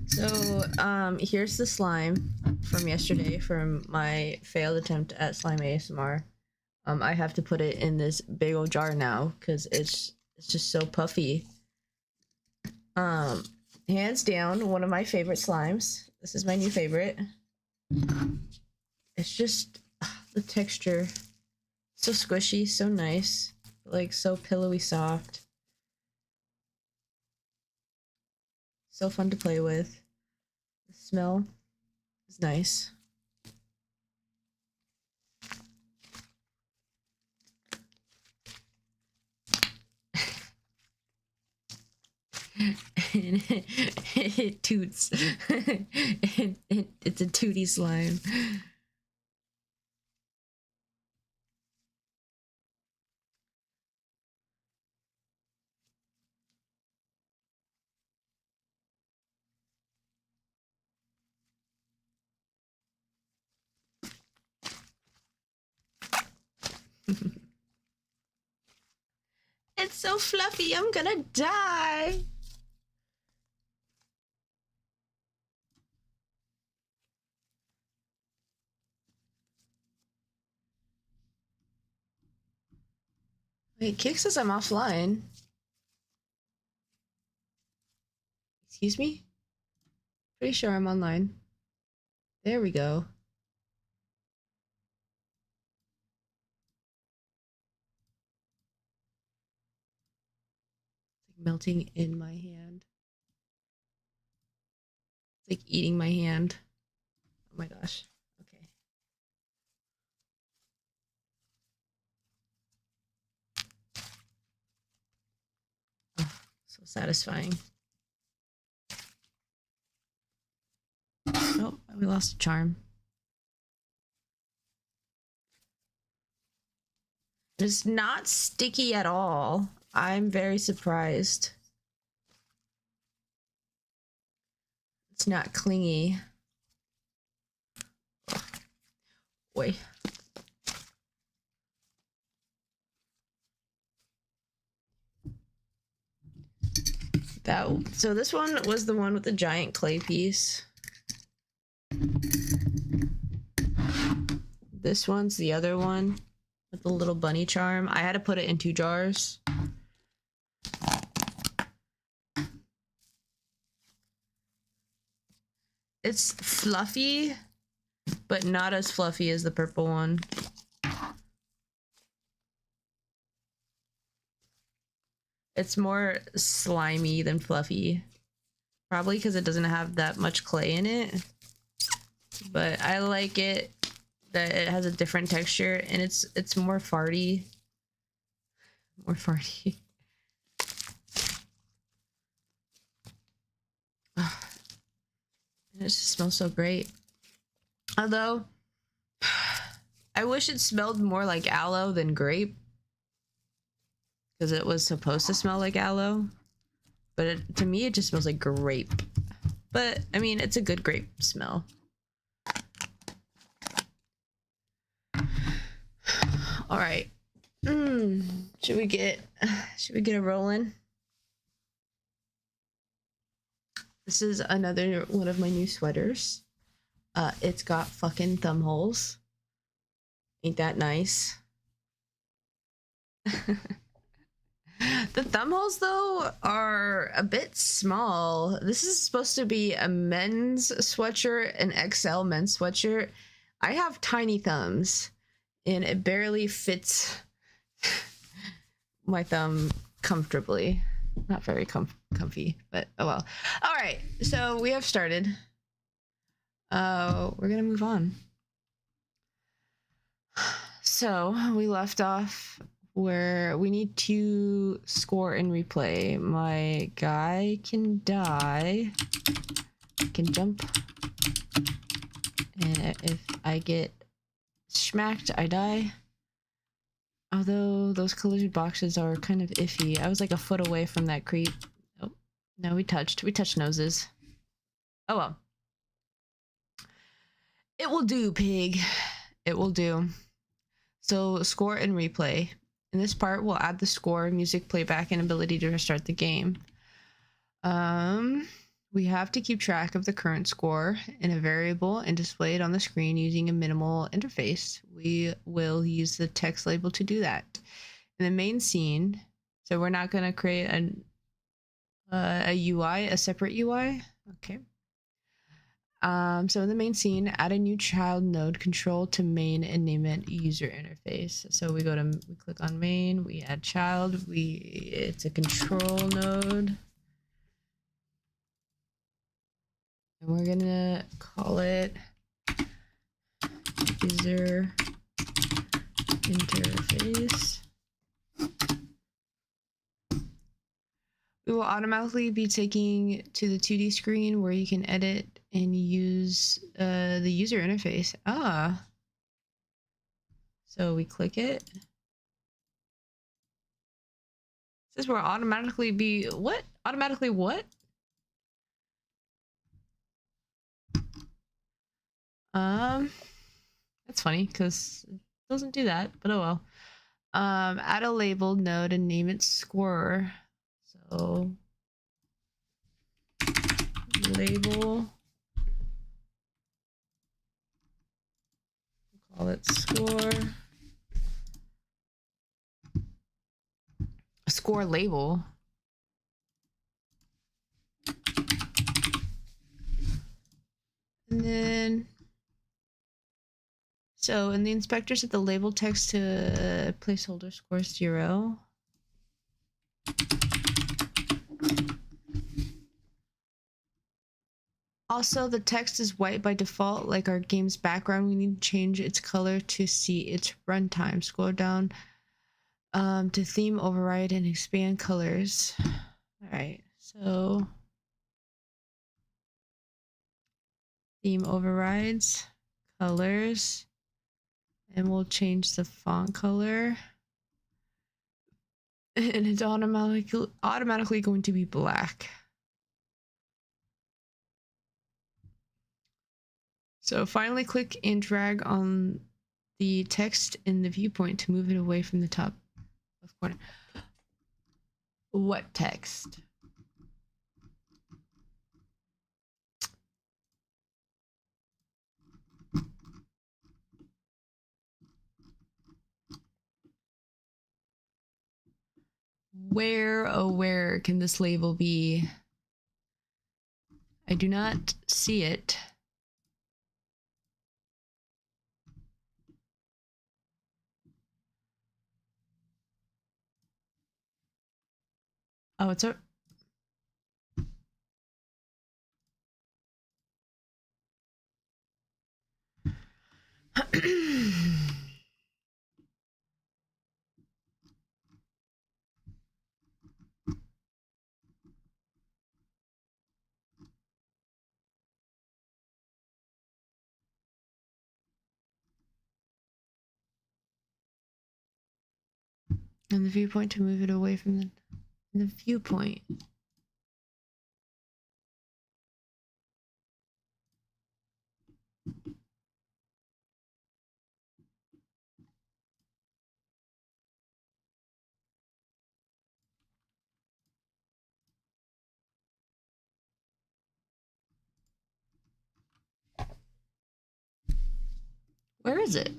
So, here's the slime from yesterday from my failed attempt at slime ASMR. I have to put it in this big old jar now because it's just so puffy. Hands down, one of my favorite slimes. This is my new favorite. It's just the texture, so squishy, so nice, like so pillowy soft. So fun to play with. The smell is nice. It toots. It's a tooty slime. It's so fluffy, I'm gonna die. Wait, Kick says I'm offline. Excuse me? Pretty sure I'm online. There we go. It's like melting in my hand. It's like eating my hand. Oh my gosh. Okay. Oh, so satisfying. Oh, we lost a charm. It's not sticky at all. I'm very surprised. It's not clingy. Wait. So this one was the one with the giant clay piece. This one's the other one with the little bunny charm. I had to put it in 2 jars. It's fluffy, but not as fluffy as the purple one. It's more slimy than fluffy. Probably because it doesn't have that much clay in it. But I like it that it has a different texture and it's more farty. More farty. It just smells so great. Although, I wish it smelled more like aloe than grape. Because it was supposed to smell like aloe. But to me, it just smells like grape. But, I mean, it's a good grape smell. Alright. Should we get a rolling? This is another one of my new sweaters. It's got fucking thumb holes. Ain't that nice? The thumb holes, though, are a bit small. This is supposed to be a men's sweatshirt, an XL men's sweatshirt. I have tiny thumbs, and it barely fits my thumb comfortably. Not very comfy, but oh well. All right, so we have started. We're gonna move on. So we left off where we need to score and replay. My guy can die, can jump, and if I get smacked, I die. Although those collision boxes are kind of iffy. I was like a foot away from that creep. Oh, no, we touched noses. Oh well. It will do, pig. it will do. So score and replay. In this part, we'll add the score, music playback, and ability to restart the game. We have to keep track of the current score in a variable and display it on the screen using a minimal interface. We will use the text label to do that. In the main scene, so we're not going to create a UI, a separate UI. Okay. So in the main scene, add a new child node control to main and name it user interface. So we click on main, we add child, it's a control node. And we're gonna call it user interface. We will automatically be taking to the 2D screen where you can edit and use the user interface. So we click it. It says we'll automatically be what? Automatically what? That's funny because it doesn't do that, but oh well. Add a labeled node and name it scorer. So label, call it score label. And then so in the inspector, set the label text to placeholder score 0. Also, the text is white by default, like our game's background. We need to change its color to see its runtime. Scroll down to theme override and expand colors. All right, so theme overrides, colors, and we'll change the font color. And it's automatically going to be black. So finally click and drag on the text in the viewpoint to move it away from the top left corner. What text? Where, oh where can this label be? I do not see it. Oh, it's a... And the viewpoint to move it away from the viewpoint. Where is it?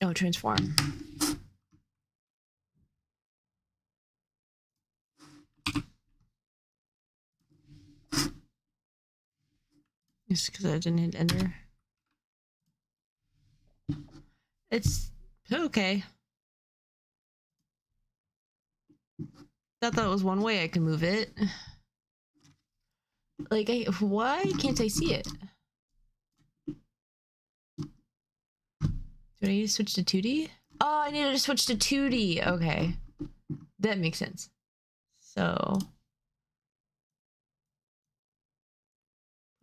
Oh, transform. Just because I didn't hit enter. It's okay. Thought that was one way I could move it. Like, why can't I see it? Do I need to switch to 2D? Oh, I needed to switch to 2D. Okay. That makes sense. So,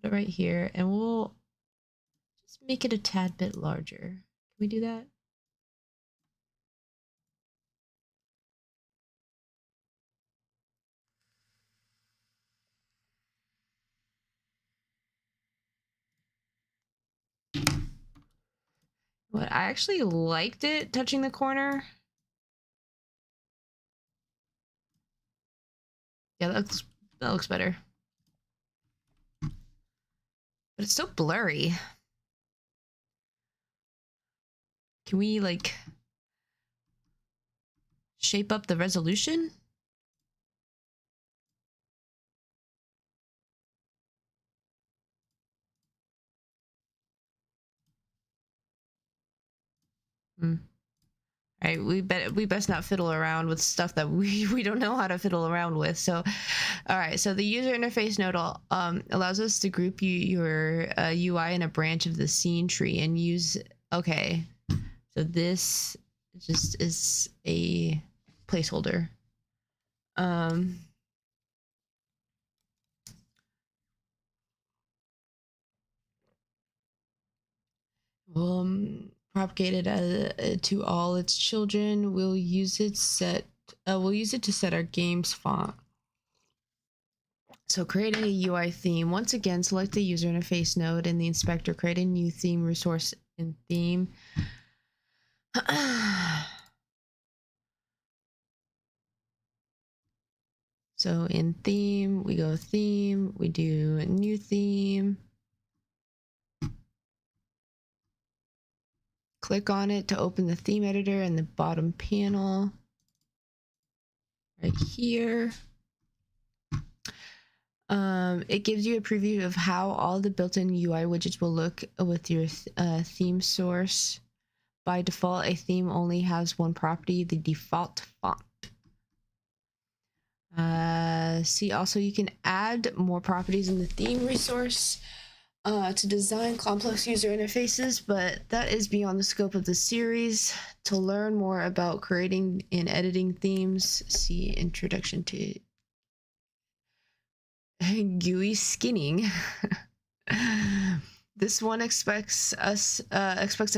put it right here, and we'll just make it a tad bit larger. Can we do that? What, I actually liked it touching the corner. Yeah, that looks better. But it's so blurry. Can we like shape up the resolution? Hmm. All right, we best not fiddle around with stuff that we don't know how to fiddle around with. So, all right. So the user interface node allows us to group your UI in a branch of the scene tree and use. Okay, so this just is a placeholder. Propagate it to all its children. We'll use it to set our game's font. So create a UI theme. Once again, select the user interface node in the inspector. Create a new theme resource in theme. So in theme, we go theme, we do a new theme. Click on it to open the theme editor in the bottom panel. Right here. It gives you a preview of how all the built-in UI widgets will look with your theme source. By default, a theme only has one property, the default font. See, also you can add more properties in the theme resource to design complex user interfaces, but that is beyond the scope of the series. To learn more about creating and editing themes, see Introduction to GUI skinning. This one expects a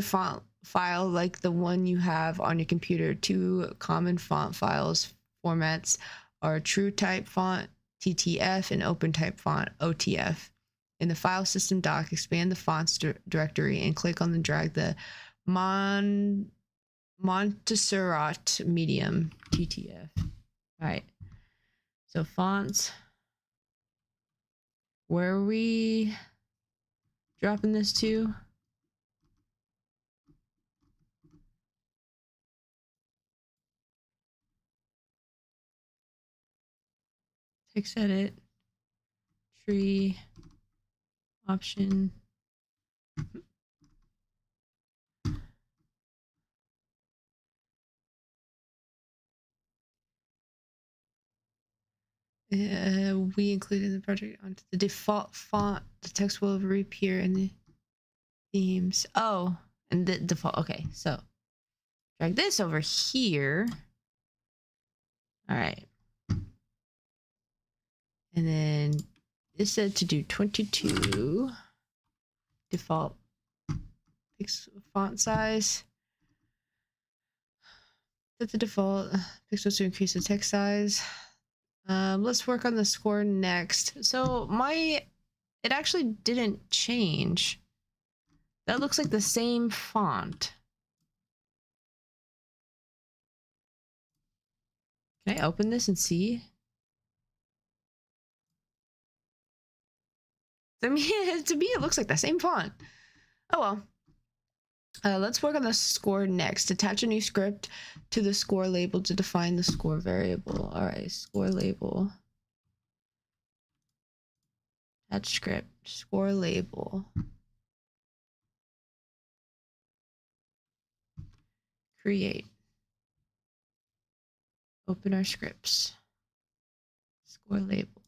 font file like the one you have on your computer. Two common font files formats are true type font TTF and open type font OTF. In the file system doc, expand the fonts directory and click on the drag the Montserrat medium TTF. All right. So fonts. Where are we dropping this to? Text edit. Tree. Option. We included the project onto the default font. The text will reappear in the themes. Oh, and the default. Okay, so drag this over here. All right. And then this said to do 22 default font size. Set the default pixels to increase the text size. Let's work on the score next. So it actually didn't change. That looks like the same font. Can I open this and see? To me, it looks like the same font. Oh well. Let's work on the score next. Attach a new script to the score label to define the score variable. All right, score label. Attach script, score label. Create. Open our scripts. Score label.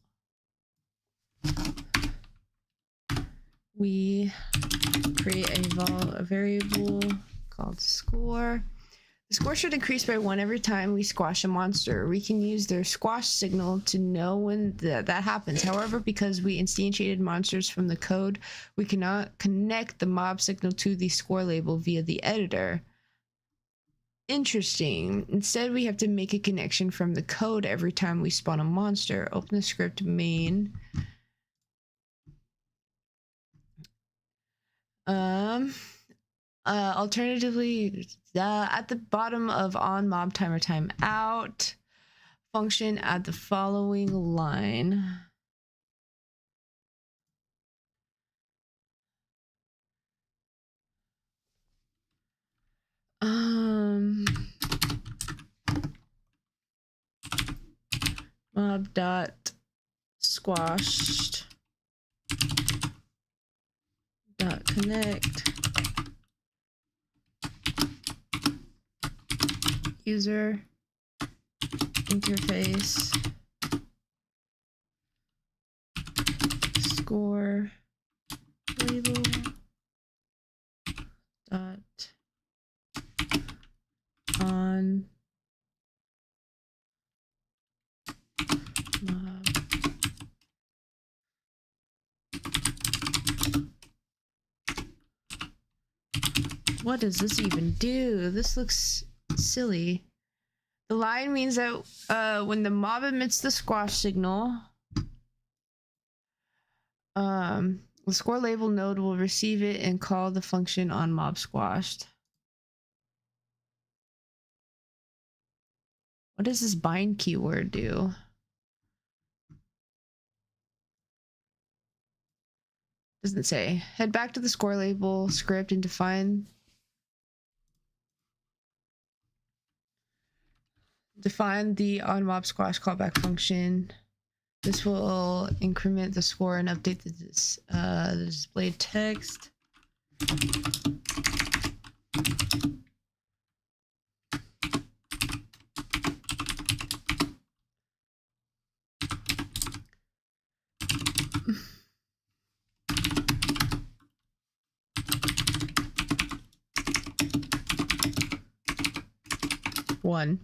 We create a variable called score. The score should increase by 1 every time we squash a monster. We can use their squash signal to know when that happens. However, because we instantiated monsters from the code, we cannot connect the mob signal to the score label via the editor. Interesting. Instead, we have to make a connection from the code every time we spawn a monster. Open the script main. Alternatively, at the bottom of on mob timer timeout function, add the following line. Mob dot squashed dot connect user interface score label dot on mob. What does this even do? This looks silly. The line means that when the mob emits the squash signal, the score label node will receive it and call the function on mob squashed. What does this bind keyword do? Doesn't say. Head back to the score label script and define the on mob squash callback function. This will increment the score and update the displayed text. One.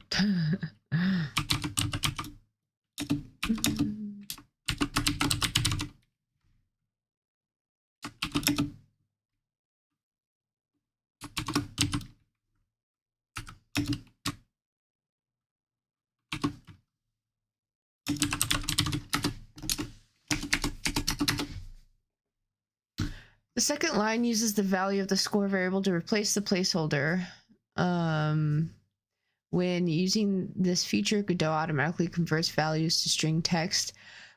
The second line uses the value of the score variable to replace the placeholder. When using this feature, Godot automatically converts values to string text,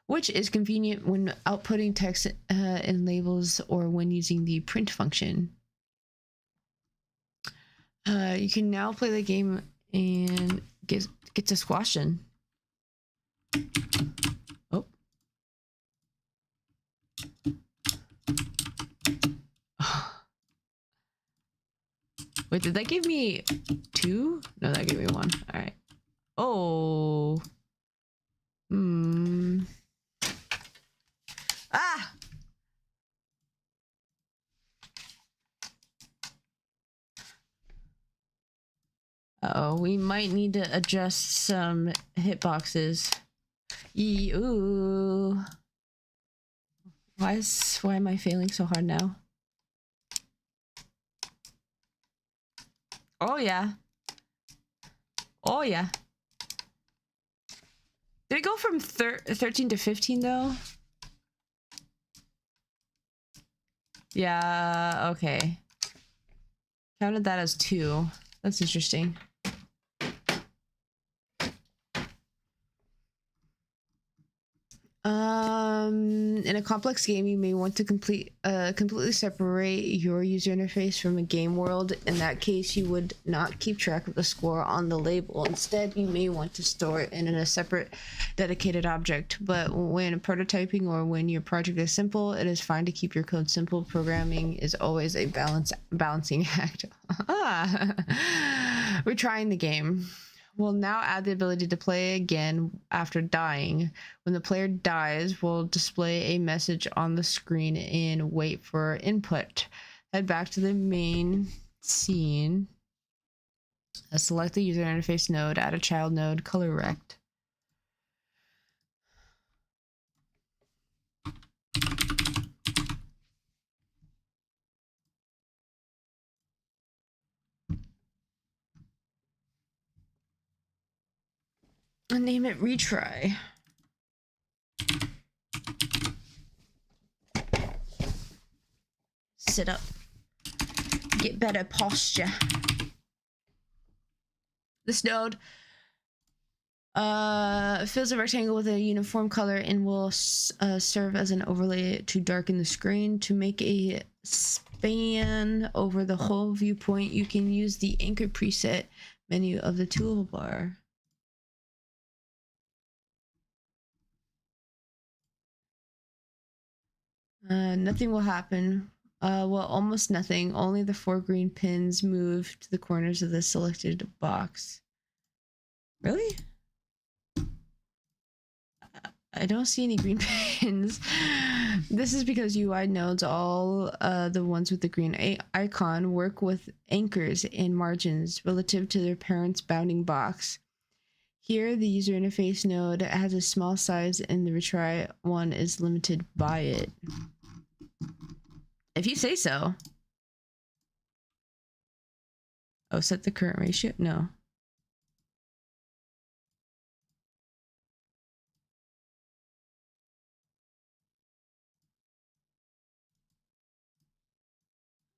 which is convenient when outputting text in labels or when using the print function. You can now play the game and get to squashing. Oh. Wait, did that give me 2? No, that gave me 1. All right. Oh. Ah! Uh-oh, we might need to adjust some hitboxes. Ooh. Why am I failing so hard now? Oh yeah. Oh yeah. Did it go from 13 to 15 though? Yeah, okay. Counted that as 2. That's interesting. In a complex game, you may want to completely separate your user interface from a game world. In that case, you would not keep track of the score on the label. Instead, you may want to store it in a separate, dedicated object. But when prototyping or when your project is simple, it is fine to keep your code simple. Programming is always a balancing act. Retrying the game. We'll now add the ability to play again after dying. When the player dies, we'll display a message on the screen and wait for input. Head back to the main scene. Select the user interface node, add a child node, color rect. And name it retry. Sit up. Get better posture. This node fills a rectangle with a uniform color and will serve as an overlay to darken the screen. To make a span over the whole viewpoint, you can use the anchor preset menu of the toolbar. Nothing will happen. Well, almost nothing. Only the 4 green pins move to the corners of the selected box. Really? I don't see any green pins. This is because UI nodes, all the ones with the green icon, work with anchors and margins relative to their parent's bounding box. Here, the user interface node has a small size and the retry one is limited by it. If you say so. Oh, set the current ratio? No.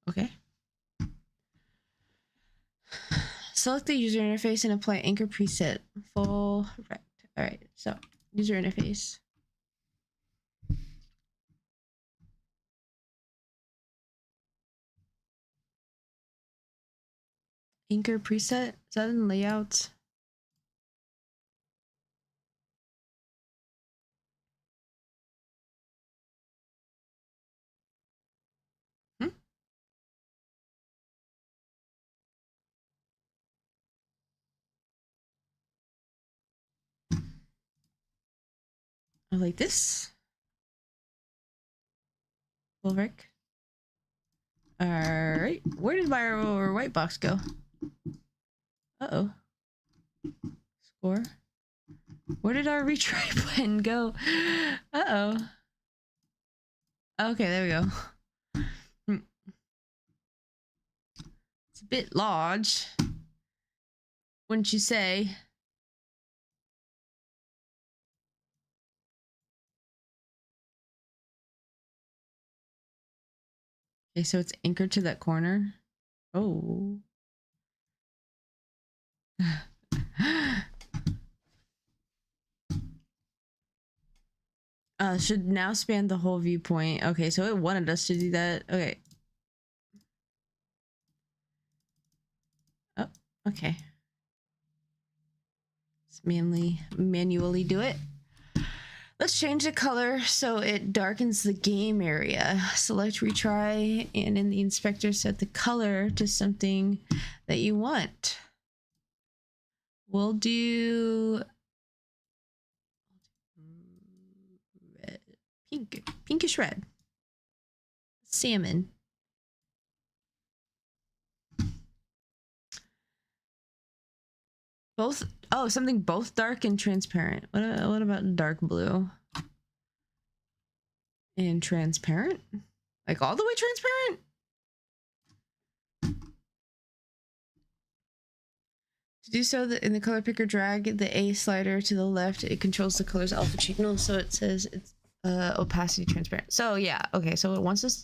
Okay. Select the user interface and apply anchor preset. Full rect. All right, so user interface. Anchor preset? Is that in layout? Hmm? I like this. Full rec. All right, where did my white box go? Uh-oh. Score. Where did our retry button go? Uh-oh. Okay, there we go. It's a bit large, wouldn't you say? Okay, so it's anchored to that corner. Oh. Should now span the whole viewpoint. Okay, so it wanted us to do that. Okay. Oh, okay. Let's manually do it. Let's change the color so it darkens the game area. Select retry and in the inspector set the color to something that you want. We'll do red, pinkish red. Salmon. Both, oh, something both dark and transparent. What about dark blue? And transparent? Like all the way transparent? To do so, in the color picker, drag the A slider to the left. It controls the color's alpha signal, so it says it's opacity transparent. So yeah, okay, so it wants us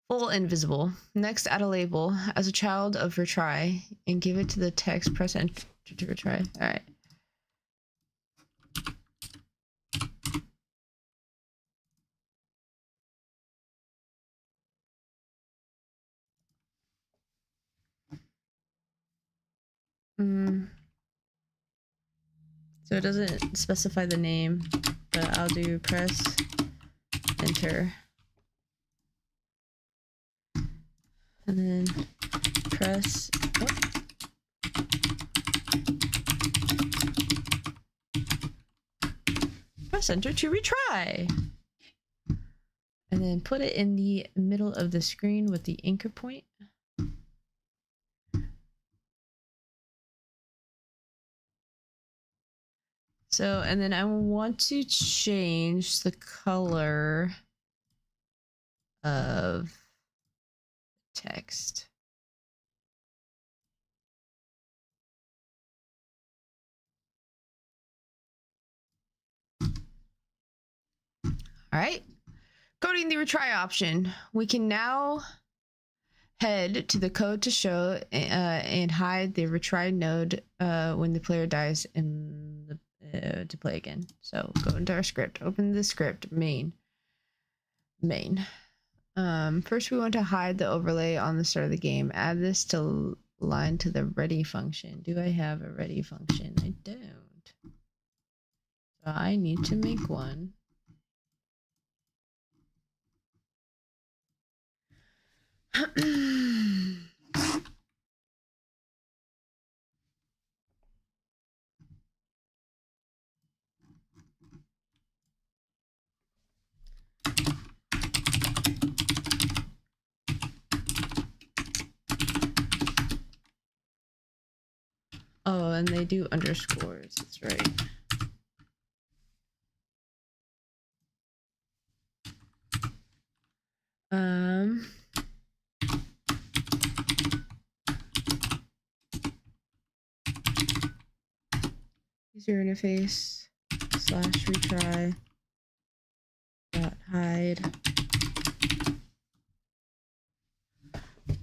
full invisible. Next, add a label as a child of retry and give it to the text. Press enter to retry. All right. So it doesn't specify the name, but I'll do press enter. And then press press enter to retry. And then put it in the middle of the screen with the anchor point. So, and then I want to change the color of text. All right. Coding the retry option. We can now head to the code to show and hide the retry node when the player dies in the to play again. So go into our script, open the script, main. First we want to hide the overlay on the start of the game. Add this to line to the ready function. Do I have a ready function? I don't. So I need to make one. Oh, and they do underscores. That's right. User interface / retry dot hide.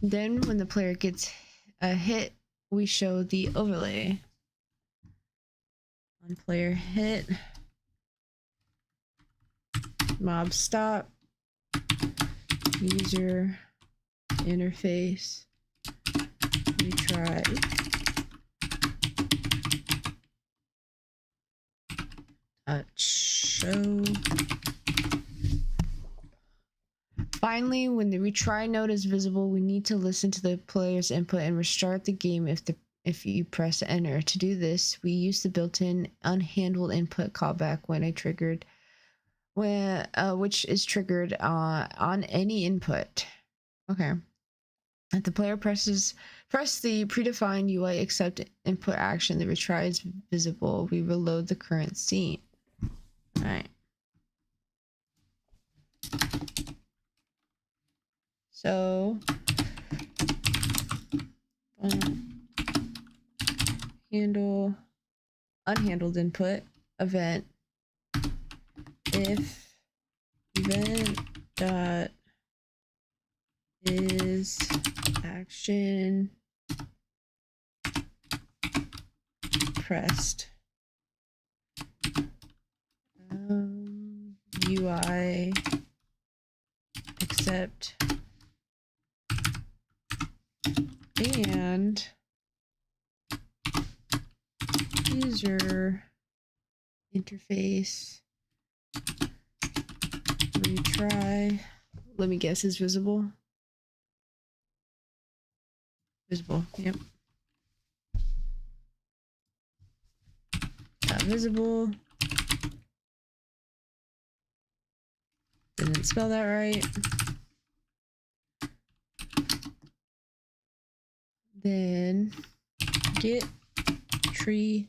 Then when the player gets a hit, we show the overlay. On player hit, mob stop, user interface retry. Show. Finally, when the retry node is visible, we need to listen to the player's input and restart the game if you press enter. To do this, we use the built-in unhandled input callback which is triggered on any input. Okay. If the player press the predefined UI accept input action, the retry is visible. We reload the current scene. All right. So unhandled input event if event dot is action pressed UI accept and user interface retry. Let me guess, is visible. Visible. Yep. Not visible. Didn't spell that right. Then get tree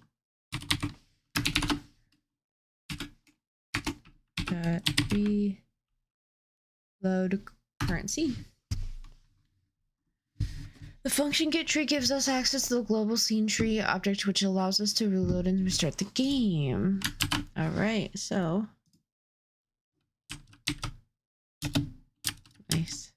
reload current scene. The function getTree gives us access to the global scene tree object, which allows us to reload and restart the game. All right, so nice.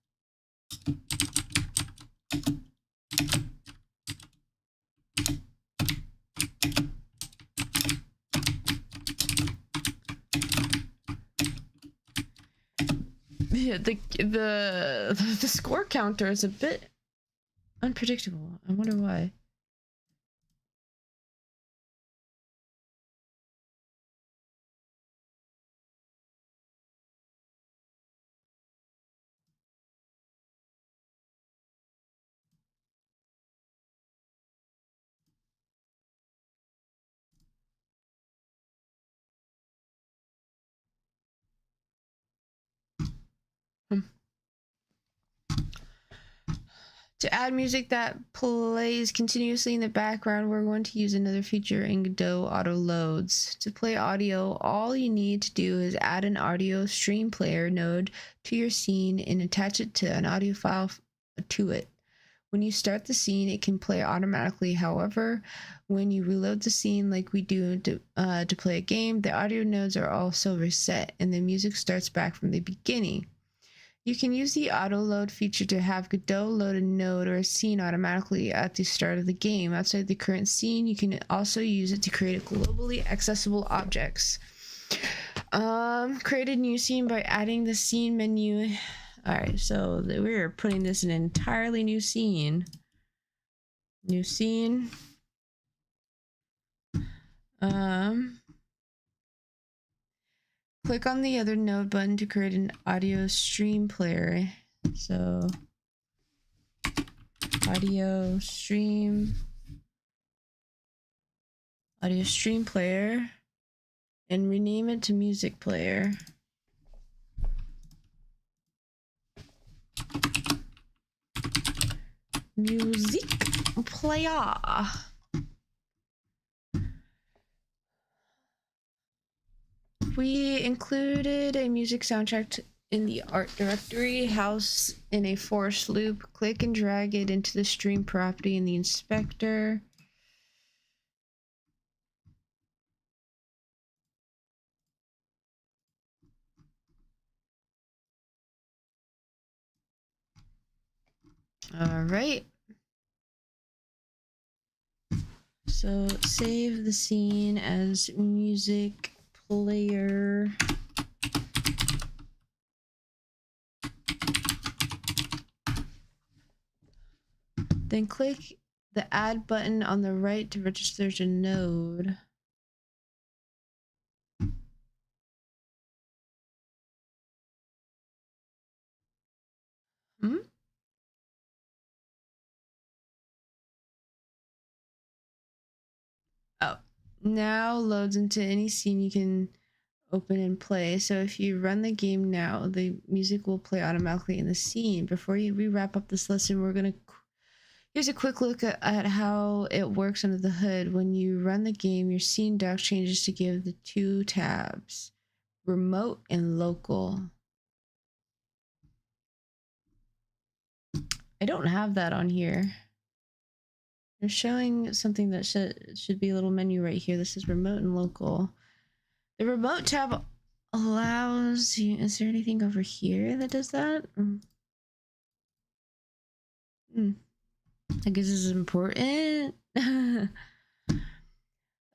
Yeah, the score counter is a bit unpredictable. I wonder why. Hmm. To add music that plays continuously in the background, we're going to use another feature in Godot auto loads. To play audio, all you need to do is add an audio stream player node to your scene and attach it to an audio file to it. When you start the scene, it can play automatically. However, when you reload the scene like we do to play a game, the audio nodes are also reset and the music starts back from the beginning. You can use the auto load feature to have Godot load a node or a scene automatically at the start of the game. Outside the current scene, you can also use it to create globally accessible objects. Create a new scene by adding the scene menu. Alright, so we're putting this in an entirely new scene. New scene. Click on the other node button to create an audio stream player. So audio stream player and rename it to music player. Music player. We included a music soundtrack in the art directory, house in a forest loop. Click and drag it into the stream property in the inspector. All right. So save the scene as music player. Then click the add button on the right to register a node. Oh, now loads into any scene you can open and play. So if you run the game now, the music will play automatically in the scene. Before we wrap up this lesson, here's a quick look at how it works under the hood. When you run the game, your scene dock changes to give the two tabs, remote and local. I don't have that on here. They're showing something that should be a little menu right here. This is remote and local. The remote tab allows you. Is there anything over here that does that? I guess this is important. The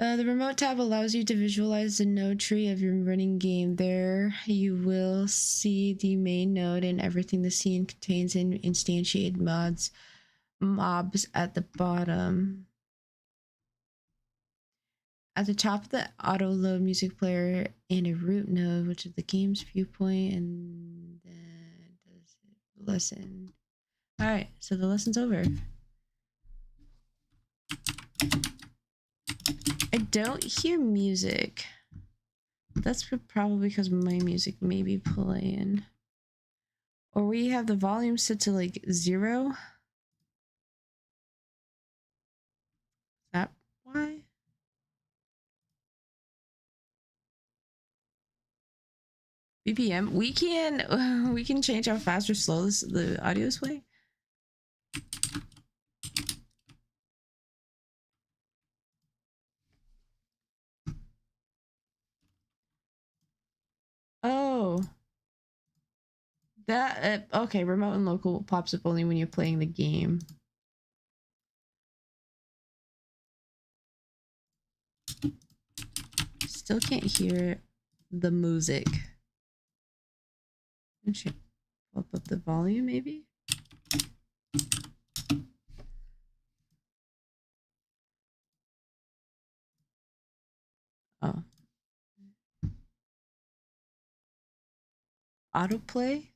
remote tab allows you to visualize the node tree of your running game. There you will see the main node and everything the scene contains in instantiated mobs at the bottom. At the top of the auto load music player and a root node, which is the game's viewpoint, and then does it lesson. All right, so the lesson's over. I don't hear music. That's probably because my music may be playing. Or we have the volume set to like 0. Is that why? BPM. We can change how fast or slow the audio is playing. Oh. That okay, remote and local pops up only when you're playing the game. Still can't hear the music. I should pop up the volume maybe. Oh. Autoplay?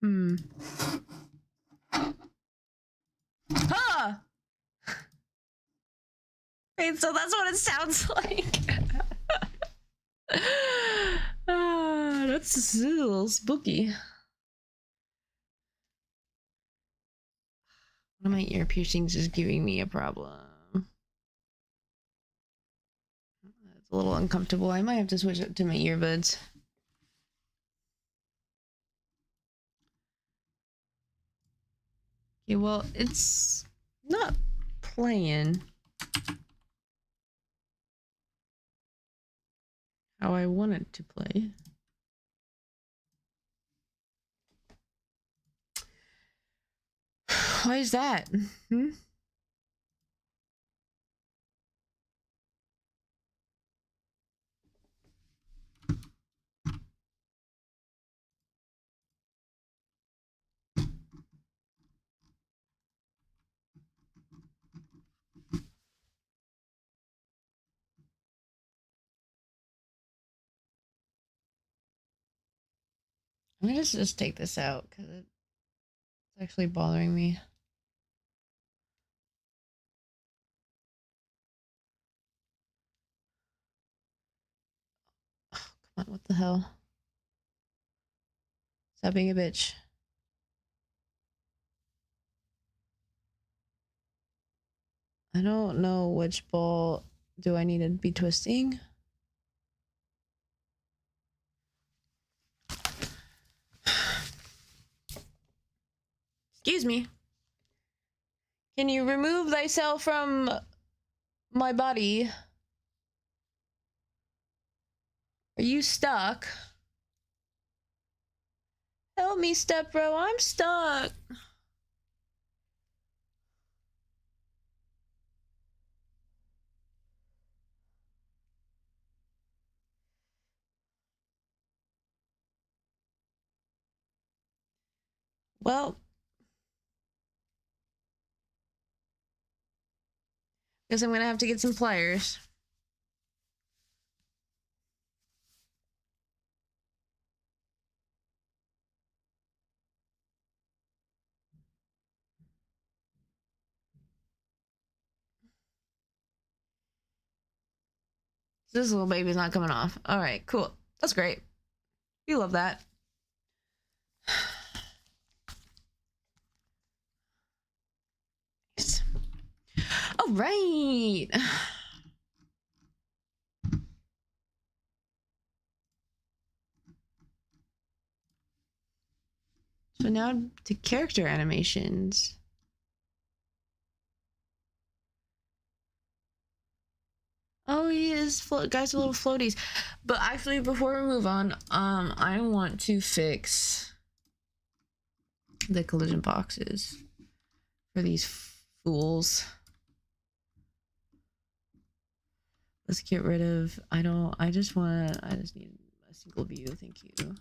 Hmm. Huh! Wait, so that's what it sounds like. That's a little spooky. One of my ear piercings is giving me a problem. It's a little uncomfortable. I might have to switch it to my earbuds. Okay, well, it's not playing how I want it to play. Why is that? Hmm? I'm gonna just take this out because it's actually bothering me. Oh, come on, what the hell? Stop being a bitch. I don't know which ball do I need to be twisting. Excuse me. Can you remove thyself from my body? Are you stuck? Help me, step bro. I'm stuck. Well, guess I'm gonna have to get some pliers. This little baby's not coming off. All right, cool. That's great. We love that. Nice. All right. So now to character animations. Oh, he is guys with little floaties. But actually, before we move on, I want to fix the collision boxes for these fools. Let's get rid of, I just need a single view, thank you.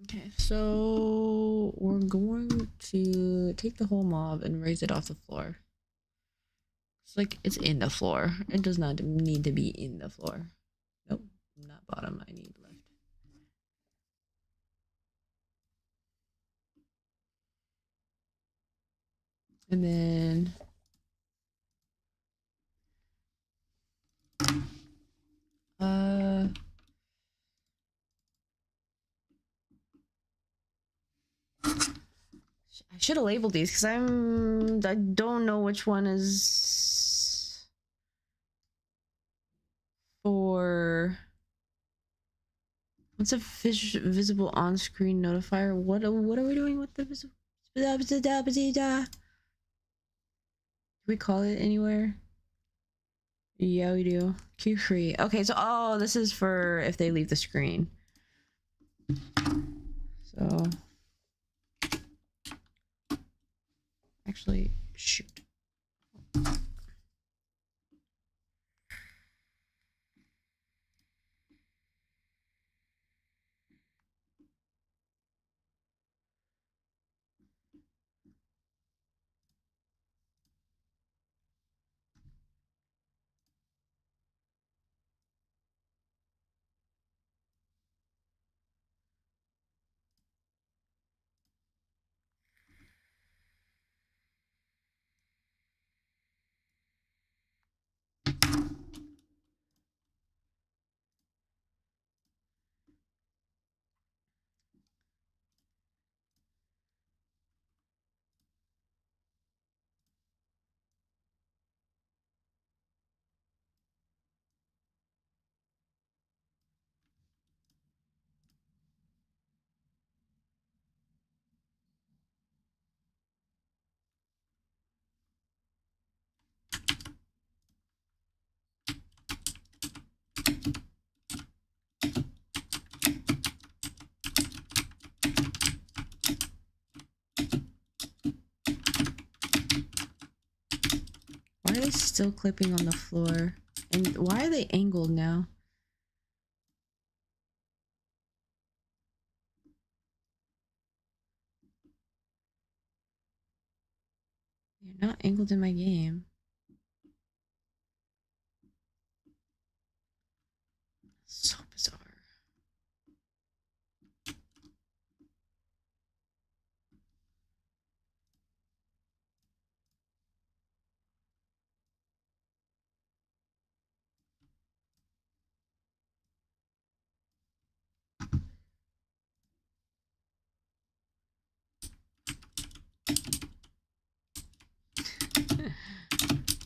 Okay, so we're going to take the whole mob and raise it off the floor. It's like it's in the floor. It does not need to be in the floor. Nope, not bottom, I need left. And then I should have labeled these because I don't know which one is for what's a visible on-screen notifier. What are we doing with the visible? Do we call it anywhere? Yeah, we do. Cue free. Okay, so oh, this is for if they leave the screen. So actually, shoot. are they still clipping on the floor? And why are they angled now? They're not angled in my game. So bizarre.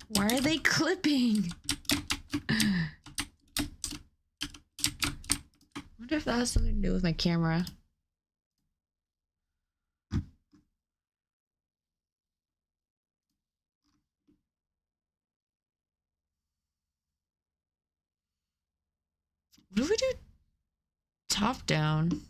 Why are they clipping? I wonder if that has something to do with my camera. What do we do top down?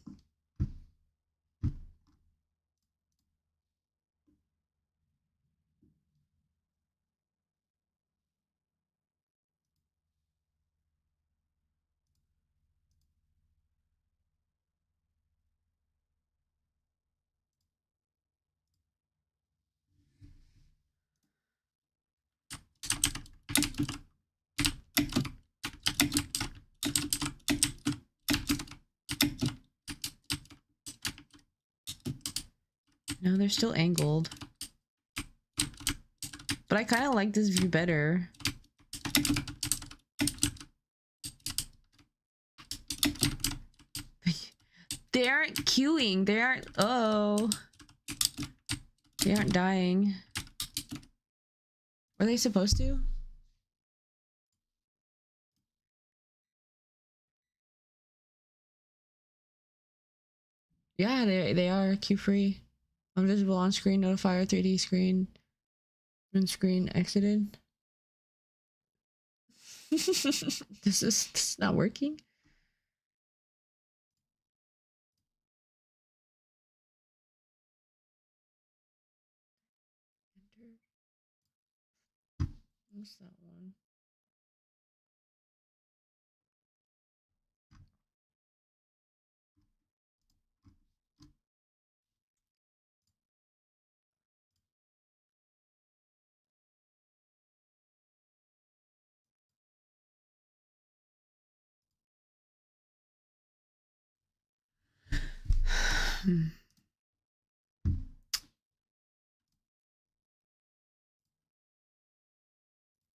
No, they're still angled. But I kind of like this view better. They aren't queuing. They aren't. Oh. They aren't dying. Were they supposed to? Yeah, they are queue free. Invisible on screen, notifier, 3D screen. On screen exited. This is not working. What's that one?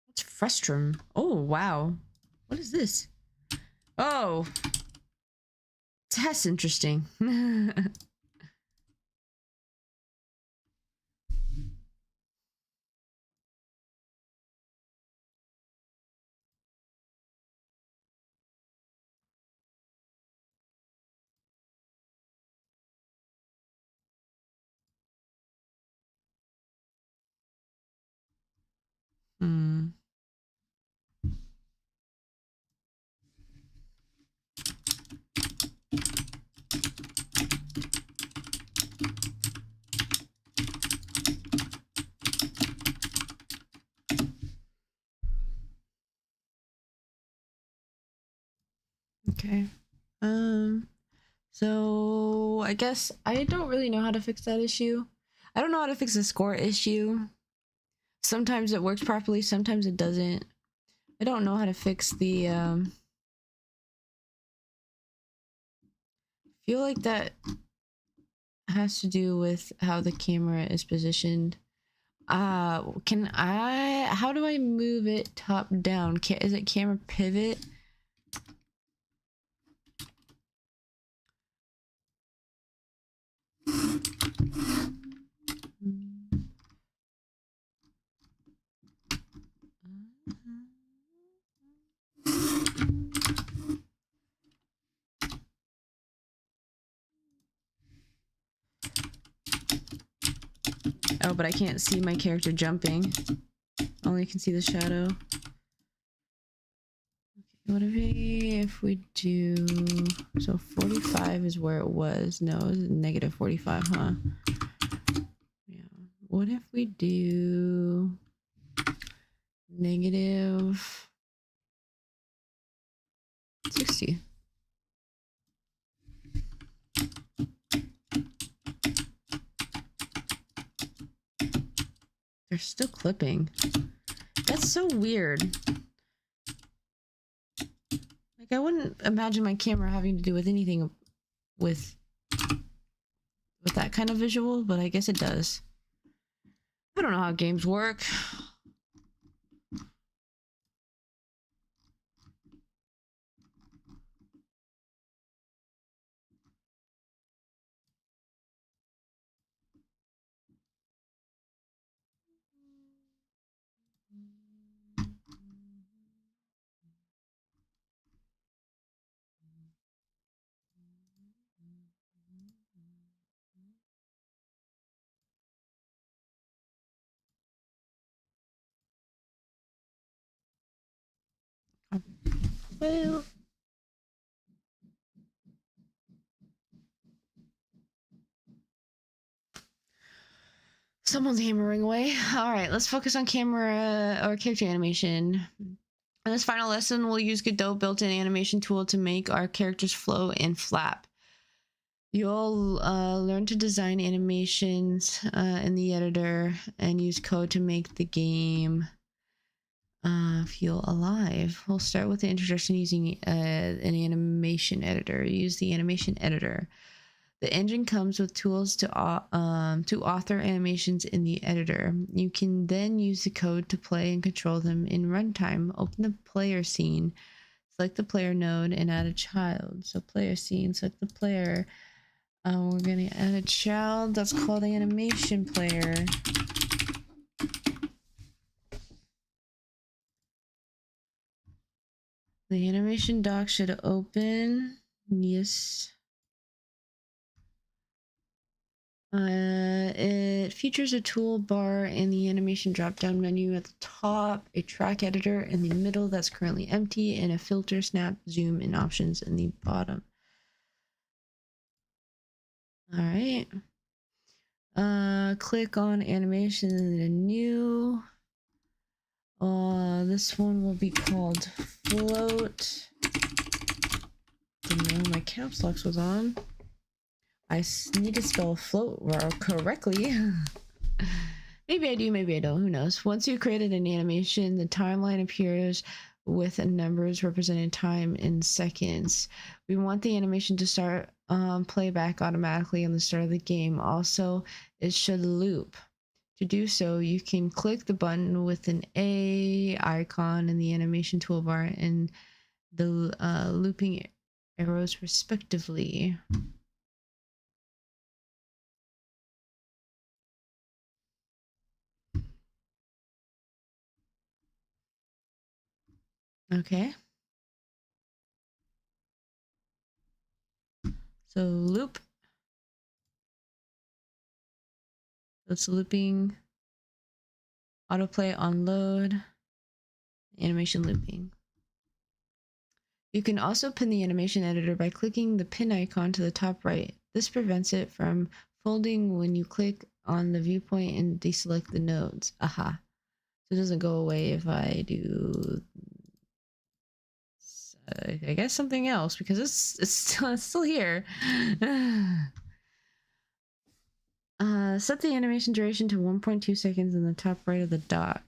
What's frustrum? Oh, wow. What is this? Oh. That's interesting. Hmm. Okay. So I guess I don't really know how to fix that issue. I don't know how to fix the score issue. Sometimes it works properly, sometimes it doesn't. I don't know how to fix the feel like that has to do with how the camera is positioned. Can I, how do I move it top down? Is it camera pivot? Oh, but I can't see my character jumping. Only can see the shadow. What if we do, so 45 is where it was. No, it was negative 45, huh? Yeah. What if we do negative 60. They're still clipping. That's so weird. Like, I wouldn't imagine my camera having to do with anything with that kind of visual, but I guess it does. I don't know how games work. Well, someone's hammering away. All right, let's focus on camera or character animation. In this final lesson, we'll use Godot built-in animation tool to make our characters flow and flap. You'll learn to design animations in the editor and use code to make the game feel alive. We'll start with the introduction using an animation editor. Use the animation editor. The engine comes with tools to author animations in the editor. You can then use the code to play and control them in runtime. Open the player scene, select the player node, and add a child. So player scene, select the player. We're going to add a child that's called animation player. The animation dock should open. Yes. It features a toolbar in the animation drop-down menu at the top, a track editor in the middle that's currently empty, and a filter, snap, zoom, and options in the bottom. All right. Click on animation in the new. This one will be called float. Didn't know my caps locks was on. I need to spell float correctly. Maybe I do, maybe I don't. Who knows? Once you've created an animation, the timeline appears with numbers representing time in seconds. We want the animation to start playback automatically on the start of the game. Also, it should loop. To do so, you can click the button with an A icon in the animation toolbar and the looping arrows respectively. Okay. So loop. That's looping. Autoplay on load. Animation looping. You can also pin the animation editor by clicking the pin icon to the top right. This prevents it from folding when you click on the viewpoint and deselect the nodes. Aha. So it doesn't go away if I do I guess something else, because it's still here. Set the animation duration to 1.2 seconds in the top right of the dock.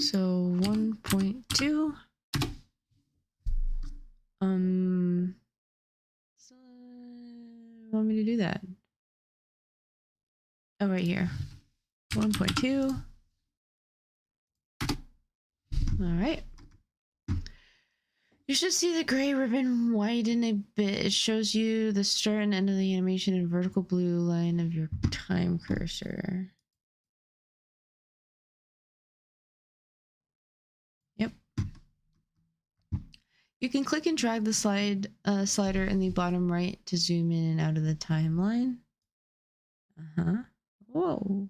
So 1.2. So, want me to do that? Oh, right here. 1.2. All right. You should see the gray ribbon widen a bit. It shows you the start and end of the animation in vertical blue line of your time cursor. Yep. You can click and drag the slider in the bottom right to zoom in and out of the timeline. Whoa.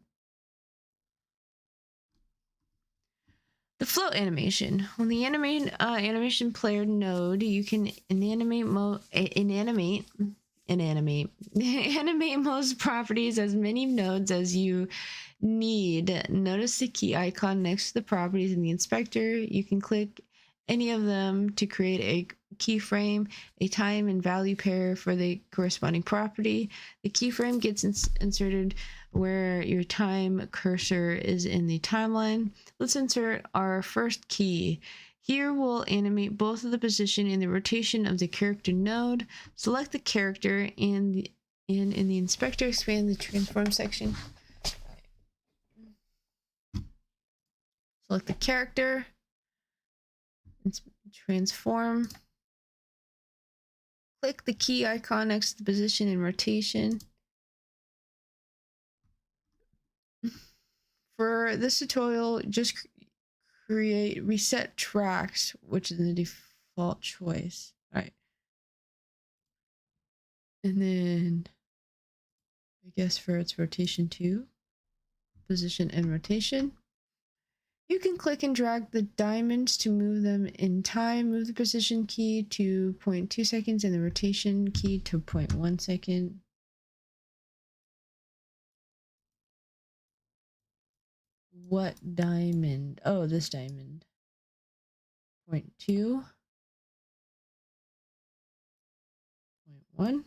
The float animation. When the animation player node, you can inanimate and animate. Animate most properties as many nodes as you need. Notice the key icon next to the properties in the inspector. You can click any of them to create a keyframe, a time and value pair for the corresponding property. The keyframe gets inserted where your time cursor is in the timeline. Let's insert our first key. Here we'll animate both of the position and the rotation of the character node. Select the character and in the inspector, expand the transform section. Select the character, transform. Click the key icon next to the position and rotation. For this tutorial, just create reset tracks, which is the default choice. All right. And then I guess for its rotation too, position and rotation. You can click and drag the diamonds to move them in time. Move the position key to 0.2 seconds and the rotation key to 0.1 second. What diamond? Oh, this diamond. 0.2. 0.1.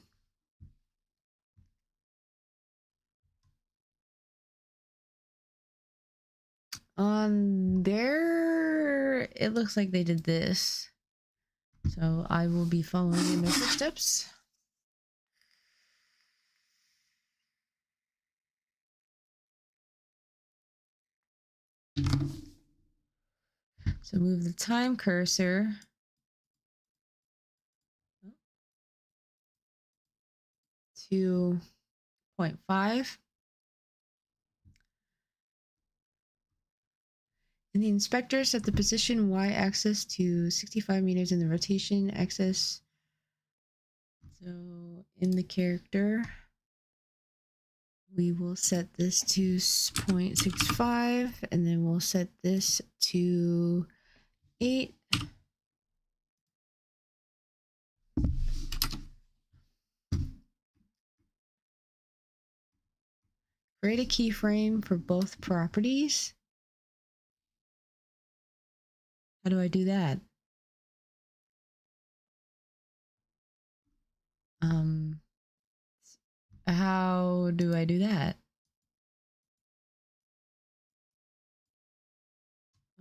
On there, it looks like they did this. So I will be following in their footsteps. So move the time cursor to 0.5. In the inspector, set the position y-axis to 65 meters in the rotation axis. So in the character, we will set this to 0.65, and then we'll set this to 8. Create a keyframe for both properties. How do I do that? How do I do that?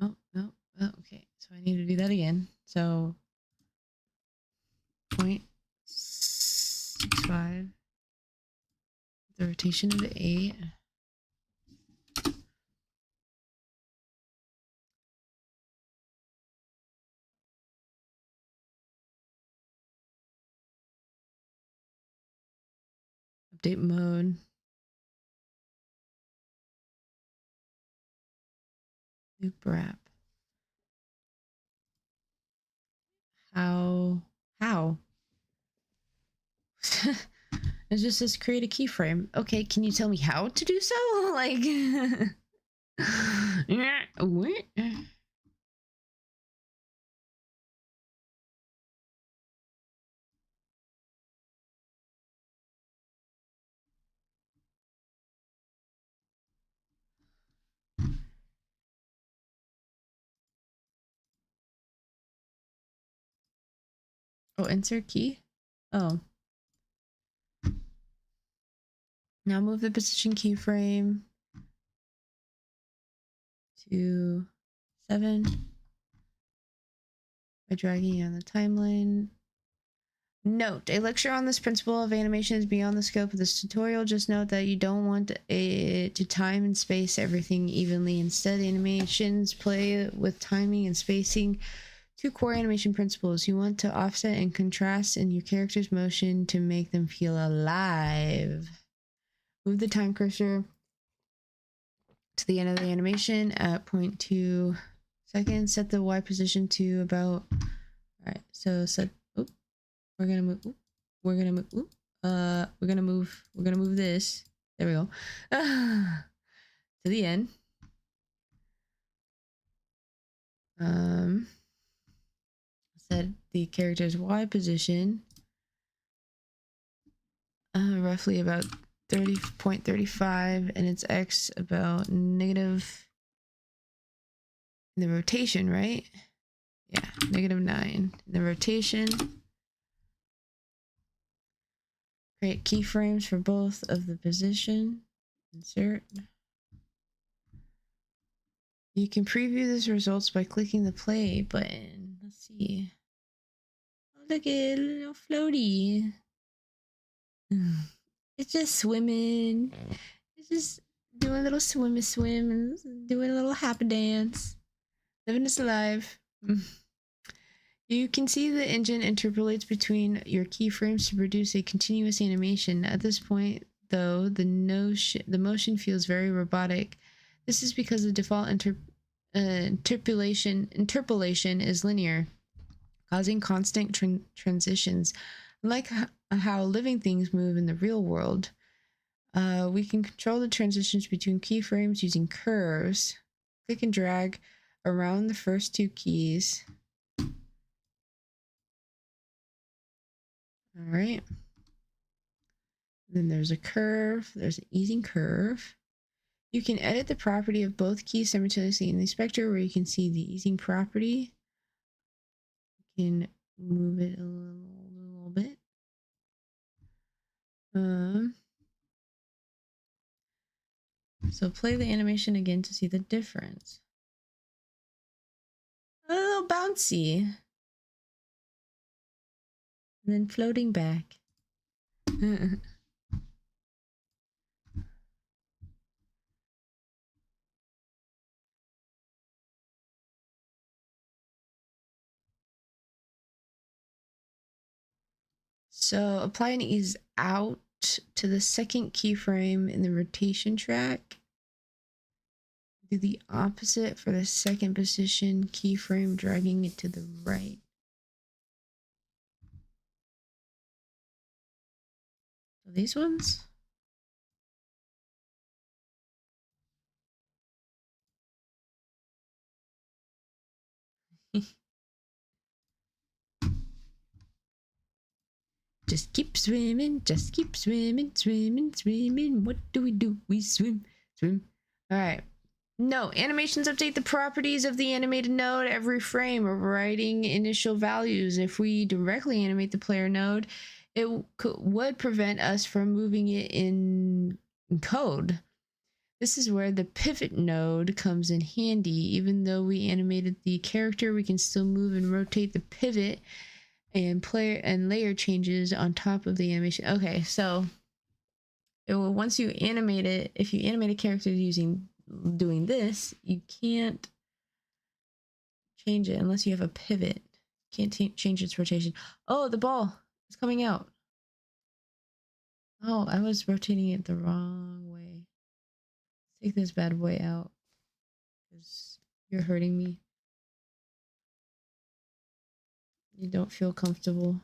Oh, no. Oh, okay. So I need to do that again. So 0.65. The rotation of the 8. Update mode. Loop wrap. How? It just says create a keyframe. Okay, can you tell me how to do so? Like, oh, insert key. Oh, now move the position keyframe to 7 by dragging on the timeline. Note, a lecture on this principle of animation is beyond the scope of this tutorial. Just note that you don't want it to time and space everything evenly. Instead, animations play with timing and spacing, two core animation principles. You want to offset and contrast in your character's motion to make them feel alive. Move the time cursor to the end of the animation at 0.2 seconds. Set the Y position to about, all right, so set, we're gonna move, we're gonna move this, there we go, to the end. Set the character's Y position roughly about 30.35, and its x about negative in the rotation, right? Yeah, -9 in the rotation. Create keyframes for both of the position. Insert. You can preview these results by clicking the play button. Let's see. Oh, look at it, a little floaty. It's just swimming. It's just doing a little swim and doing a little happy dance. Living its life. You can see the engine interpolates between your keyframes to produce a continuous animation. At this point, though, the motion feels very robotic. This is because the default interpolation is linear, causing constant transitions. Unlike how living things move in the real world, we can control the transitions between keyframes using curves. Click and drag around the first two keys. All right. Then there's a curve. There's an easing curve. You can edit the property of both keys simultaneously in the inspector, where you can see the easing property. You can move it a little bit. So play the animation again to see the difference. A little bouncy. And then floating back. So apply an ease out to the second keyframe in the rotation track. Do the opposite for the second position keyframe, dragging it to the right. So these ones? Just keep swimming, just keep swimming, swimming, swimming. What do? We swim, swim. All right. No, animations update the properties of the animated node every frame, overriding initial values. If we directly animate the player node, it would prevent us from moving it in code. This is where the pivot node comes in handy. Even though we animated the character, we can still move and rotate the pivot and player and layer changes on top of the animation. Okay, so once you animate it, if you animate a character doing this, you can't change it unless you have a pivot. Can't change its rotation. Oh, the ball is coming out. Oh, I was rotating it the wrong way. Take this bad boy out because you're hurting me. You don't feel comfortable.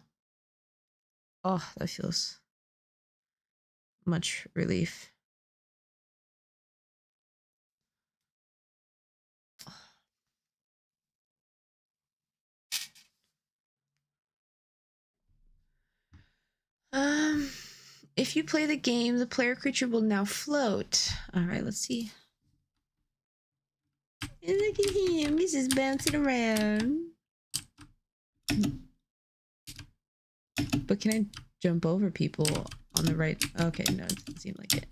Oh, that feels much relief. If you play the game, the player creature will now float. All right, let's see. And look at him, he's just bouncing around. But can I jump over people on the right? Okay, no, it doesn't seem like it.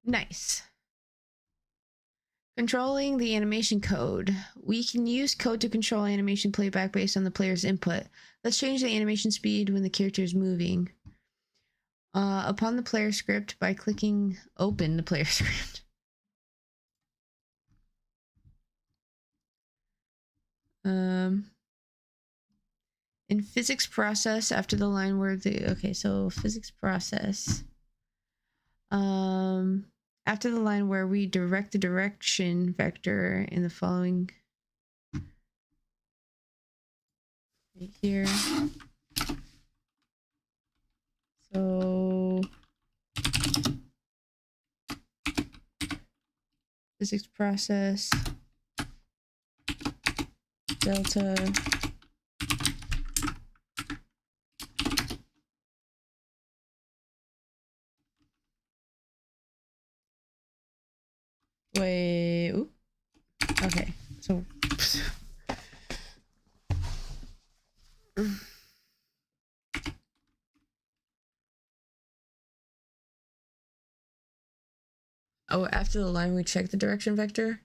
Nice. Controlling the animation code. We can use code to control animation playback based on the player's input. Let's change the animation speed when the character is moving. Upon the player script by clicking open the player script. In physics process, after the line where okay, so physics process. After the line where we direct the direction vector in the following right here. So physics process, delta, wait, ooh. Okay, so oh, after the line we check the direction vector.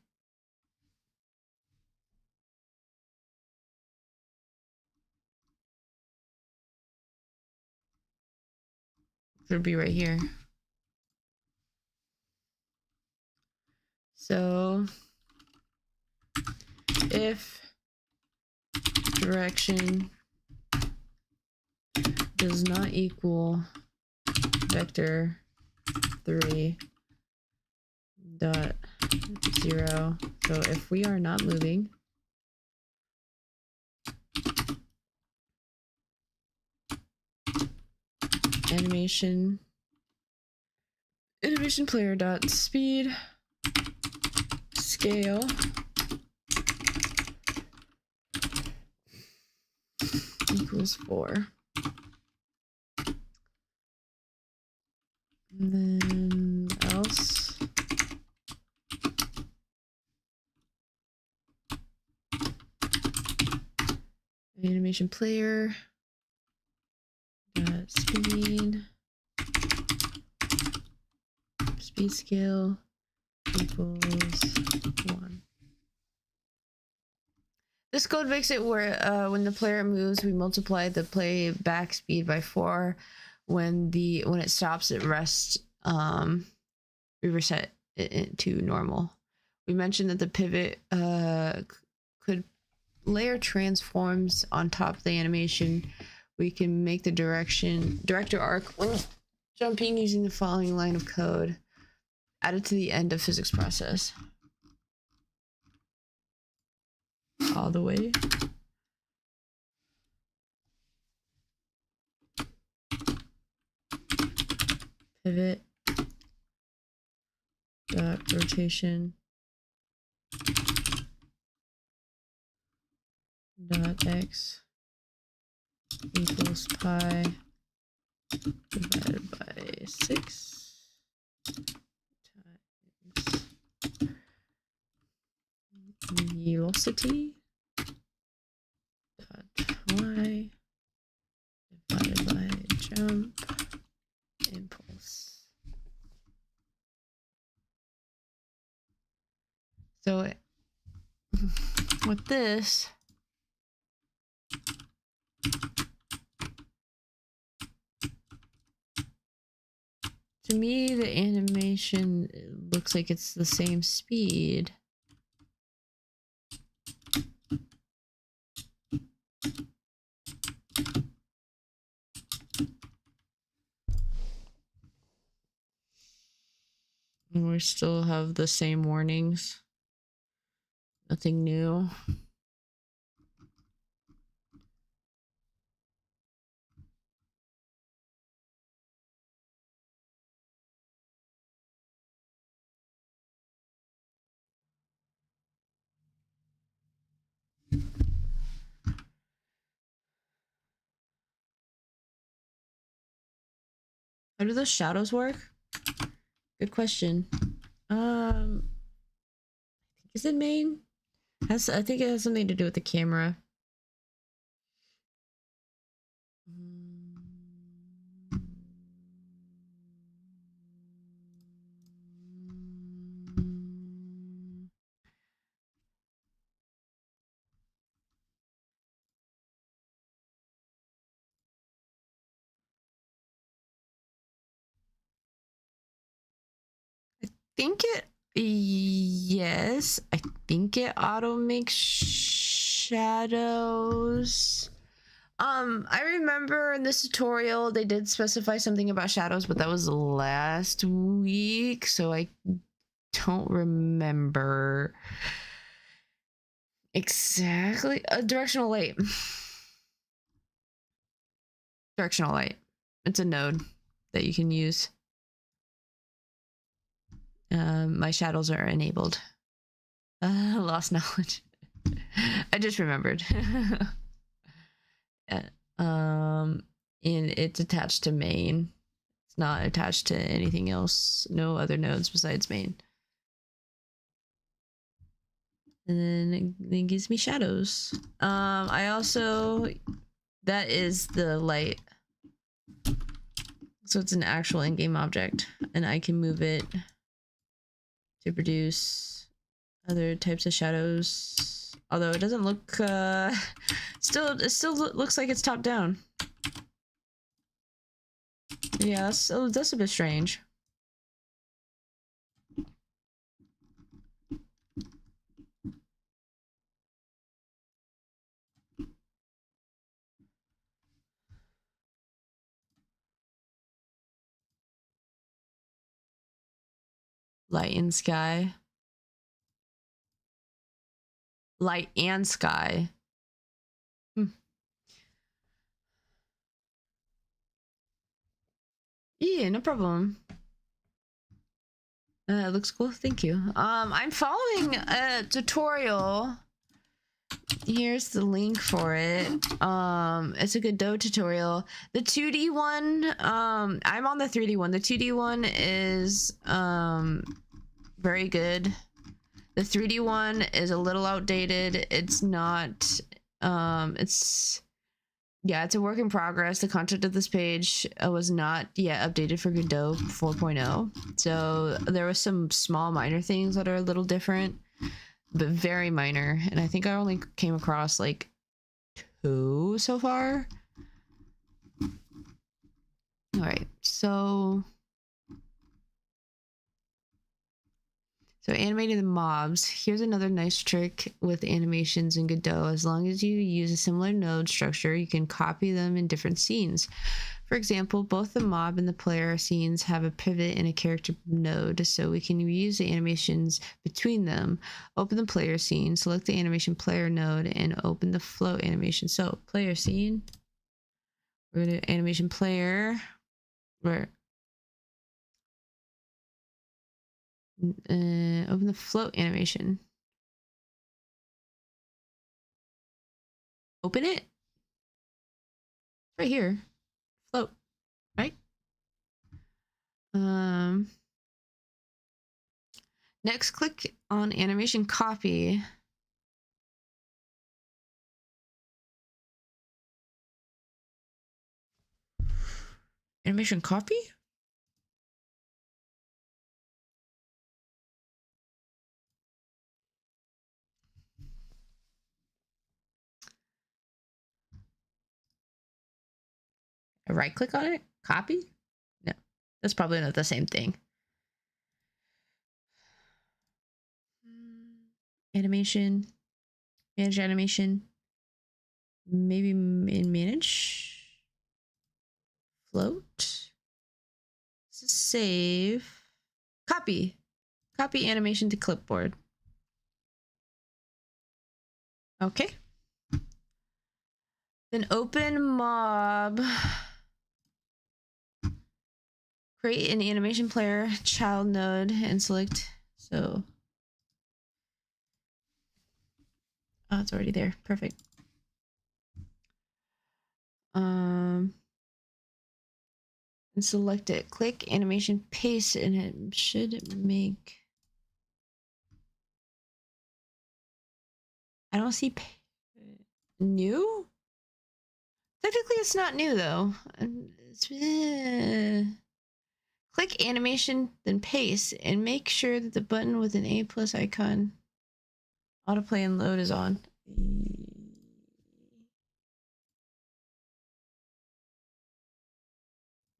It would be right here. So if direction does not equal vector 3 dot 0, so if we are not moving, animation player dot speed scale equals 4. And then else animation player dot speed scale equals 1. This code makes it where when the player moves, we multiply the playback speed by 4. When it stops at rest, we reset it to normal. We mentioned that the pivot could layer transforms on top of the animation. We can make the director arc when jumping using the following line of code added to the end of physics process. All the way. Pivot dot rotation dot x equals pi divided by 6 times velocity dot y divided by jump impulse. So with this, to me the animation looks like it's the same speed. And we still have the same warnings. Nothing new. How do those shadows work? Good question. Is it main? I think it has something to do with the camera. Yes, I think it auto makes shadows. I remember in this tutorial they did specify something about shadows, but that was last week, so I don't remember exactly. Directional light. Directional light. It's a node that you can use. My shadows are enabled. Lost knowledge. I just remembered. And it's attached to main. It's not attached to anything else. No other nodes besides main. And then it gives me shadows. I also, that is the light. So it's an actual in-game object, and I can move it to produce other types of shadows. Although it doesn't look, it still looks like it's top down. Yeah, that's a bit strange. Light and sky. Light and sky. Yeah, no problem. It looks cool. Thank you. I'm following a tutorial. Here's the link for it. It's a Godot tutorial. The 2D one, I'm on the 3D one. The 2D one is very good. The 3D one is a little outdated. It's not it's a work in progress. The content of this page was not yet updated for Godot 4.0. So there was some small minor things that are a little different, but very minor. And I think I only came across like 2 so far. All right, so animating the mobs. Here's another nice trick with animations in Godot. As long as you use a similar node structure, you can copy them in different scenes. For example, both the mob and the player scenes have a pivot in a character node, so we can reuse the animations between them. Open the player scene, select the animation player node, and open the float animation. So player scene, we're going to animation player, where open the float animation. Open it right here. Float, right? Next, click on animation copy. Animation copy? I right click on it? Copy? No, that's probably not the same thing. Animation, manage animation, maybe in manage, float, save, copy animation to clipboard. Okay. Then open mob. Create an animation player child node and select. So, oh, it's already there. Perfect. And select it. Click animation paste, and it should make. I don't see new. Technically, it's not new though. Click animation, then paste, and make sure that the button with an A+ icon, autoplay and load, is on.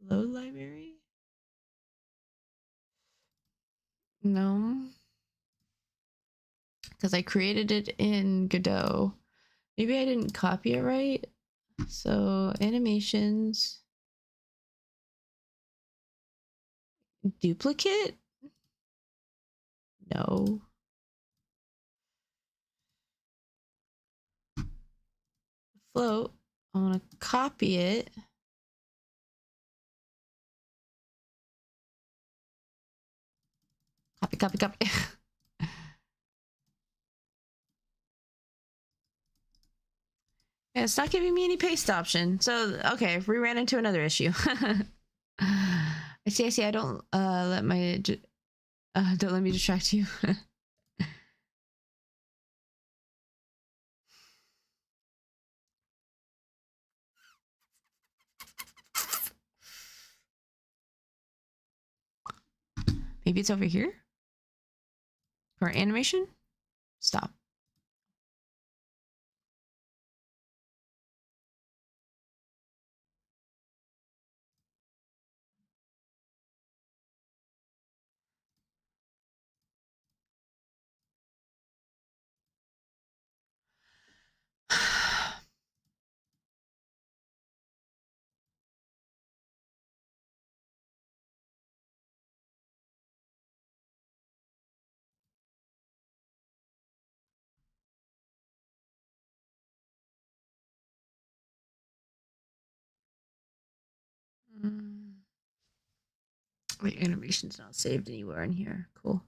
Load library? No. Because I created it in Godot. Maybe I didn't copy it right. So animations. Duplicate? No. Float. I want to copy it. Copy, copy, copy. Yeah, it's not giving me any paste option. So, okay, we ran into another issue. I see. I don't let my don't let me distract you. Maybe it's over here? For animation? Stop. Wait, animation's not saved anywhere in here. Cool.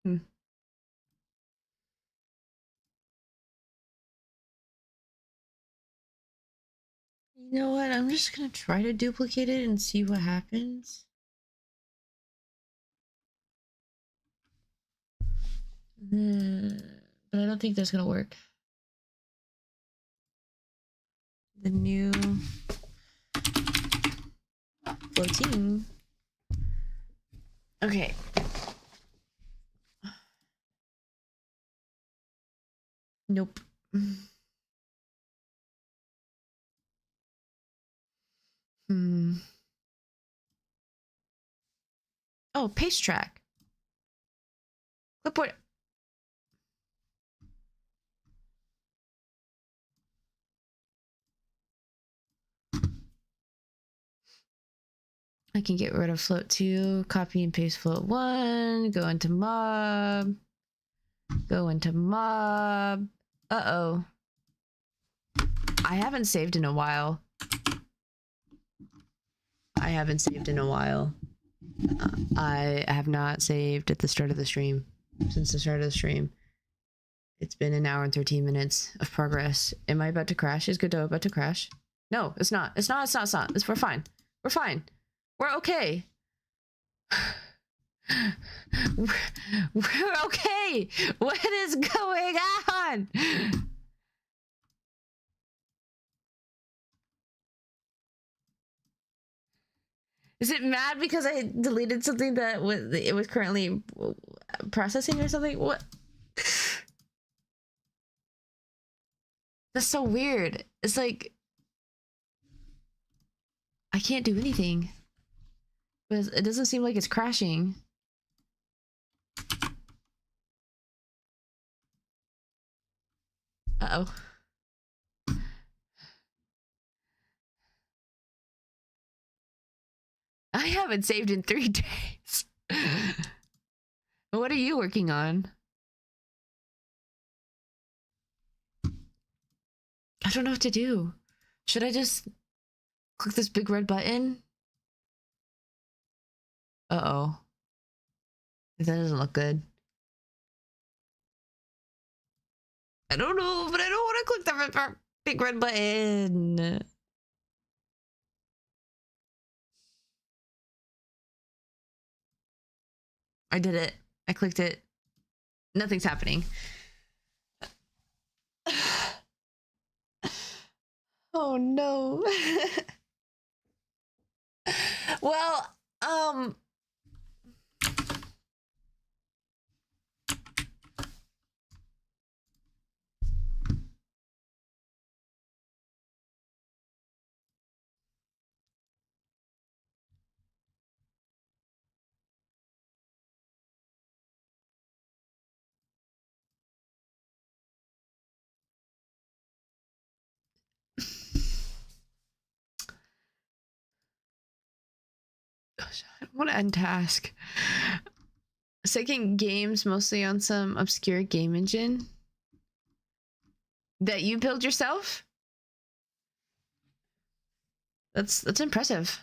Hmm. You know what? I'm just gonna try to duplicate it and see what happens. But I don't think that's gonna work. The new floating. Okay. Nope. Hmm. Oh, paste track. Clipboard. I can get rid of float 2, copy and paste float 1, go into mob. Go into mob. Uh-oh. I haven't saved in a while. I haven't saved in a while. I have not saved at the start of the stream. Since the start of the stream. It's been an hour and 13 minutes of progress. Am I about to crash? Is Godot about to crash? No, it's not. It's not. We're fine. We're fine. We're okay. We're okay. What is going on? Is it mad because I deleted something that it was currently processing or something? What? That's so weird. It's like I can't do anything. But it doesn't seem like it's crashing. Uh-oh. I haven't saved in 3 days. What are you working on? I don't know what to do. Should I just click this big red button? Uh-oh. That doesn't look good. I don't know, but I don't want to click the big red button. I did it. I clicked it. Nothing's happening. Oh no. Well, I want to end task. Second games mostly on some obscure game engine that you build yourself. That's impressive.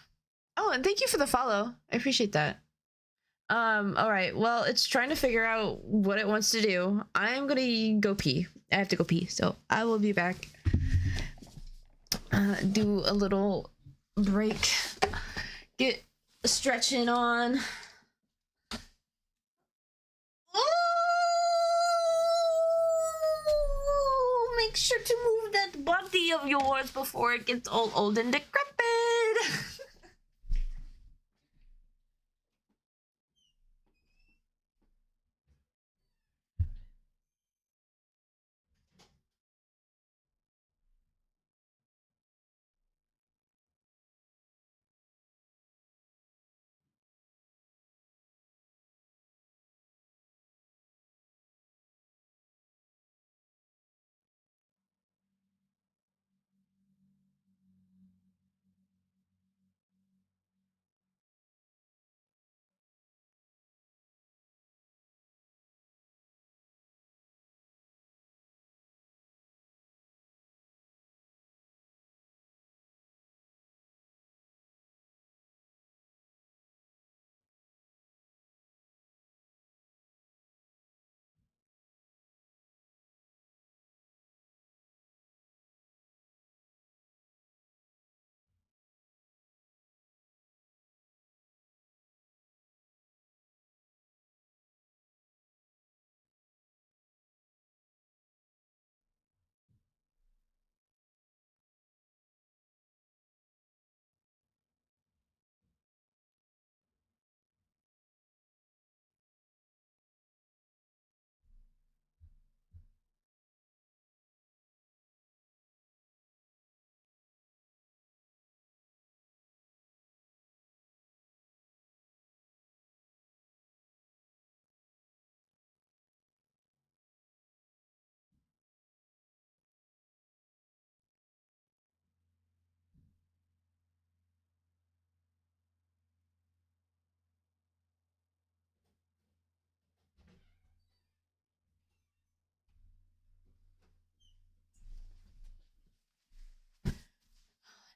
Oh, and thank you for the follow. I appreciate that. All right. Well, it's trying to figure out what it wants to do. I'm gonna go pee. I have to go pee, so I will be back. Do a little break. Get stretching on. Oh, make sure to move that body of yours before it gets all old and decrepit.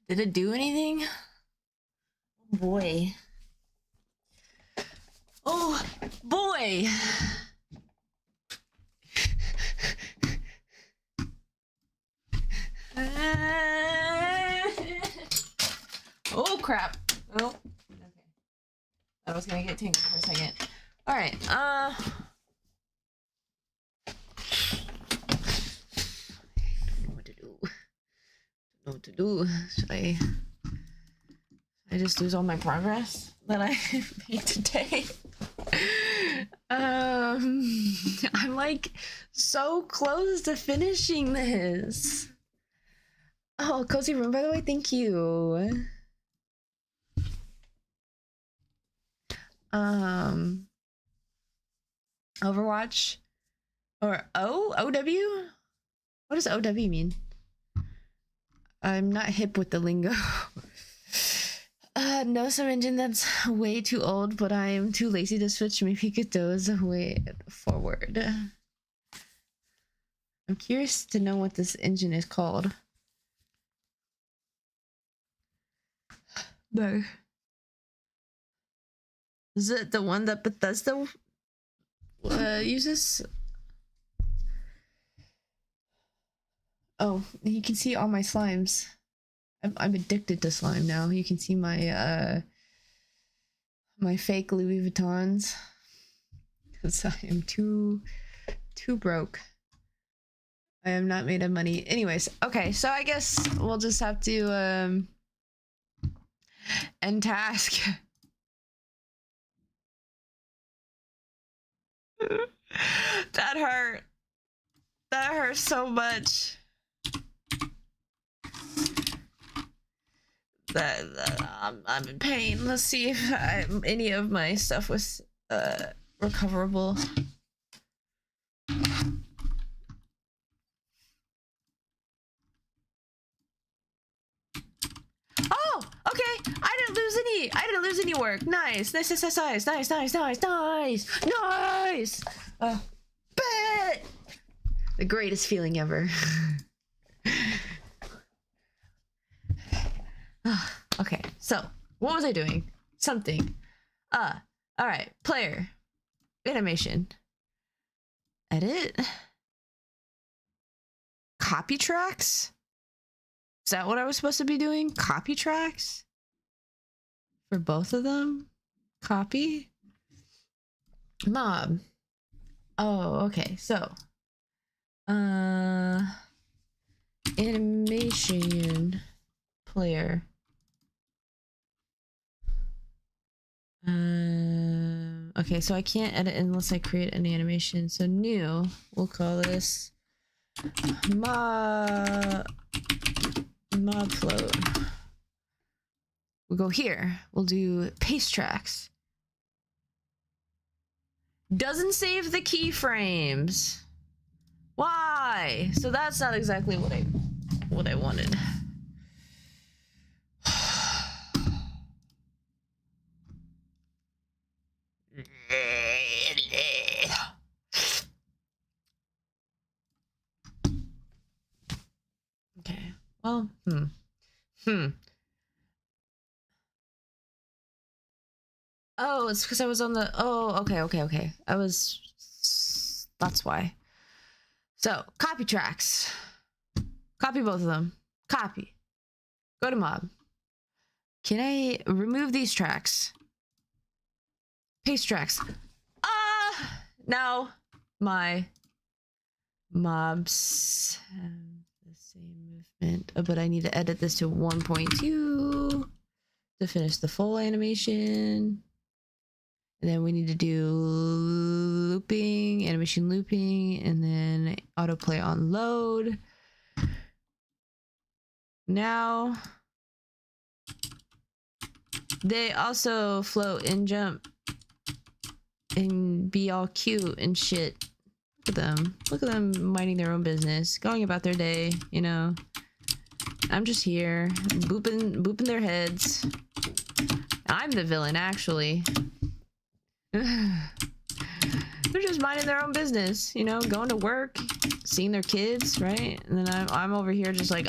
Did it do anything? Oh boy. Oh boy. Oh crap. Oh. Okay. I was gonna get tingled for a second. Alright, what to do? Don't know what to do. Should I just lose all my progress that I made today? I'm like so close to finishing this. Oh, cozy room, by the way, thank you. Overwatch or OW? What does OW mean? I'm not hip with the lingo. No, some engine that's way too old, but I am too lazy to switch. Maybe Godot's way forward. I'm curious to know what this engine is called. No. Is it the one that Bethesda uses? Oh, you can see all my slimes. I'm addicted to slime now. You can see my my fake Louis Vuittons. Because I am too broke. I am not made of money. Anyways, okay, so I guess we'll just have to end task. That hurt. That hurt so much. I'm in pain. Let's see if any of my stuff was recoverable. Oh, okay. I didn't didn't lose any work. Nice. Bet. The greatest feeling ever. Okay, so what was I doing? Something. All right. Player. Animation. Edit. Copy tracks? Is that what I was supposed to be doing? Copy tracks? For both of them? Copy? Mob. Oh, okay. So, animation player. Okay, so I can't edit unless I create an animation. So new, we'll call this mob float. We'll go here. We'll do paste tracks. Doesn't save the keyframes. Why? So that's not exactly what I wanted. Okay. Well, Oh, it's because I was on the... Oh, okay. That's why. So, copy tracks. Copy both of them. Copy. Go to mob. Can I remove these tracks? Paste tracks. Now my mobs have the same movement, but I need to edit this to 1.2 to finish the full animation. And then we need to do looping, animation looping, and then autoplay on load. Now they also float and jump and be all cute and shit. Look at them. Look at them minding their own business, going about their day, you know. I'm just here, booping their heads. I'm the villain, actually. They're just minding their own business, you know, going to work, seeing their kids, right? And then I'm over here just like,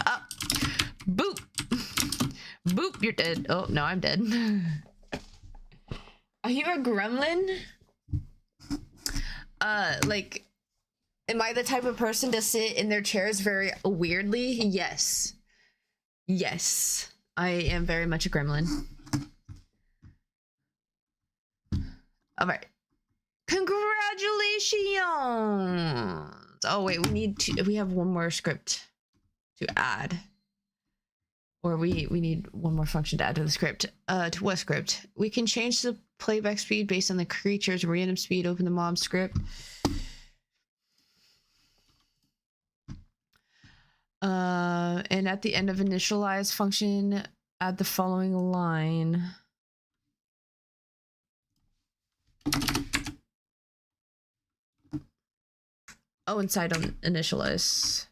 boop, boop, you're dead. Oh no, I'm dead. Are you a gremlin? Like, am I the type of person to sit in their chairs very weirdly? Yes. Yes, I am very much a gremlin. All right. Congratulations. Oh wait, we have one more script to add. Or we need one more function to add to the script. To what script? We can change the playback speed based on the creature's random speed. Open the mob script. And at the end of initialize function, add the following line. Oh, inside on initialize.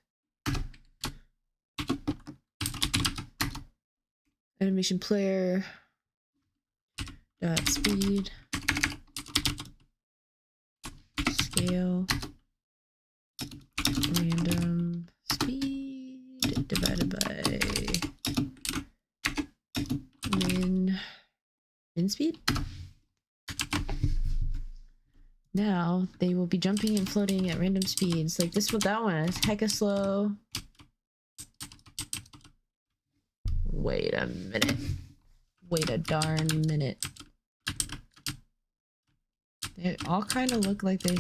Animation player dot speed scale random speed divided by min speed. Now they will be jumping and floating at random speeds. Like this, what that one is hecka slow. Wait a minute. Wait a darn minute. They all kind of look like they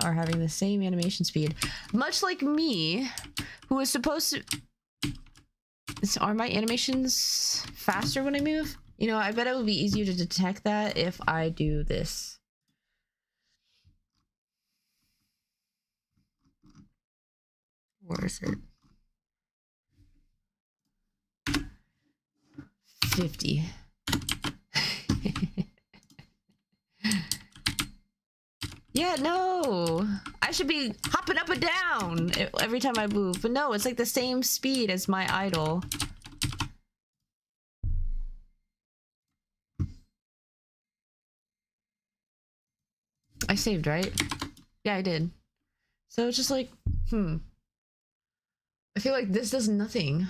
are having the same animation speed. Much like me, who is supposed to... Are my animations faster when I move? You know, I bet it would be easier to detect that if I do this. Where is it? 50. Yeah, no. I should be hopping up and down every time I move. But no, it's like the same speed as my idol. I saved, right? Yeah, I did. So it's just like, I feel like this does nothing.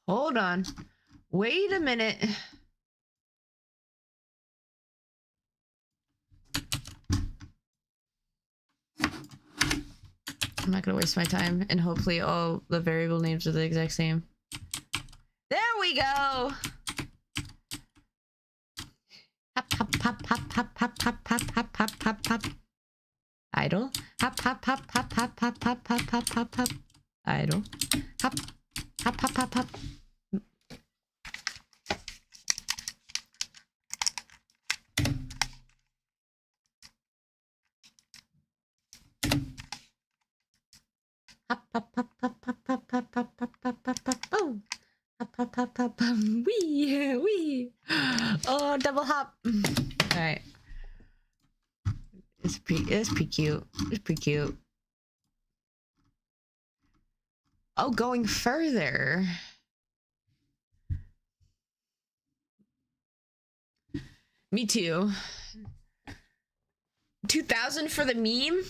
Hold on. Wait a minute. I'm not gonna waste my time, and hopefully all the variable names are the exact same. There we go! Hop, hop, hop, hop, hop, hop, hop, hop, hop, hop, hop, hop. Idle. Hop, hop, hop, hop, hop, hop, hop, hop, hop, hop, hop. Idle. Hop, hop, hop, hop, hop. Hop, hop, hop, hop, hop, hop, hop, hop, hop, hop, hop, hop, boom. Hop, hop, hop, hop, wee, wee. Oh, double hop. All right. It's pretty cute. It's pretty cute. Oh, going further. Me too. 2000 for the meme?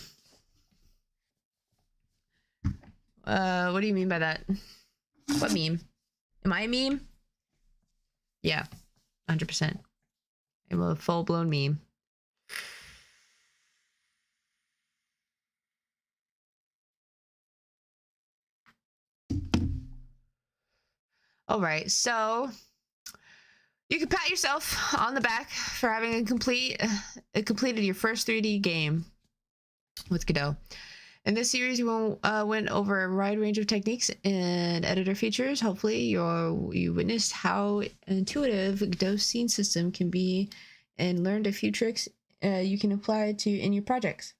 What do you mean by that? What meme? Am I a meme? Yeah, 100%. I'm a full-blown meme. All right, so you can pat yourself on the back for having completed your first 3D game with Godot. In this series, we went over a wide range of techniques and editor features. Hopefully, you witnessed how intuitive Godot's scene system can be and learned a few tricks you can apply to in your projects.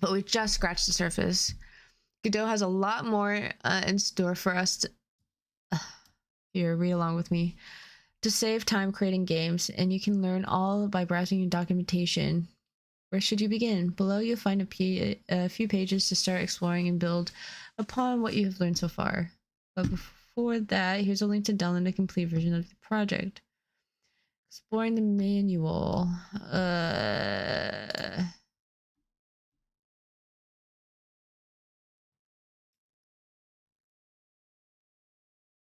But we just scratched the surface. Godot has a lot more in store for us to... Here, read along with me. To save time creating games, and you can learn all by browsing your documentation. Where should you begin? Below you'll find a few pages to start exploring and build upon what you have learned so far. But before that, here's a link to download a complete version of the project. Exploring the manual.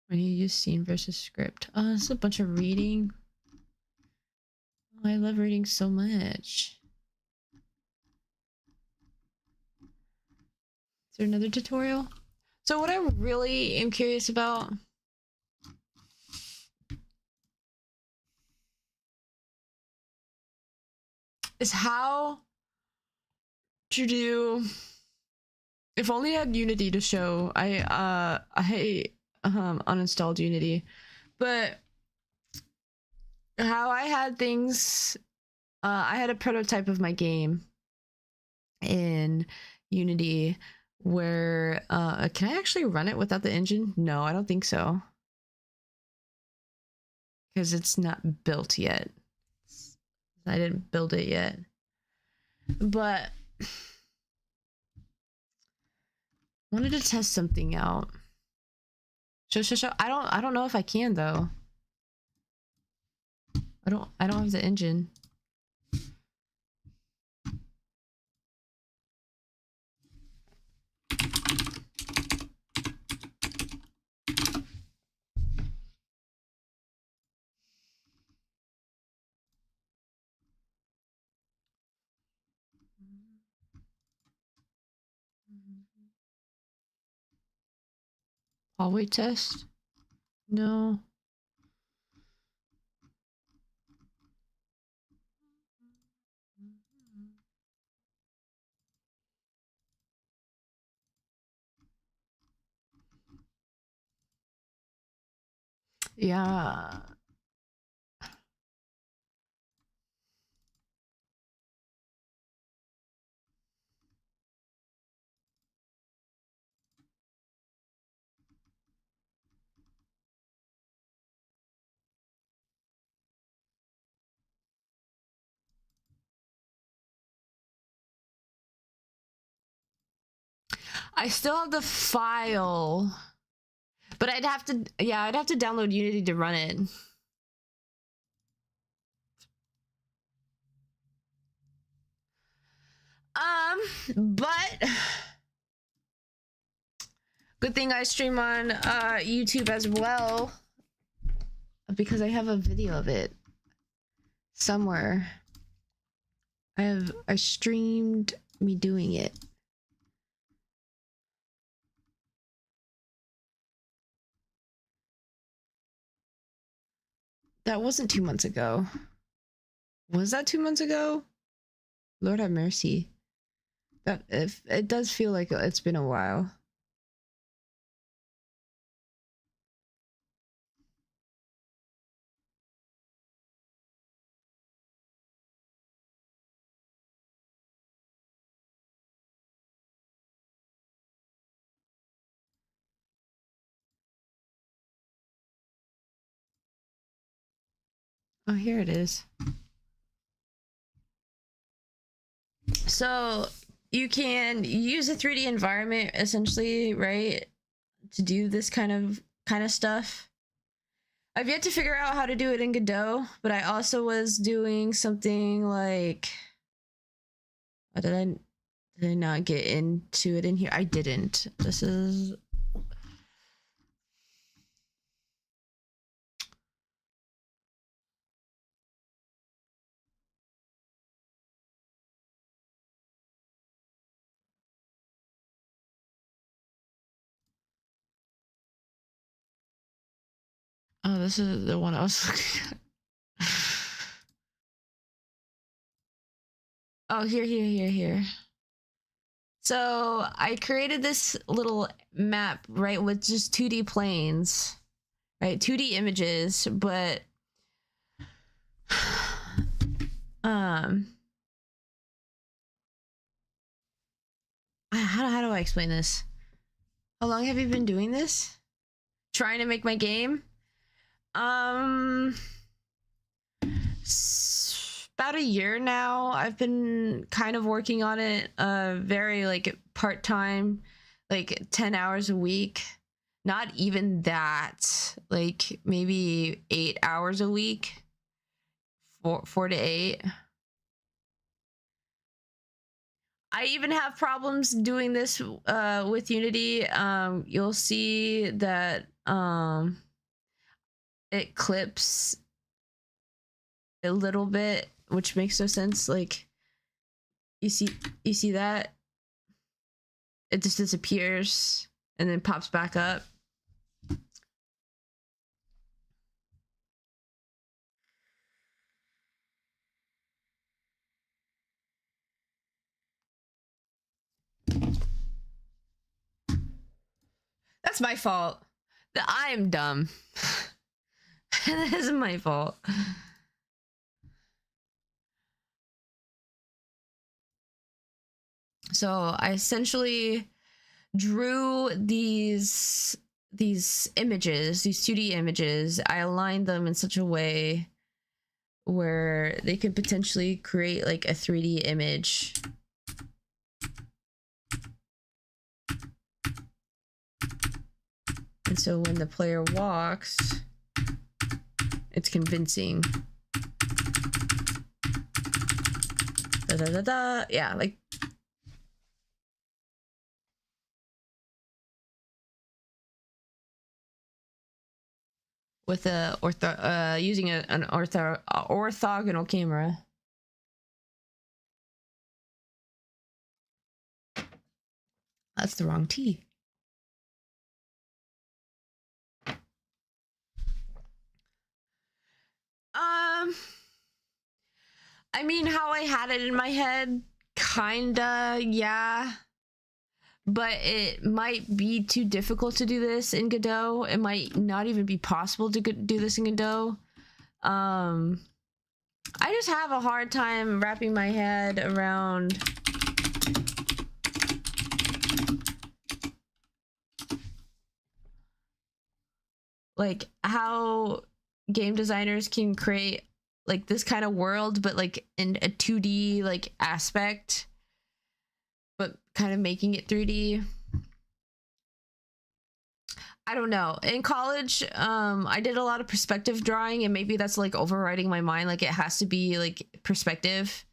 When you use scene versus script. Oh, it's a bunch of reading. Oh, I love reading so much. Is there another tutorial? So what I really am curious about is how to do... If only I had Unity to show. I uninstalled Unity. But how I had things... I had a prototype of my game in Unity where... can I actually run it without the engine? No, I don't think so. Because it's not built yet. I didn't build it yet. But... wanted to test something out. Show. I don't know if I can though. I don't have the engine. Hallway test? No. Yeah. I still have the file, but I'd have to download Unity to run it. But good thing I stream on YouTube as well, because I have a video of it somewhere. I streamed me doing it. That wasn't 2 months ago. Was that 2 months ago? Lord have mercy. That if it does feel like it's been a while. Oh, here it is. So you can use a 3D environment essentially, right, to do this kind of stuff. I've yet to figure out how to do it in Godot, but I also was doing something like, did I not get into it in here? I didn't. This is oh, this is the one I was looking at. Oh, here. So I created this little map, right, with just 2D planes, right, 2D images, but how do I explain this? How long have you been doing this? Trying to make my game? About a year now. I've been kind of working on it, very like part-time, like 10 hours a week. Not even that, like maybe 8 hours a week, 4 to 8. I even have problems doing this with Unity. You'll see that it clips a little bit, which makes no sense. Like you see that it just disappears and then pops back up. That's my fault. That I am dumb. That isn't my fault. So I essentially drew these images, these 2D images. I aligned them in such a way where they could potentially create like a 3D image. And so when the player walks, it's convincing. Da, da, da, da. Yeah, like with a using an orthogonal camera. That's the wrong T. I mean, how I had it in my head, kinda, yeah. But it might be too difficult to do this in Godot. It might not even be possible to do this in Godot. I just have a hard time wrapping my head around like how game designers can create like this kind of world, but like in a 2D like aspect, but kind of making it 3D. I don't know. In college, I did a lot of perspective drawing, and maybe that's like overriding my mind. Like it has to be like perspective.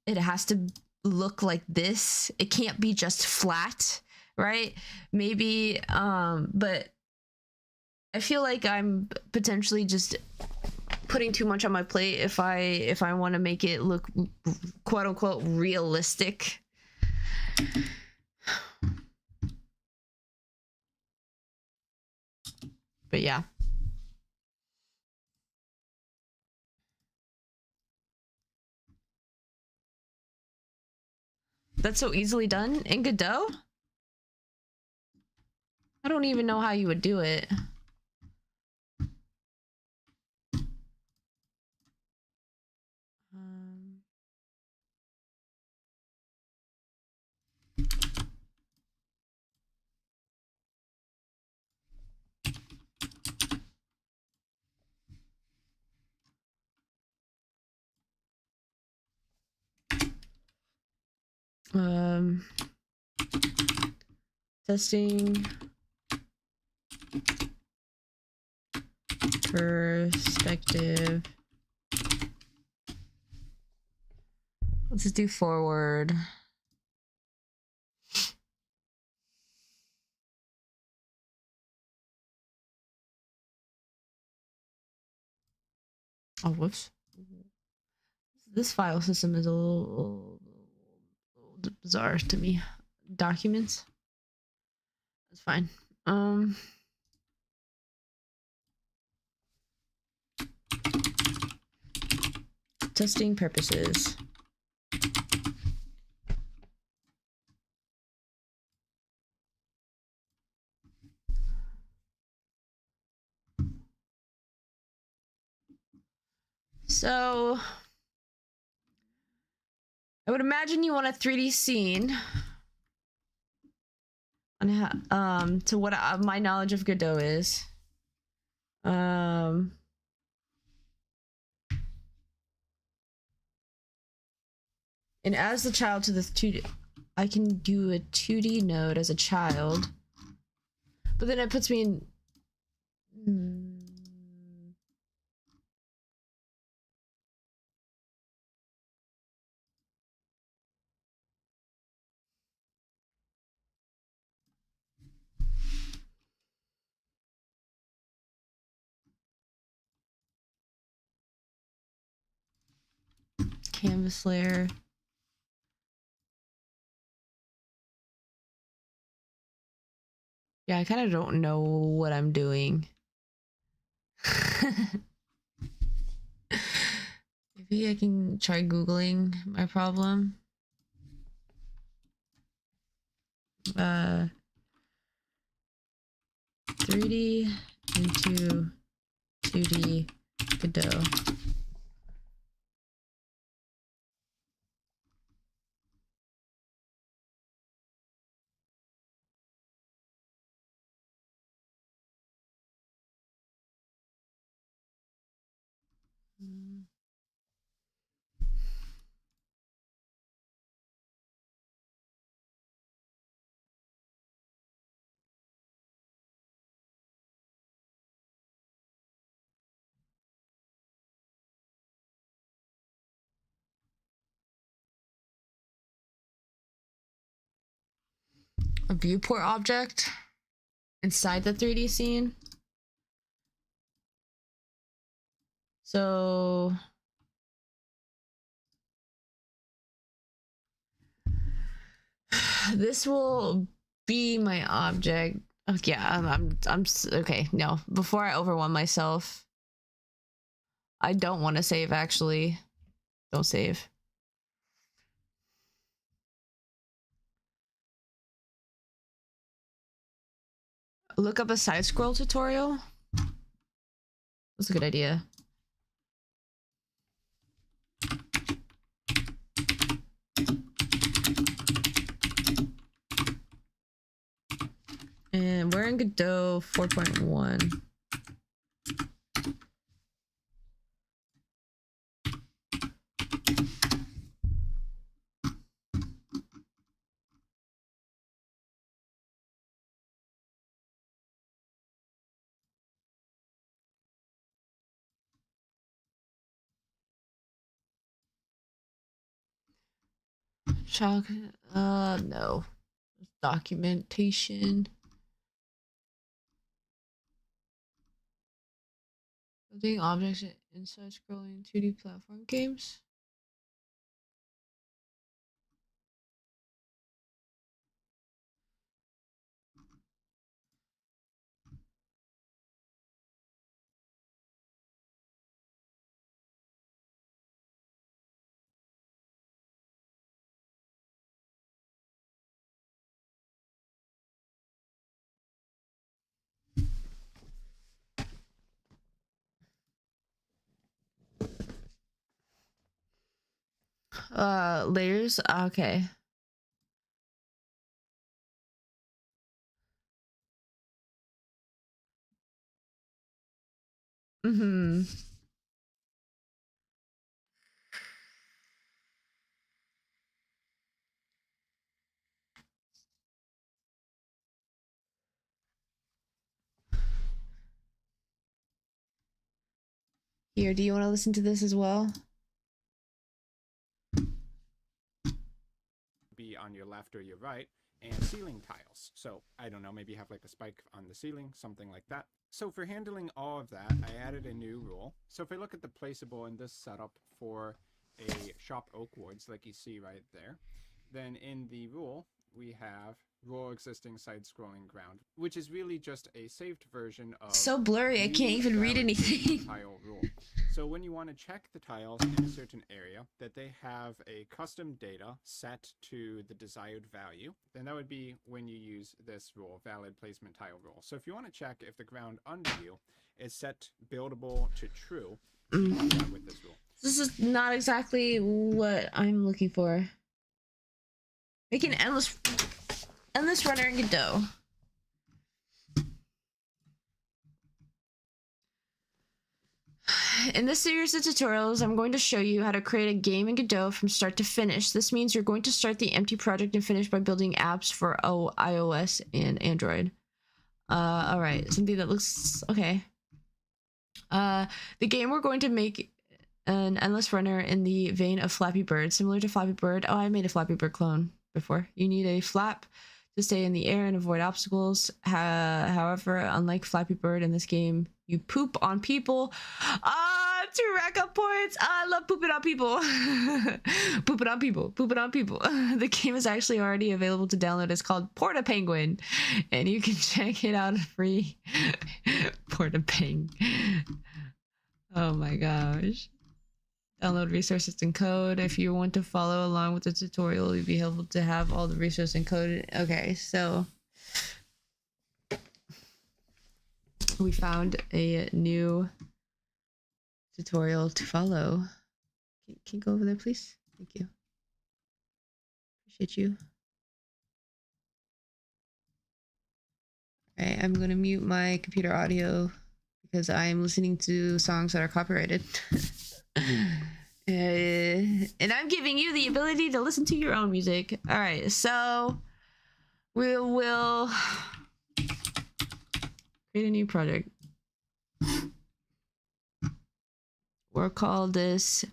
It has to look like this. It can't be just flat, right? Maybe, but I feel like I'm potentially just putting too much on my plate if I want to make it look quote unquote realistic. But yeah. That's so easily done in Godot? I don't even know how you would do it. Testing perspective. Let's just do forward. Oh, whoops. This file system is a little bizarre to me. Documents. That's fine. Testing purposes. So I would imagine you want a 3D scene on how, to what my knowledge of Godot is. And as the child to the 2D, I can do a 2D node as a child, but then it puts me in. Canvas layer. Yeah, I kind of don't know what I'm doing. Maybe I can try Googling my problem. 3D into 2D Godot. A viewport object inside the 3D scene. So this will be my object. Oh, yeah, I'm okay. No, before I overwhelm myself, I don't want to save. Actually, don't save. Look up a side scroll tutorial. That's a good idea. And we're in Godot 4.1. Chalk. No. Documentation. Building objects inside scrolling 2D platform games. Layers. Okay. Mm-hmm. Here, do you want to listen to this as well? Be on your left or your right, and ceiling tiles. So I don't know, maybe have like a spike on the ceiling, something like that. So for handling all of that, I added a new rule. So if I look at the placeable in this setup for a shop oak woods, like you see right there, then in the rule, we have rule existing side scrolling ground, which is really just a saved version of So blurry, I can't even read anything. tile rule. So when you want to check the tiles in a certain area that they have a custom data set to the desired value, then that would be when you use this rule, valid placement tile rule. So if you want to check if the ground under you is set buildable to true, you can do that with this rule. This is not exactly what I'm looking for. Make an endless runner in Godot. In this series of tutorials, I'm going to show you how to create a game in Godot from start to finish. This means you're going to start the empty project and finish by building apps for iOS and Android. All right, something that looks okay. The game we're going to make an endless runner in the vein of Flappy Bird, similar to Flappy Bird. Oh, I made a Flappy Bird clone before. You need a flap to stay in the air and avoid obstacles. However, unlike Flappy Bird in this game, you poop on people to rack up points. I love pooping on people. Pooping on people. Pooping on people. The game is actually already available to download. It's called Porta Penguin, and you can check it out free. Porta Peng. Oh my gosh. Download resources and code. If you want to follow along with the tutorial, it'd be helpful to have all the resources and code. Okay, so we found a new tutorial to follow. Can you go over there, please? Thank you. Appreciate you. Okay, I'm gonna mute my computer audio because I'm listening to songs that are copyrighted. And I'm giving you the ability to listen to your own music. All right, so we will create a new project. We'll call this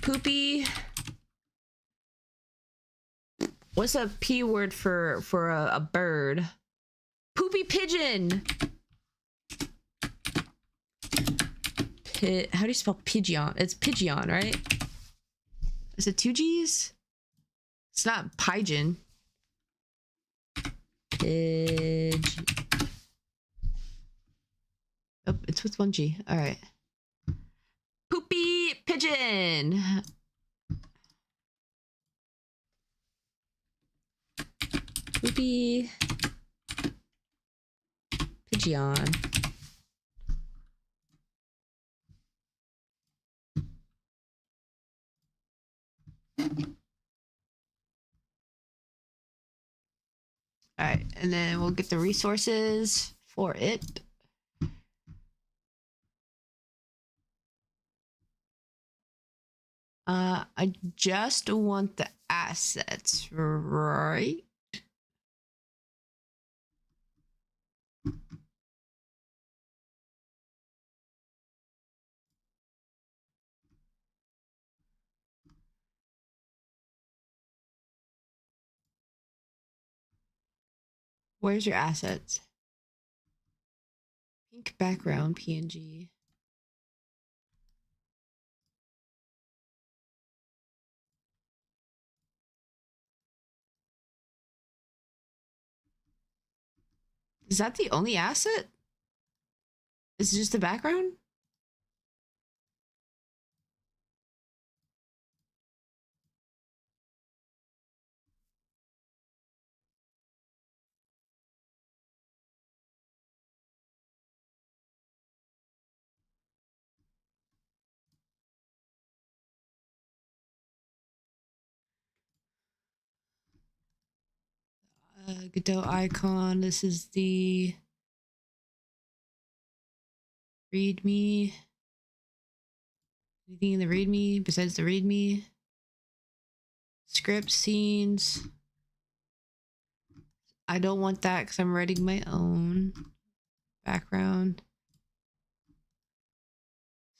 poopy. What's a P word for a bird? Poopy pigeon. How do you spell pigeon? It's pigeon, right? Is it 2 G's? It's not pigeon. Pigeon. Oh, it's with 1 G. All right. Poopy pigeon. Poopy pigeon. All right, and then we'll get the resources for it. I just want the assets, right? Where's your assets? Pink background PNG. Is that the only asset? Is it just the background? Godot icon. This is the readme. Anything in the readme besides the readme? Script scenes. I don't want that because I'm writing my own background.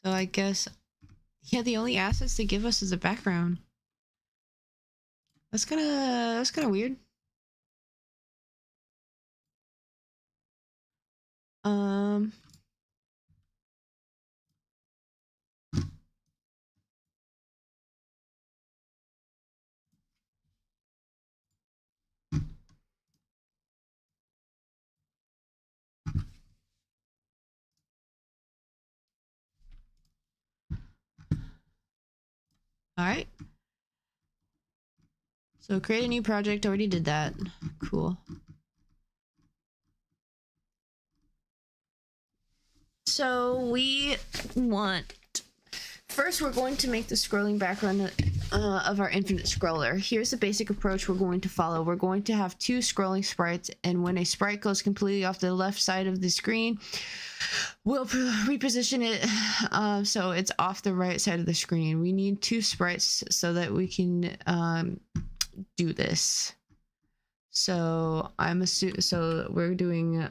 So I guess, yeah, the only assets they give us is a background. That's kind of weird. Um. All right. So create a new project. Already did that. Cool. So we want, first we're going to make the scrolling background of our infinite scroller. Here's the basic approach we're going to follow. We're going to have two scrolling sprites, and when a sprite goes completely off the left side of the screen, we'll reposition it so it's off the right side of the screen. We need two sprites so that we can do this. So so we're doing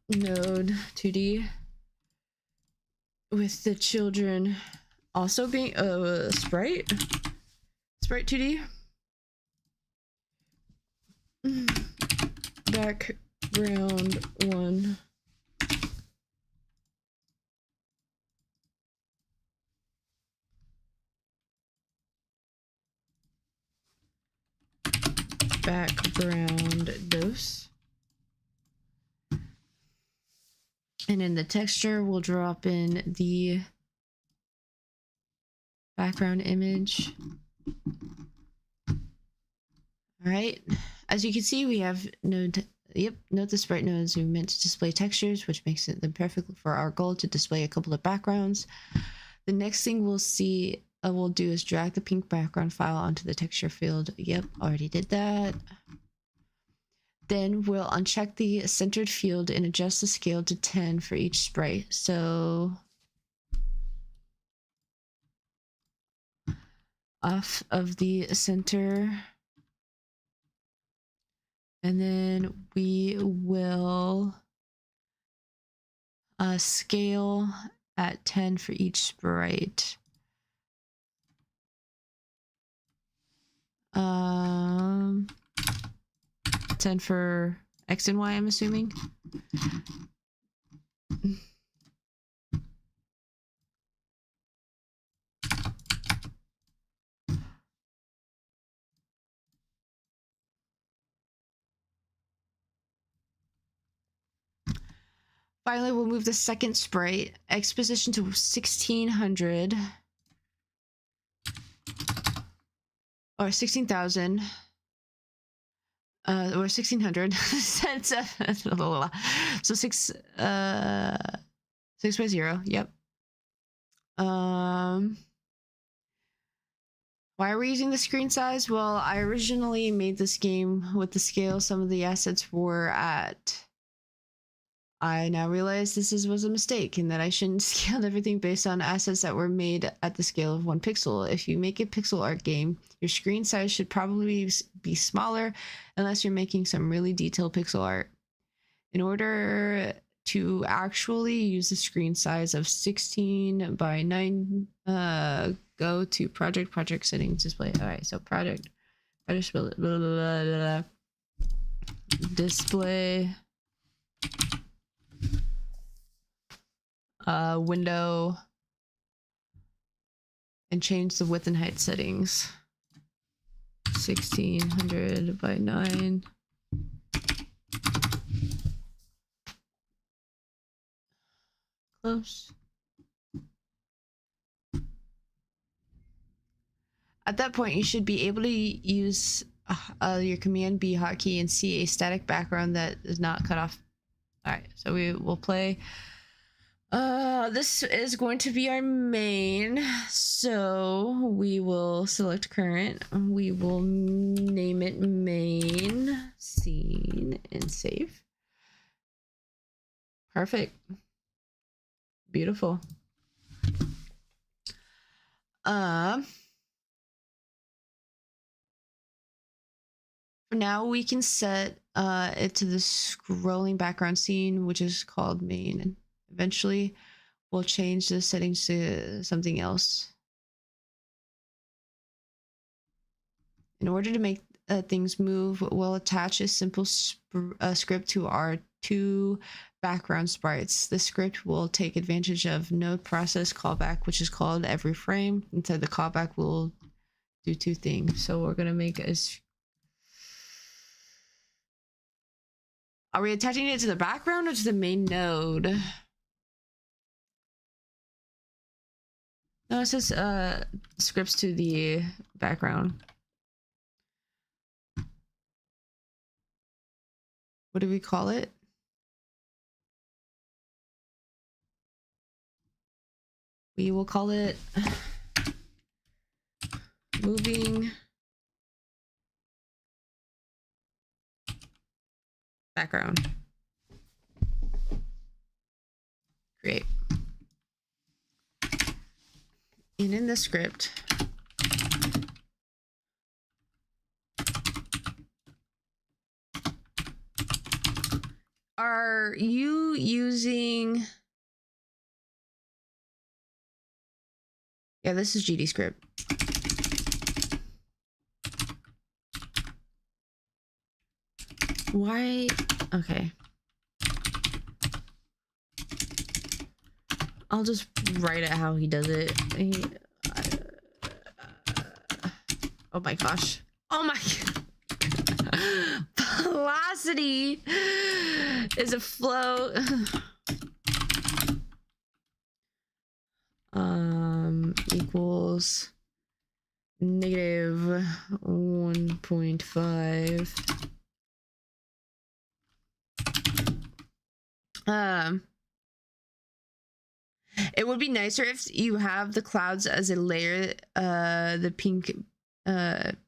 node 2D with the children also being sprite 2D background 1 background dose. And in the texture, we'll drop in the background image. All right. As you can see, we have note the sprite nodes we meant to display textures, which makes it them perfect for our goal to display a couple of backgrounds. The next thing we'll do is drag the pink background file onto the texture field. Yep, already did that. Then we'll uncheck the centered field and adjust the scale to 10 for each sprite. So off of the center. And then we will scale at 10 for each sprite. 10 for X and Y, I'm assuming. Finally, we'll move the second sprite X position to 1600 or 16,000. Or 1600. So 6 by 0. Yep. Why are we using the screen size? Well, I originally made this game with the scale some of the assets were at. I now realize this was a mistake and that I shouldn't scale everything based on assets that were made at the scale of 1 pixel. If you make a pixel art game, your screen size should probably be smaller unless you're making some really detailed pixel art. In order to actually use the screen size of 16 by 9 go to project settings, display. All right, so project blah, blah, blah, blah, display, window, and change the width and height settings. 1600 by 9. Close. At that point, you should be able to use your Command B hotkey and see a static background that is not cut off. All right, so we will play. This is going to be our main, so we will select current. We will name it main scene and save. Perfect. Beautiful. For now, we can set it to the scrolling background scene, which is called main. And eventually, we'll change the settings to something else. In order to make things move, we'll attach a simple script to our 2 background sprites. The script will take advantage of node process callback, which is called every frame. Inside the callback, we'll do 2 things. So we're going to make a... Are we attaching it to the background or to the main node? No, it says scripts to the background. What do we call it? We will call it moving background. Create. And in the script, are you using... Yeah, this is GD script. Why? Okay. I'll just write it how he does it. Oh my gosh. Oh my... Velocity is a flow. Equals negative 1.5. It would be nicer if you have the clouds as a layer, the pink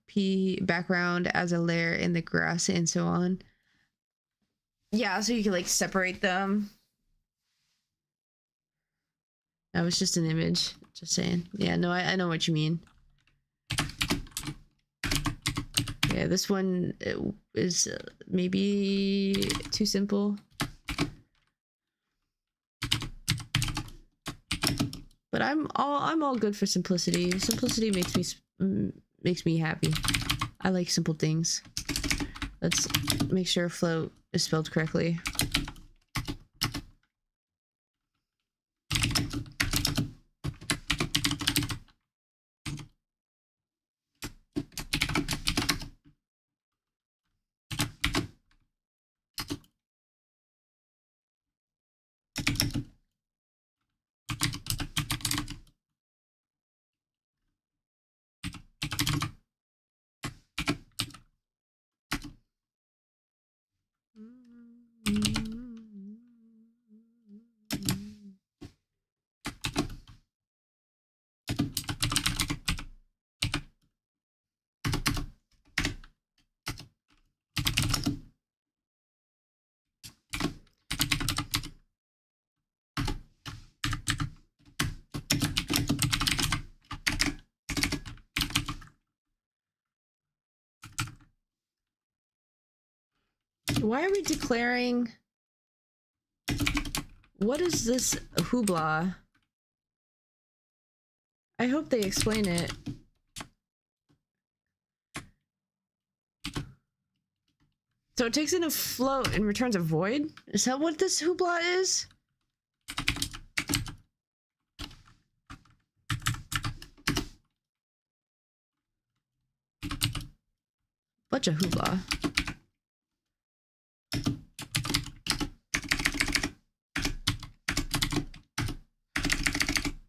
P background as a layer in the grass and so on. Yeah, so you can like separate them. That was just an image. Just saying. Yeah, no, I know what you mean. Yeah, this one is maybe too simple. But I'm all good for simplicity. Simplicity makes me happy. I like simple things. Let's make sure float is spelled correctly. Why are we declaring? What is this hoopla? I hope they explain it. So it takes in a float and returns a void? Is that what this hoopla is? Bunch of hoopla.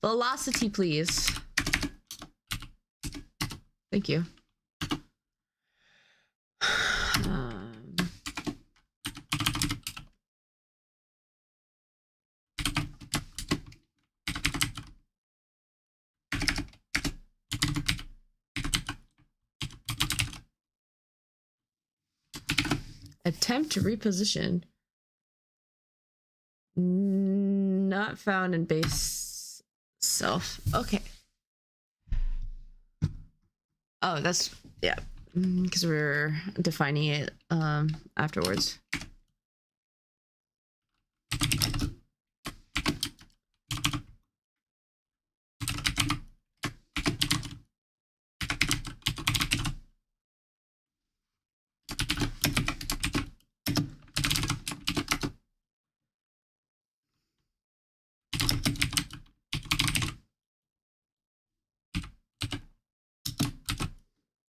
Velocity, please. Thank you. Attempt to reposition. Not found in base self. Okay. Oh, that's, yeah. Because we're defining it afterwards.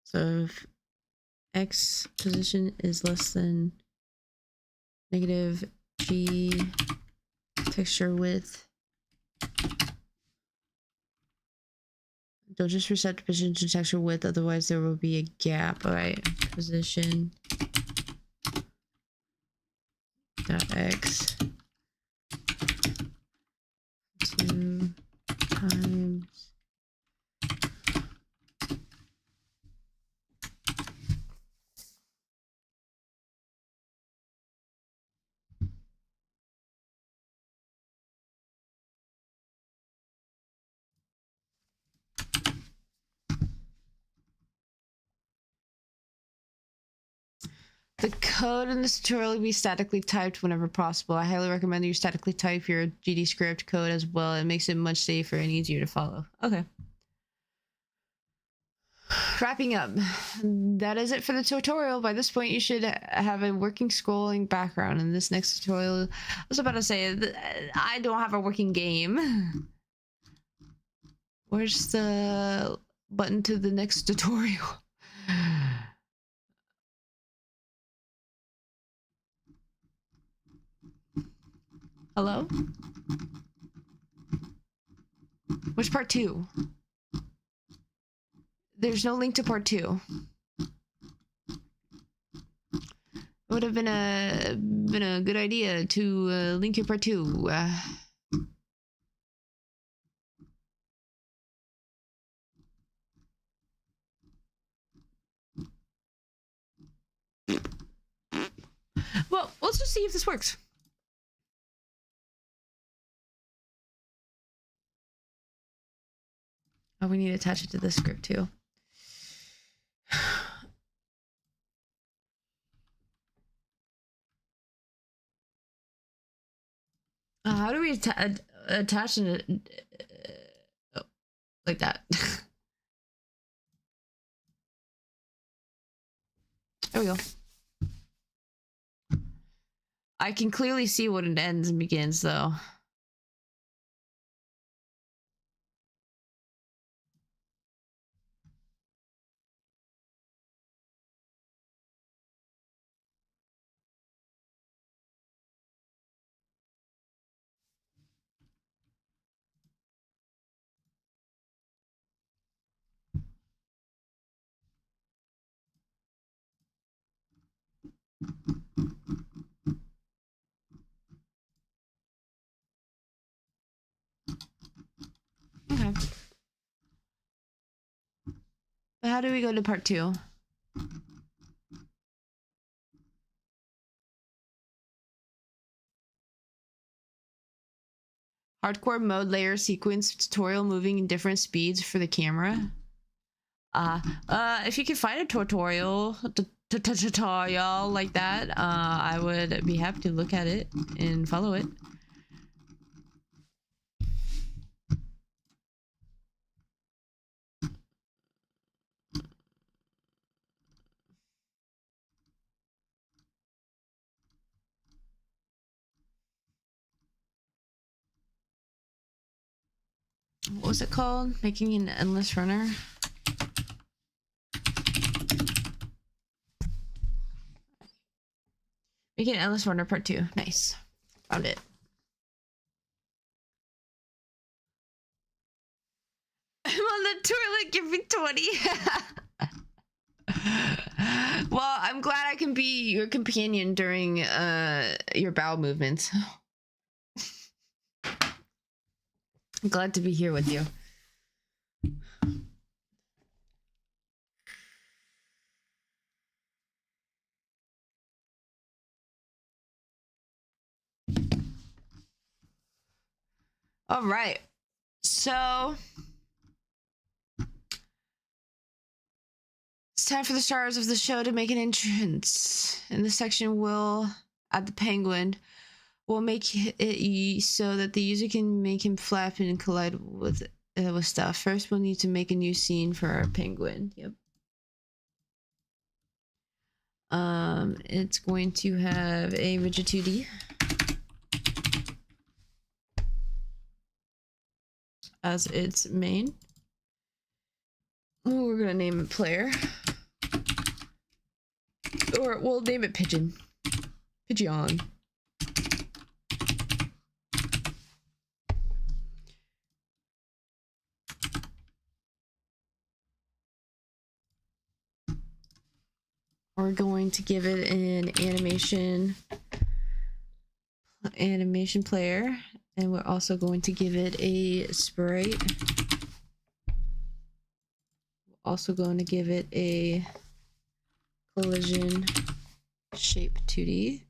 So if X position is less than negative G texture width, don't just reset position to texture width, otherwise there will be a gap. Alright, position dot X 2 times the code in this tutorial will be statically typed whenever possible. I highly recommend that you statically type your GD script code as well. It makes it much safer and easier to follow. Okay. Wrapping up. That is it for the tutorial. By this point, you should have a working scrolling background. In this next tutorial, I was about to say, I don't have a working game. Where's the button to the next tutorial? Hello? Which part 2? There's no link to part 2. It would have been a good idea to link your part 2. Well, let's just see if this works. Oh, we need to attach it to this script too. How do we attach it? Oh, like that. There we go. I can clearly see what it ends and begins, though. Okay. But how do we go to part 2? Hardcore mode layer sequence tutorial moving in different speeds for the camera. If you could find a tutorial like that, I would be happy to look at it and follow it. what was it called? Making an endless runner. Making an endless runner part 2. Nice. Found it. I'm on the toilet, give me 20. Well, I'm glad I can be your companion during your bowel movements. I'm glad to be here with you. All right. So it's time for the stars of the show to make an entrance. In this section, we'll add the penguin. We'll make it so that the user can make him flap and collide with stuff. First, we'll need to make a new scene for our penguin. Yep. It's going to have a rigid 2D. As its main. We're gonna name it player. Or we'll name it pigeon. Pigeon. We're going to give it an animation player, and we're also going to give it a sprite. We're also going to give it a collision shape 2D.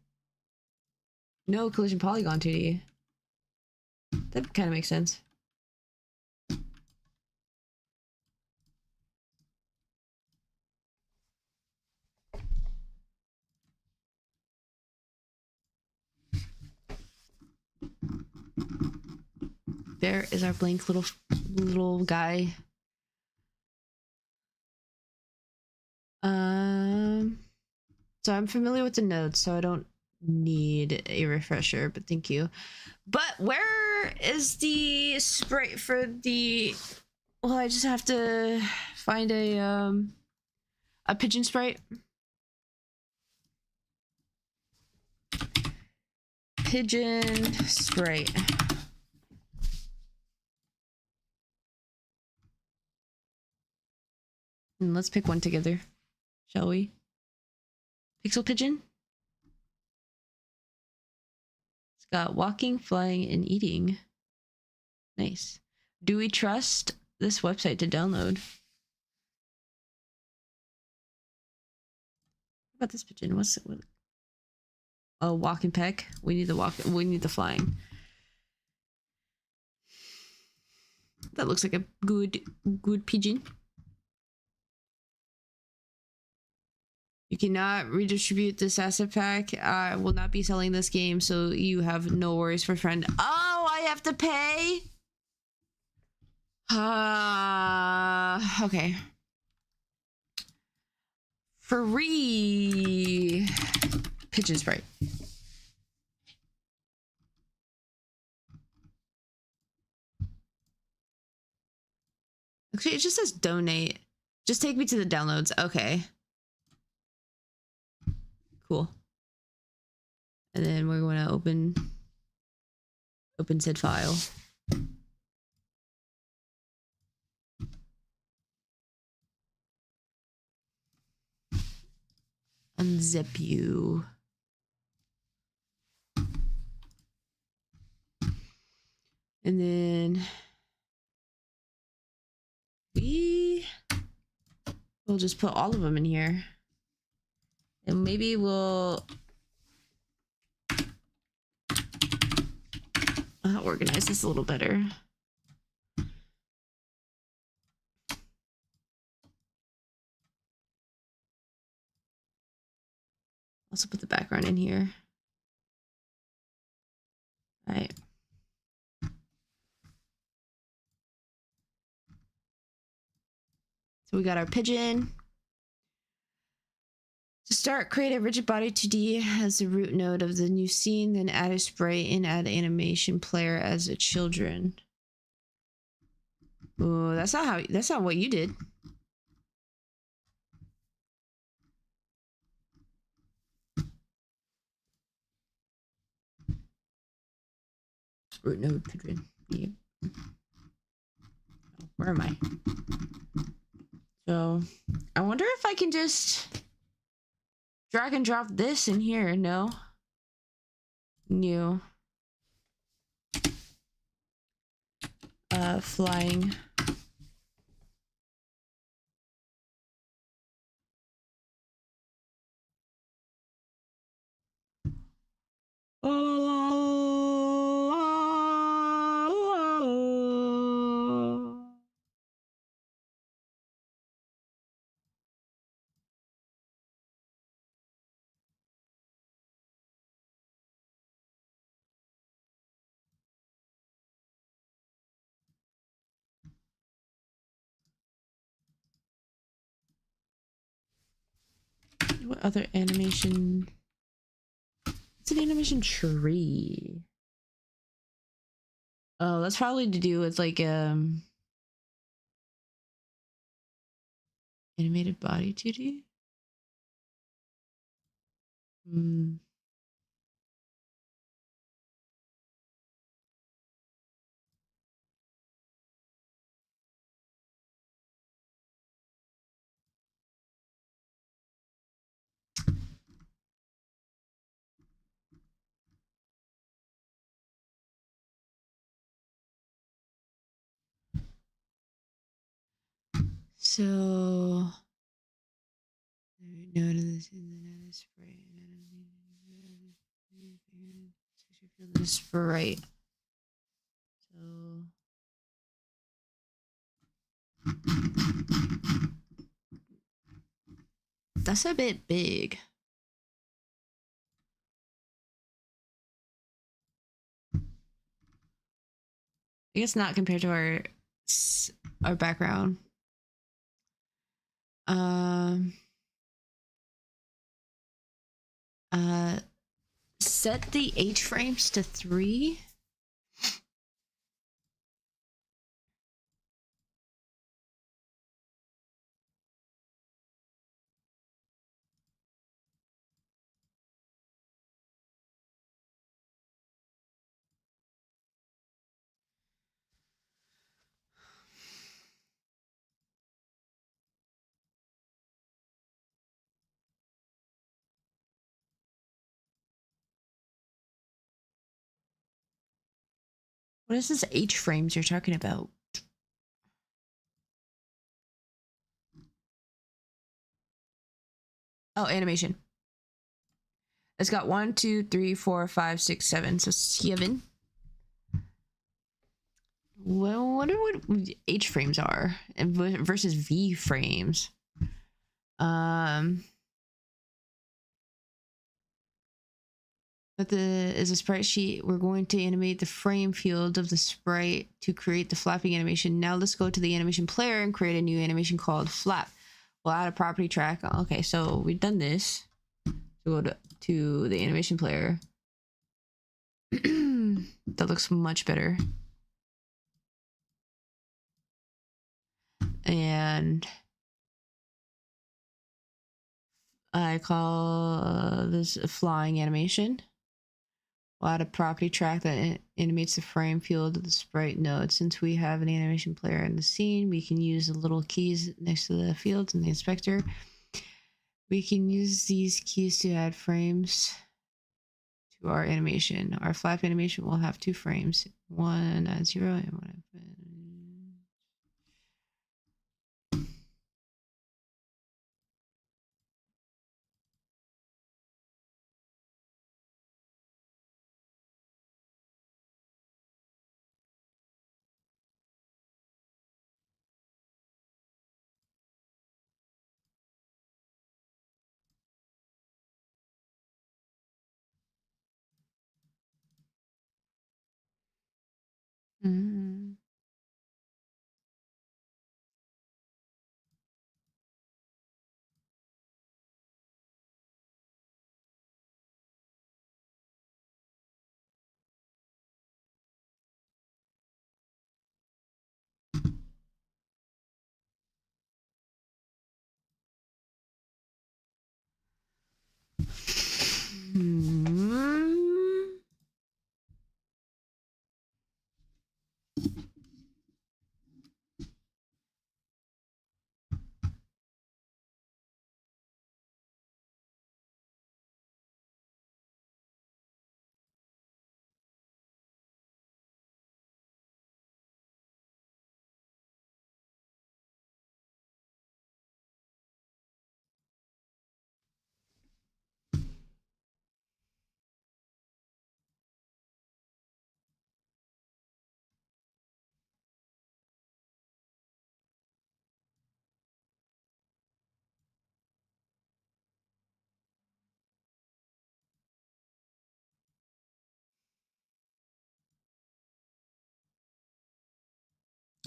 No, collision polygon 2D. That kind of makes sense. There is our blank little guy. So I'm familiar with the nodes, so I don't need a refresher, but thank you. But where is the sprite for the... Well, I just have to find a pigeon sprite. Pigeon sprite. And let's pick one together, shall we? Pixel pigeon. It's got walking, flying, and eating. Nice. Do we trust this website to download? What about this pigeon? What's it? Oh, walk and peck. We need the walk. We need the flying. That looks like a good pigeon. You cannot redistribute this asset pack. I will not be selling this game, so you have no worries for friend. Oh, I have to pay? Okay. Free pigeon sprite. Actually, it just says donate. Just take me to the downloads. Okay. Cool. And then we're going to open said file. Unzip you. And then we'll just put all of them in here. And maybe we'll organize this a little better. Also put the background in here. All right. So we got our pigeon. To start, create a rigid body 2D as the root node of the new scene, then add a sprite and add animation player as a children. Oh, that's not what you did. Root node could be. Where am I? So I wonder if I can just drag and drop this in here. No. New. Flying. What other animation? It's an animation tree. Oh, that's probably to do with like animated body 2D. Hmm. So notice in the spray. Sprite. So that's a bit big. I guess not compared to our background. Um. Set the H frames to 3. What is this H frames you're talking about? Oh, animation. It's got 1, 2, 3, 4, 5, 6, 7. So 7. Well, I wonder what H frames are versus V frames. But is a sprite sheet. We're going to animate the frame field of the sprite to create the flapping animation. Now let's go to the animation player and create a new animation called flap. We'll add a property track. Okay, so we've done this. So go to the animation player. That looks much better. And I call this a flying animation. We'll add a property track that animates the frame field of the sprite node. Since we have an animation player in the scene, we can use the little keys next to the fields in the inspector. We can use these keys to add frames to our animation. Our flap animation will have 2 frames, one at 0 and one at mm.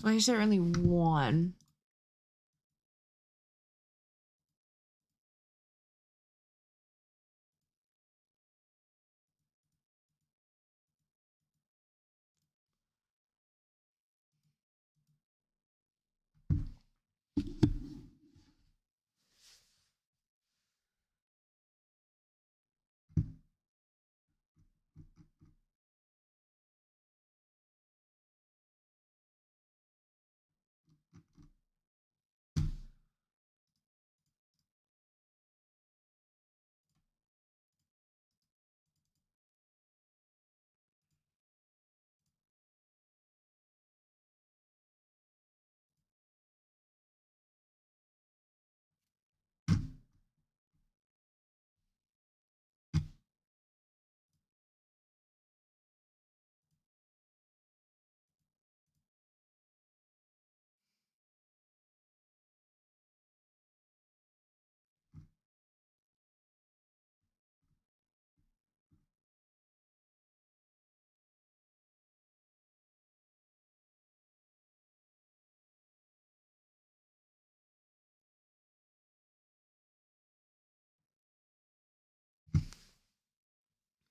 Why is there only one?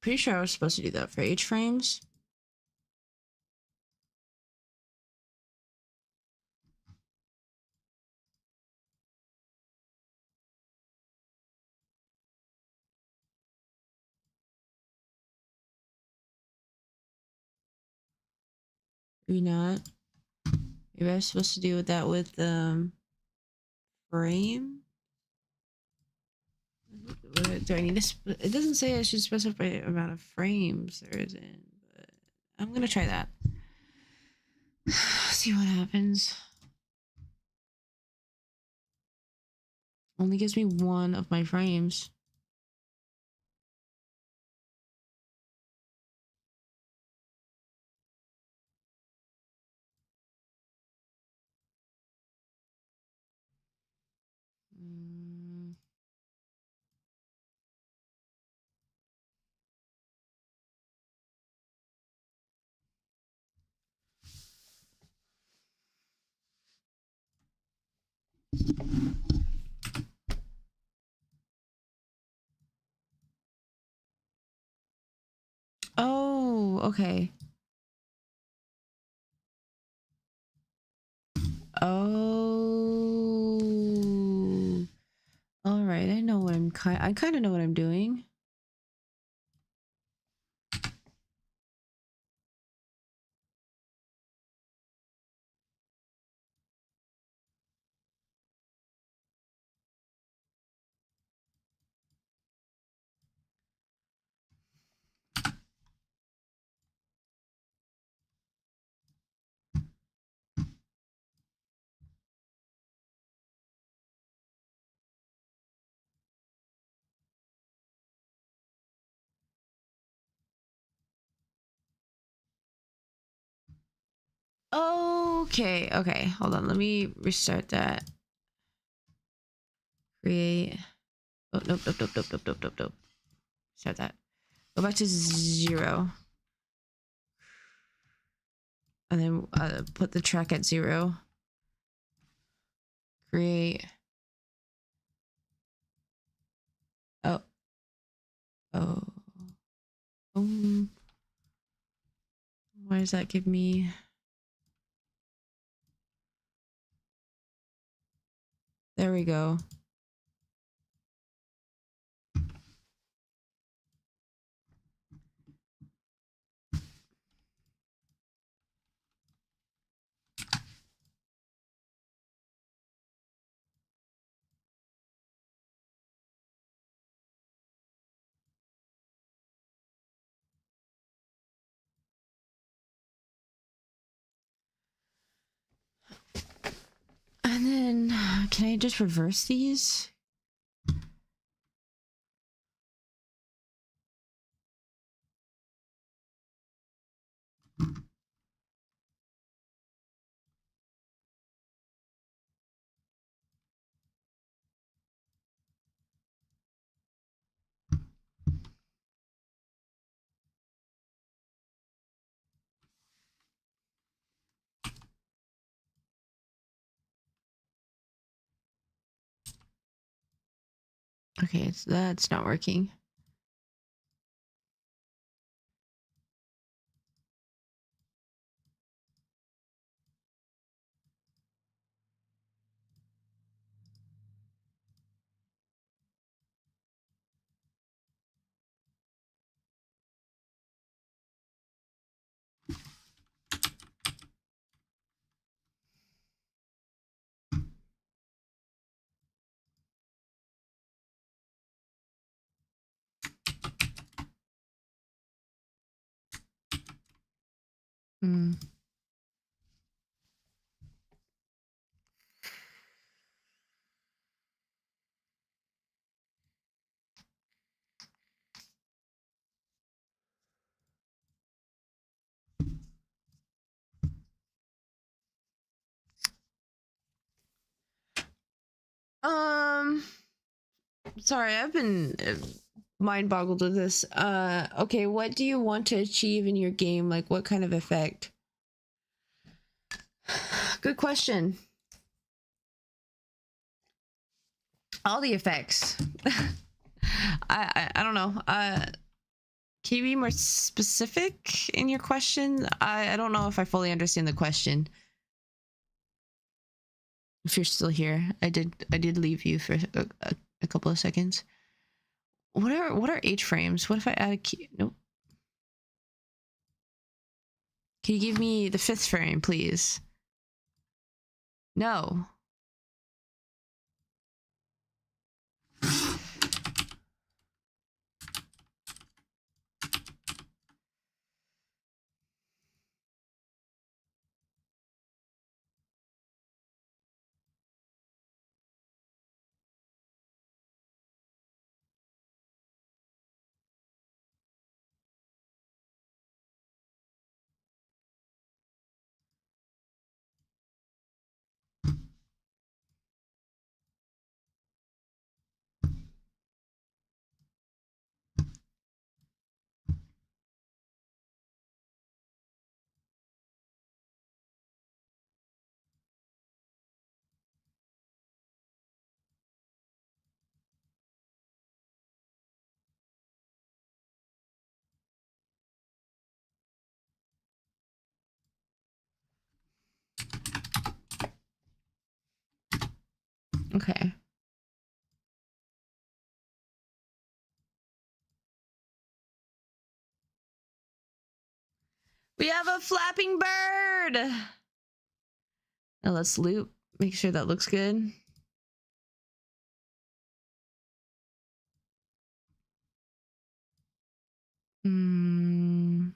Pretty sure I was supposed to do that for H frames. Maybe not. Maybe I was supposed to do that with frame. Do I need to? It doesn't say I should specify the amount of frames there is in, but I'm gonna try that. See what happens. Only gives me one of my frames. Mm. Oh, okay. Oh. All right, I know what I kind of know what I'm doing. Okay, okay. Hold on. Let me restart that. Create. Oh, nope, nope, nope, nope, nope, nope, nope, nope. Start that. Go back to 0. And then put the track at 0. Create. Oh. Oh. Why does that give me... There we go. And then, can I just reverse these? Okay, that's not working. Hmm. Sorry, I've been mind boggled with this. Okay, what do you want to achieve in your game? Like, what kind of effect? Good question. All the effects. I don't know. Can you be more specific in your question? I don't know if I fully understand the question. If you're still here, I did leave you for a couple of seconds. What are H frames? What if I add a key? Nope. Can you give me the 5th frame, please? No. Okay. We have a flapping bird. Now let's loop. Make sure that looks good. Hmm.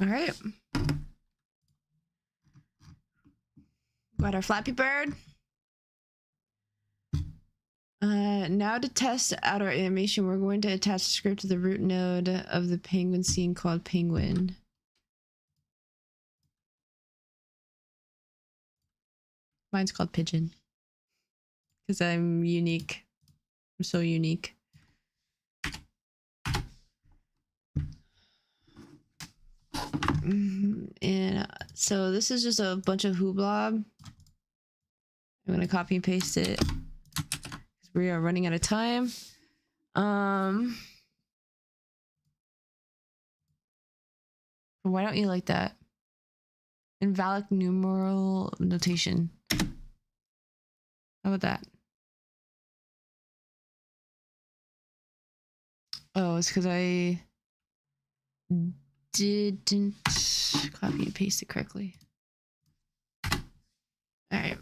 All right. Got our Flappy Bird. Now to test out our animation, we're going to attach the script to the root node of the penguin scene called Penguin. Mine's called Pigeon. Because I'm unique. I'm so unique. And so this is just a bunch of hooblob. I'm gonna copy and paste it because we are running out of time. Why don't you like that? Invalid numeral notation. How about that? Oh, it's because I didn't copy and paste it correctly. All right.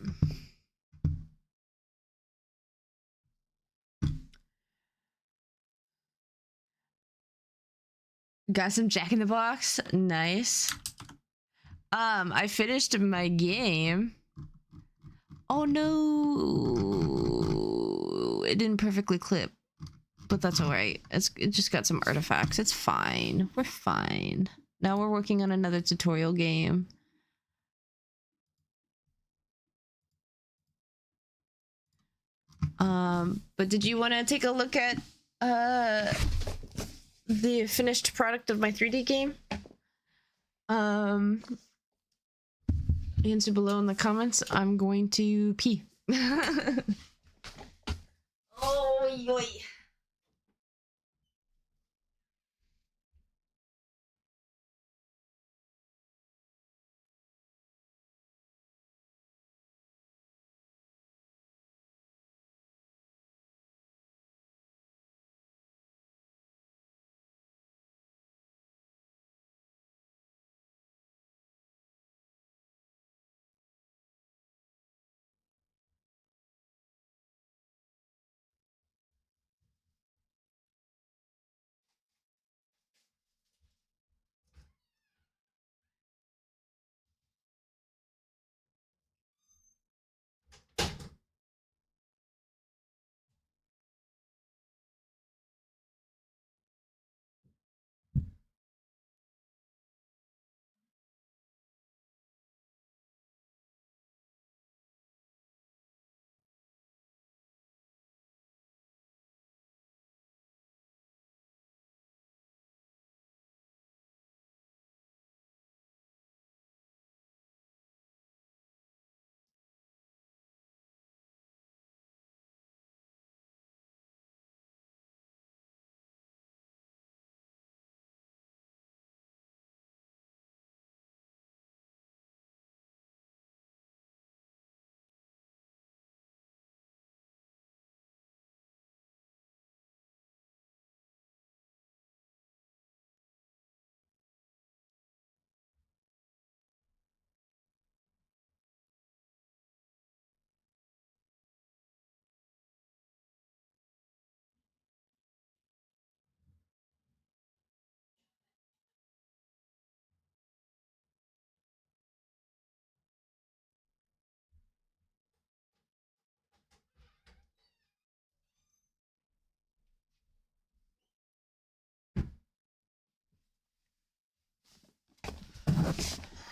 Got some Jack in the Box. Nice. I finished my game. Oh no. it didn't perfectly clip, but that's all right. It just got some artifacts. It's fine. We're fine. Now we're working on another tutorial game. But did you want to take a look at the finished product of my 3D game? Answer below in the comments. I'm going to pee. Oh, yoy.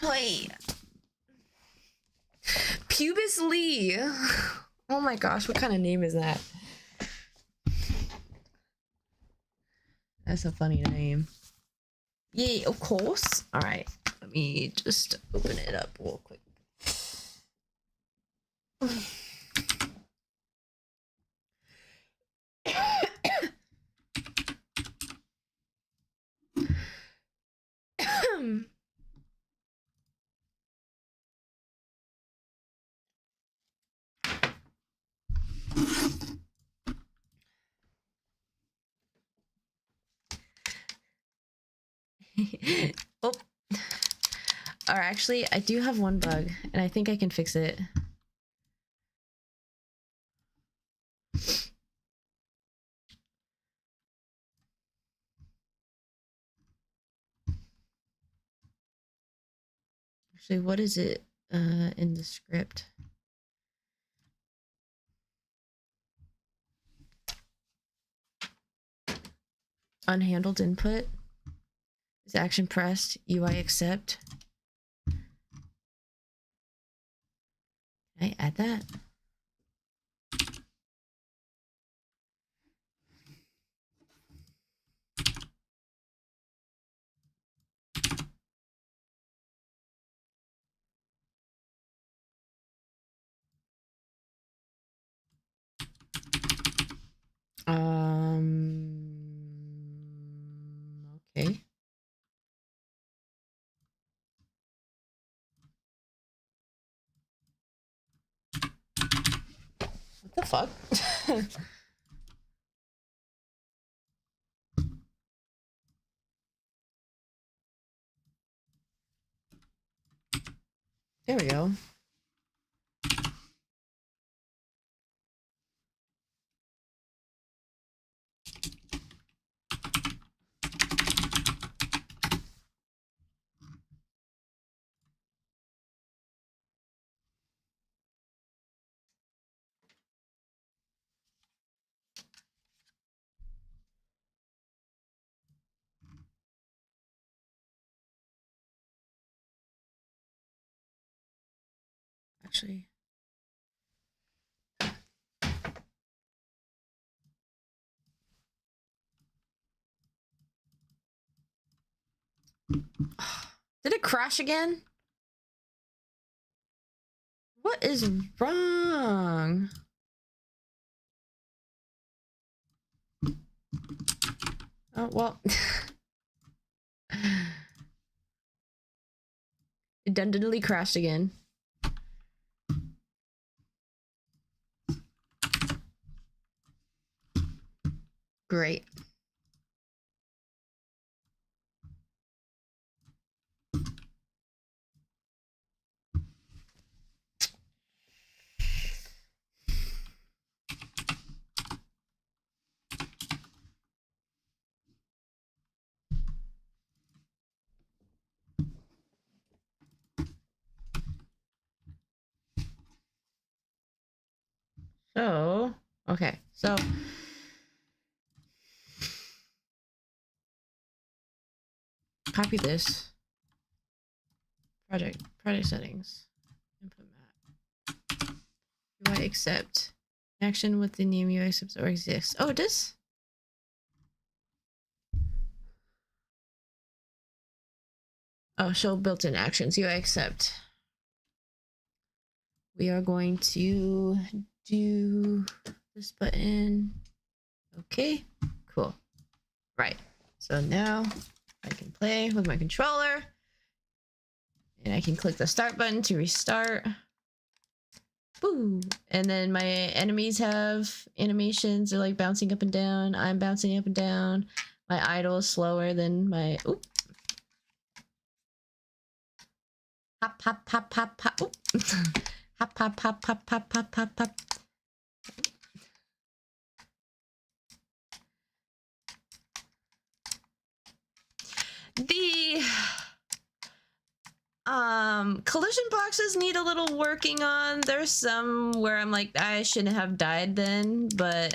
Wait. Pubis Lee. Oh my gosh, what kind of name is that? That's a funny name. Yay, of course. All right, let me just open it up real quick. Oh. Or actually, I do have one bug, and I think I can fix it. Actually, what is it in the script? Unhandled input. Is action pressed? UI accept. Can I add that? Okay. What the fuck? There we go. actually. Did it crash again? What is wrong? Oh, well. It definitely crashed again. Great. So, okay, so copy this. Project settings. Input map. UI accept. Action with the name UI accepts or exists. Oh, it does? Oh, show built-in actions. UI accept. We are going to do this button. Okay, cool. Right. So now I can play with my controller. And I can click the start button to restart. Boo! And then my enemies have animations. They're like bouncing up and down. I'm bouncing up and down. My idle is slower than my... Oop. Hop, hop, hop, hop, hop. Oop. Hop, hop, hop, hop, hop, hop, hop, hop. The collision boxes need a little working on. There's some where I'm like, I shouldn't have died then, but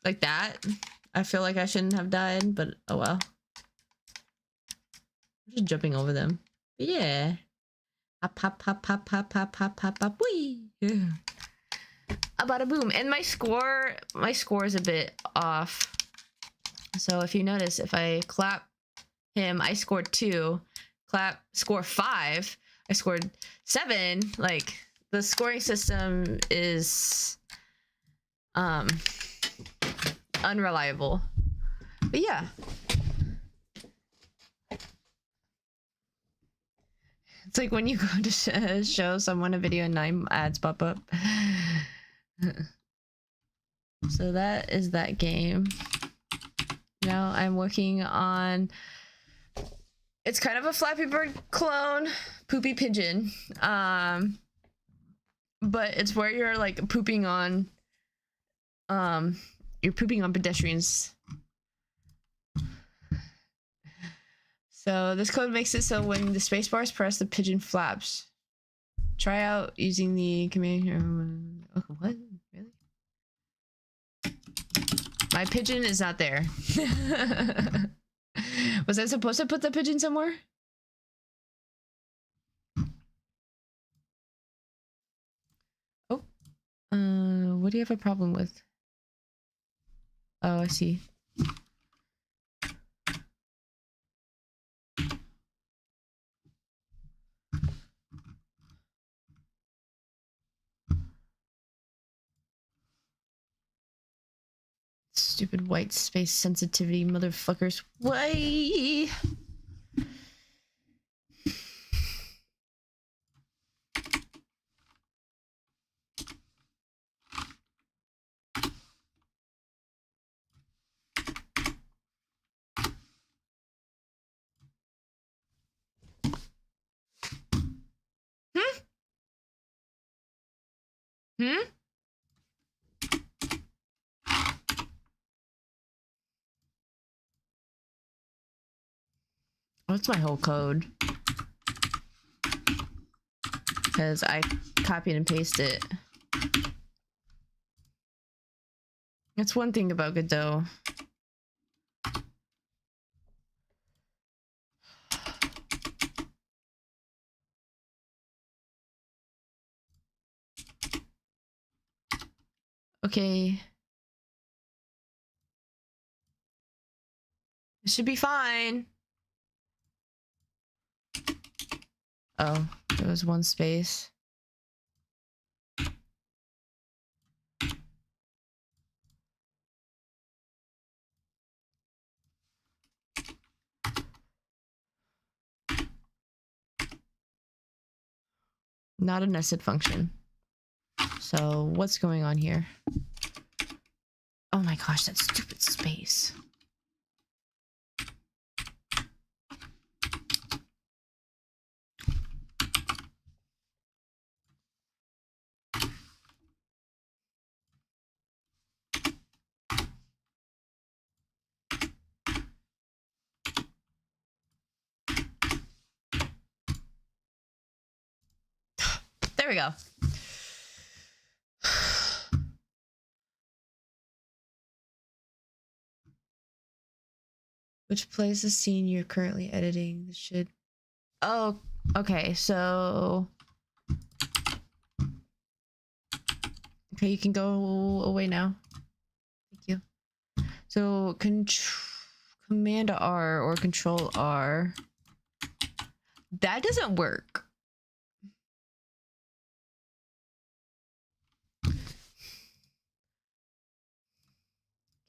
like that, I feel like I shouldn't have died, but oh well. I'm just jumping over them. But yeah. Hop, hop, hop, hop, hop, hop, hop, hop, hop, wee. Yeah. About a boom. And my score is a bit off. So if you notice, if I clap him, I scored 2. Score 5, I scored 7. Like, the scoring system is unreliable. But yeah. It's like when you go to show someone a video and 9 ads pop up. So that is that game. Now I'm working on... It's kind of a Flappy Bird clone, Poopy Pigeon. But it's where you're like pooping on... you're pooping on pedestrians. So this code makes it so when the spacebar is pressed, the pigeon flaps. Try out using the command here. Oh, what? Really? My pigeon is not there. Was I supposed to put the pigeon somewhere? Oh. What do you have a problem with? Oh, I see. Stupid white space sensitivity motherfuckers. Why? Hmm? What's my whole code? Because I copied and pasted it. That's one thing about Godot. Okay. It should be fine. Oh, there was one space. Not a nested function. So what's going on here? Oh my gosh, that stupid space. There we go. Which plays the scene you're currently editing? This should... Oh, okay, so... Okay, you can go away now. Thank you. So, Command R or Control R. That doesn't work.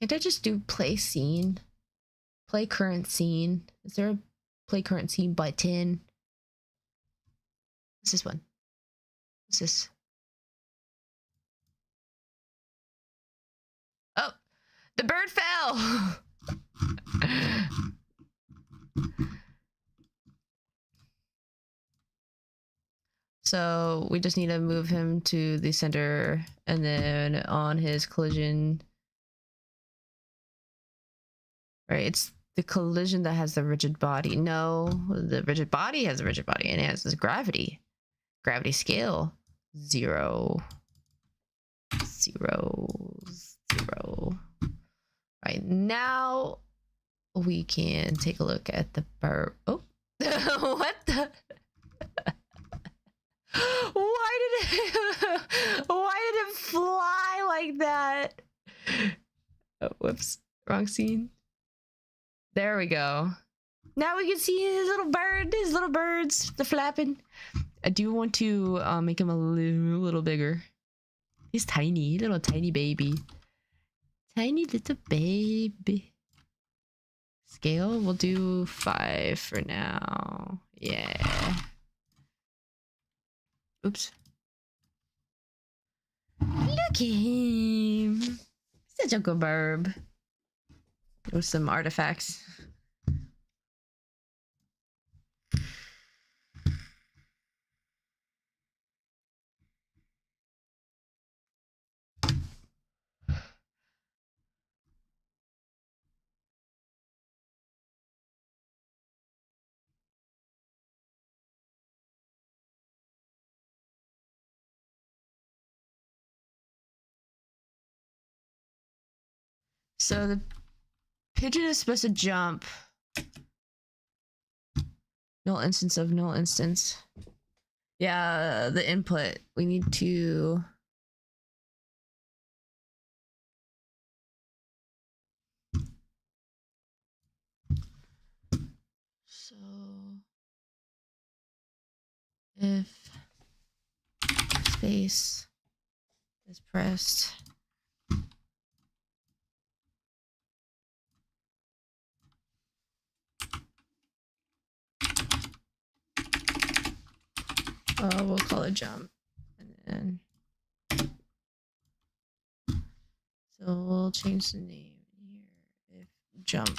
Can't I just do play scene? Play current scene. Is there a play current scene button? What's this one? What's this? Oh, the bird fell. So we just need to move him to the center, and then on his collision. Right, it's the collision that has the rigid body. No, the rigid body has a rigid body, and it has this gravity. Gravity scale 0, 0, 0. Right now, we can take a look at the bird. Oh, what the? Why did it fly like that? Oh, whoops, wrong scene. There we go. Now we can see his little bird, his little birds, the flapping. I do want to make him a little bigger. He's tiny, little tiny baby. Tiny little baby. Scale, we'll do 5 for now. Yeah. Oops. Look at him. Such a good burb. With some artifacts. So the pigeon is supposed to jump. Null instance of null instance. Yeah, the input. We need to... So... if space is pressed... we'll call it jump. And then... so we'll change the name here. If jump.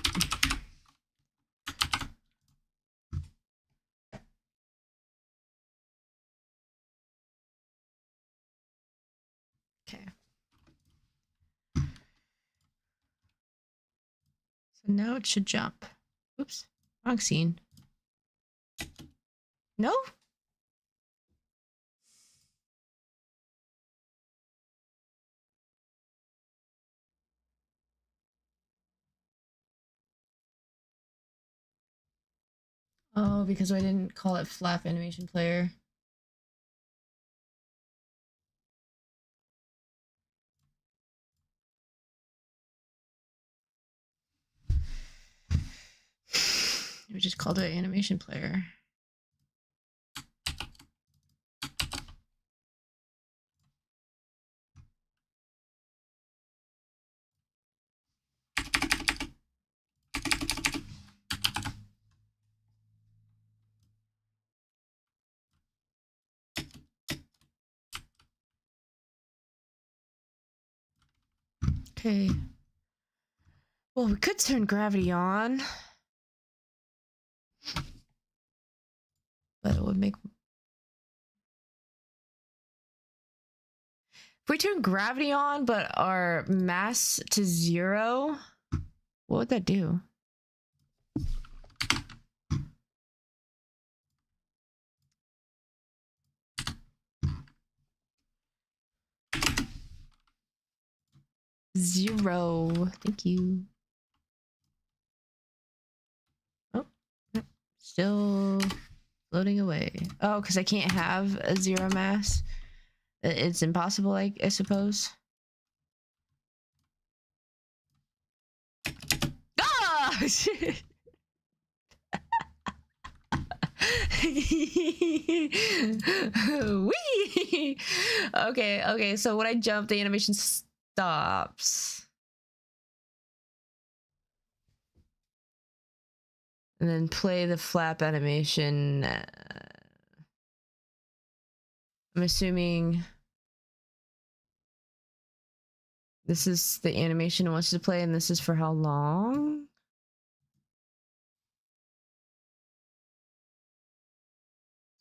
Okay. So now it should jump. Oops. Wrong scene. No? Oh, because I didn't call it flap animation player. We just called it animation player. Okay. Well, we could turn gravity on. But it would make... If we turn gravity on, but our mass to 0, what would that do? Zero. Thank you. Oh, still floating away. Oh, because I can't have a 0 mass. It's impossible, I suppose. Ah! Shit. Wee! Okay, so when I jump, the animation stops. And then play the flap animation. I'm assuming this is the animation it wants to play, and this is for how long?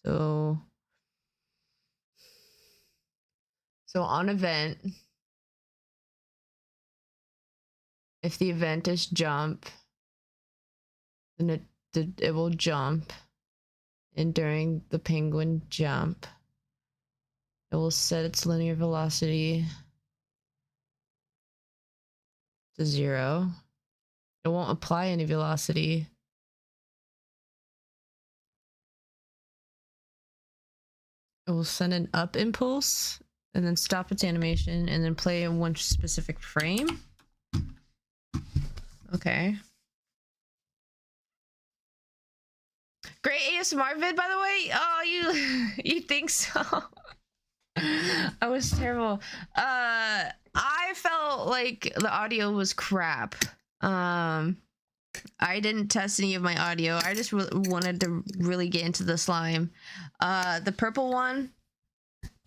So on event, if the event is jump, then it will jump, and during the penguin jump, it will set its linear velocity to 0. It won't apply any velocity. It will send an up impulse and then stop its animation and then play in one specific frame. Okay. Great ASMR vid, by the way. Oh, you think so? I was terrible. I felt like the audio was crap. I didn't test any of my audio. I just wanted to really get into the slime. The purple one,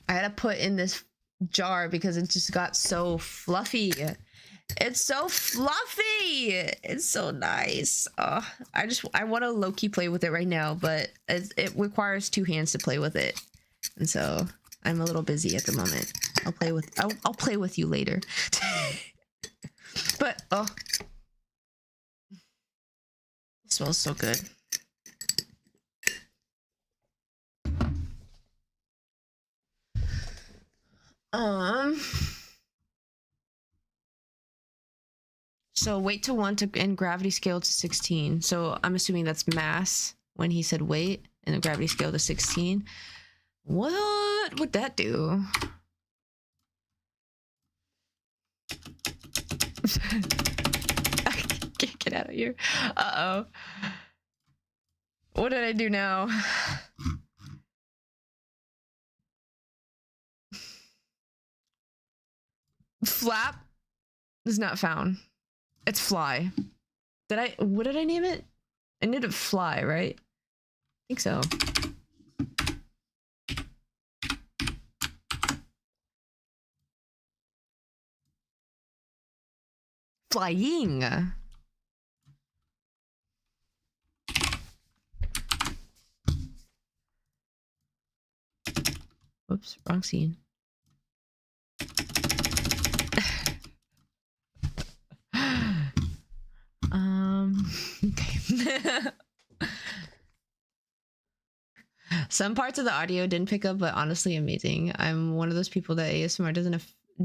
I had to put in this jar because it just got so fluffy. It's so fluffy. It's so nice. I want to low-key play with it right now, but it requires 2 hands to play with it, and so I'm a little busy at the moment. I'll play with you later. But it smells so good. So weight to 1 and gravity scale to 16. So I'm assuming that's mass when he said weight and the gravity scale to 16. What would that do? I can't get out of here. Uh-oh. What did I do now? Flap is not found. It's fly. What did I name it? I named it fly, right? I think so. Flying. Whoops, wrong scene. Okay. Some parts of the audio didn't pick up, but honestly amazing. I'm one of those people that ASMR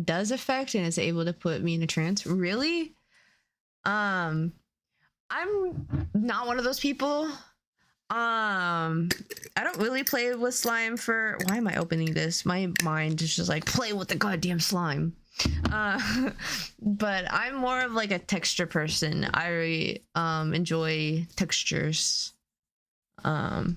does affect and is able to put me in a trance. Really? I'm not one of those people. I don't really play with slime for... Why am I opening this? My mind is just like, play with the goddamn slime. But I'm more of like a texture person. I enjoy textures. And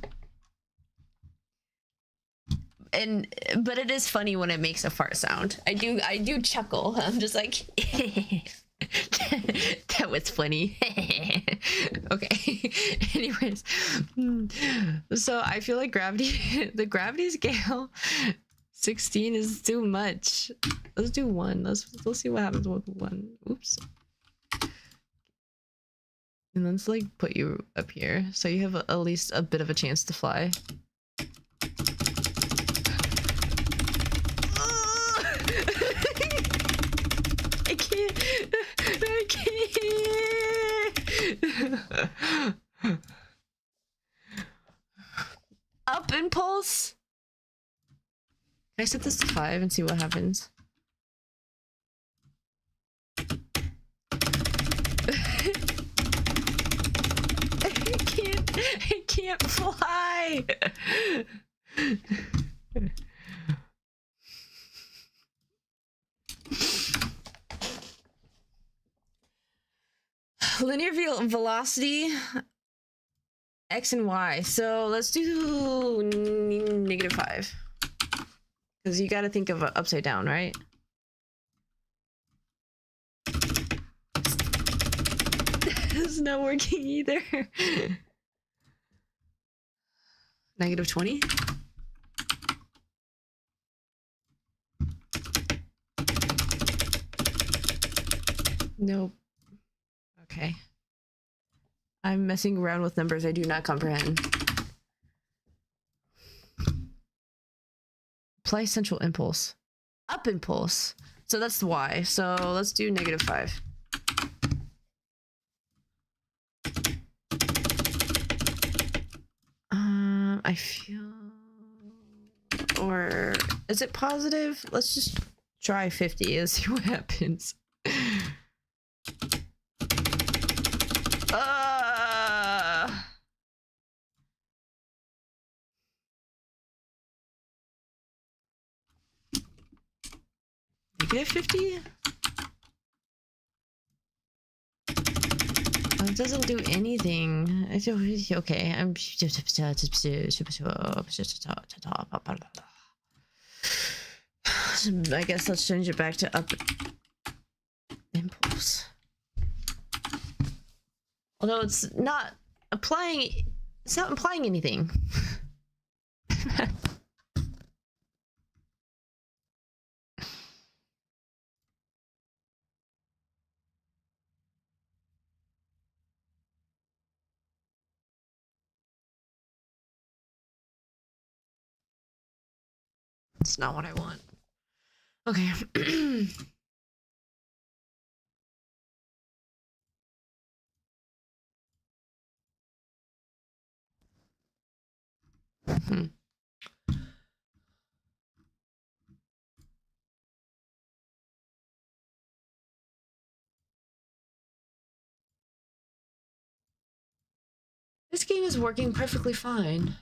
but it is funny when it makes a fart sound. I do chuckle. I'm just like that was funny. Okay. Anyways, so I feel like gravity, the gravity scale 16 is too much. Let's do 1. Let's see what happens with 1. Oops. And let's like put you up here so you have at least a bit of a chance to fly. I can't. Up impulse. Can I set this to 5 and see what happens? I can't fly. Linear velocity, X and Y. So let's do -5. Because you got to think of upside down, right? It's not working either. -20. Nope. Okay. I'm messing around with numbers I do not comprehend. Apply central impulse. Up impulse. So that's the Y. So let's do -5. I feel... Or is it positive? Let's just try 50 and see what happens. -50? Oh, it doesn't do anything. It's okay. I guess let's change it back to up impulse. Although it's not applying anything. It's not what I want. Okay. This game is working perfectly fine.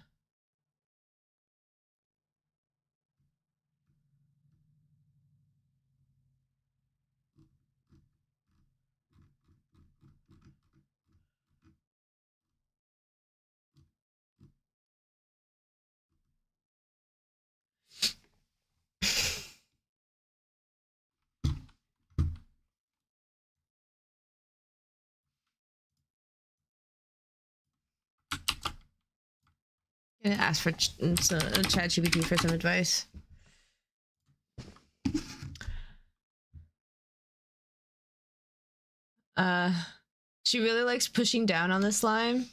I'm gonna ask for ChatGPT for some advice. She really likes pushing down on the slime.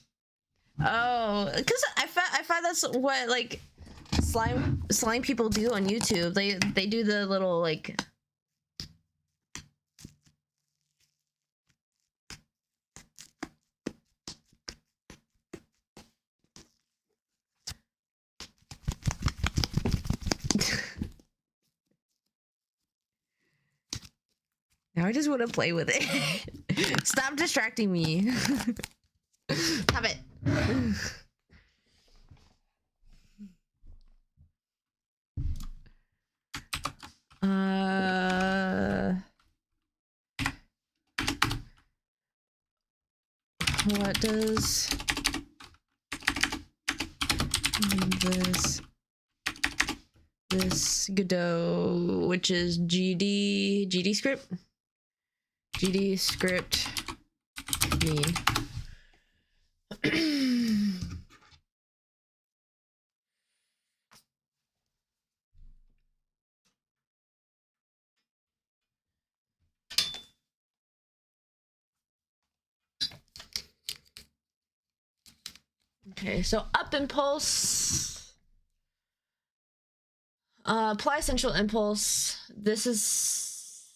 Oh, because I find that's what like slime people do on YouTube. They do the little like. Now I just want to play with it. Stop distracting me. Stop it. what does this Godot, which is GD script mean? Okay, so up impulse. Apply central impulse. This is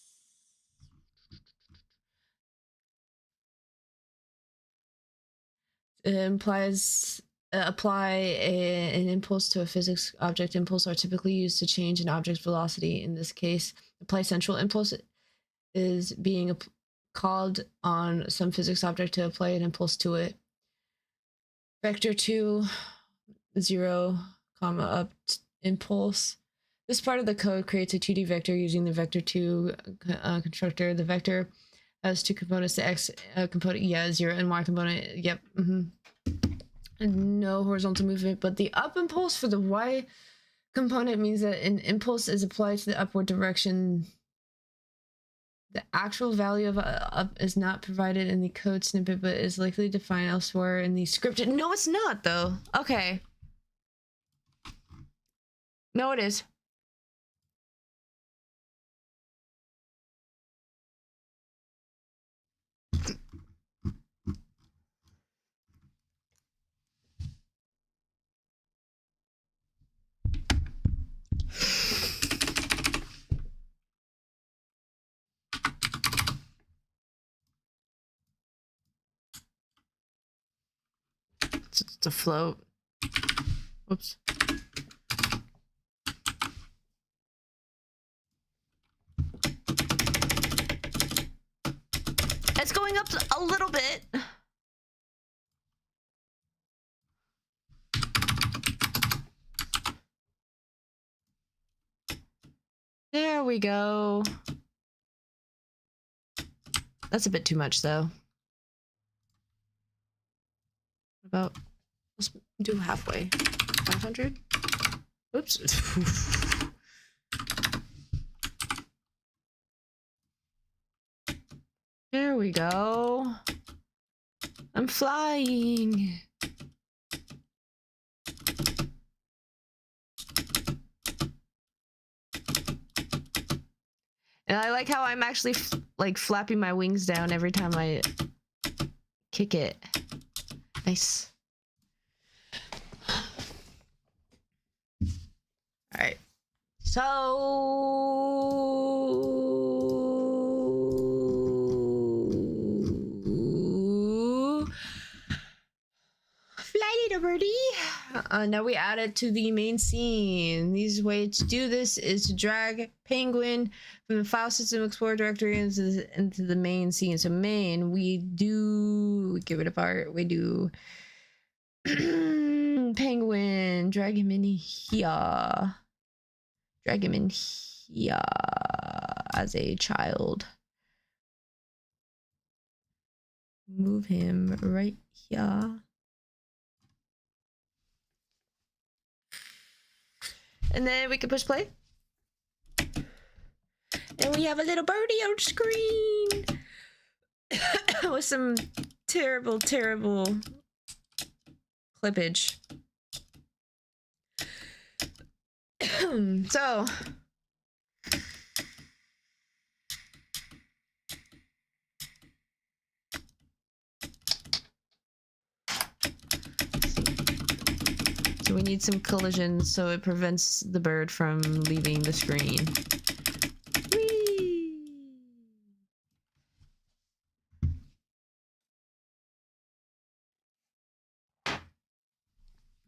it implies apply an impulse to a physics object. Impulse are typically used to change an object's velocity. In this case, apply central impulse is being called on some physics object to apply an impulse to it. Vector 2, 0, comma, up impulse. This part of the code creates a 2D vector using the vector 2 constructor. The vector has two components, the x component, yeah, 0, and y component, yep. And no horizontal movement, but the up impulse for the y component means that an impulse is applied to the upward direction. The actual value of up is not provided in the code snippet, but is likely defined elsewhere in the scripted. No, it's not, though. Okay. No, it is. It's a float. Whoops. It's going up a little bit. There we go. That's a bit too much, though. About, let's do halfway. 500? Oops. There we go. I'm flying. And I like how I'm actually like flapping my wings down every time I kick it. Nice. All right. So fly little birdie. Now we add it to the main scene. The easiest way to do this is to drag Penguin from the file system explorer directory into the main scene. So main, we give it apart. We do Penguin, drag him in here. Drag him in here as a child. Move him right here. And then we can push play. And we have a little birdie on screen. With some terrible, terrible clippage. So we need some collision so it prevents the bird from leaving the screen. Whee!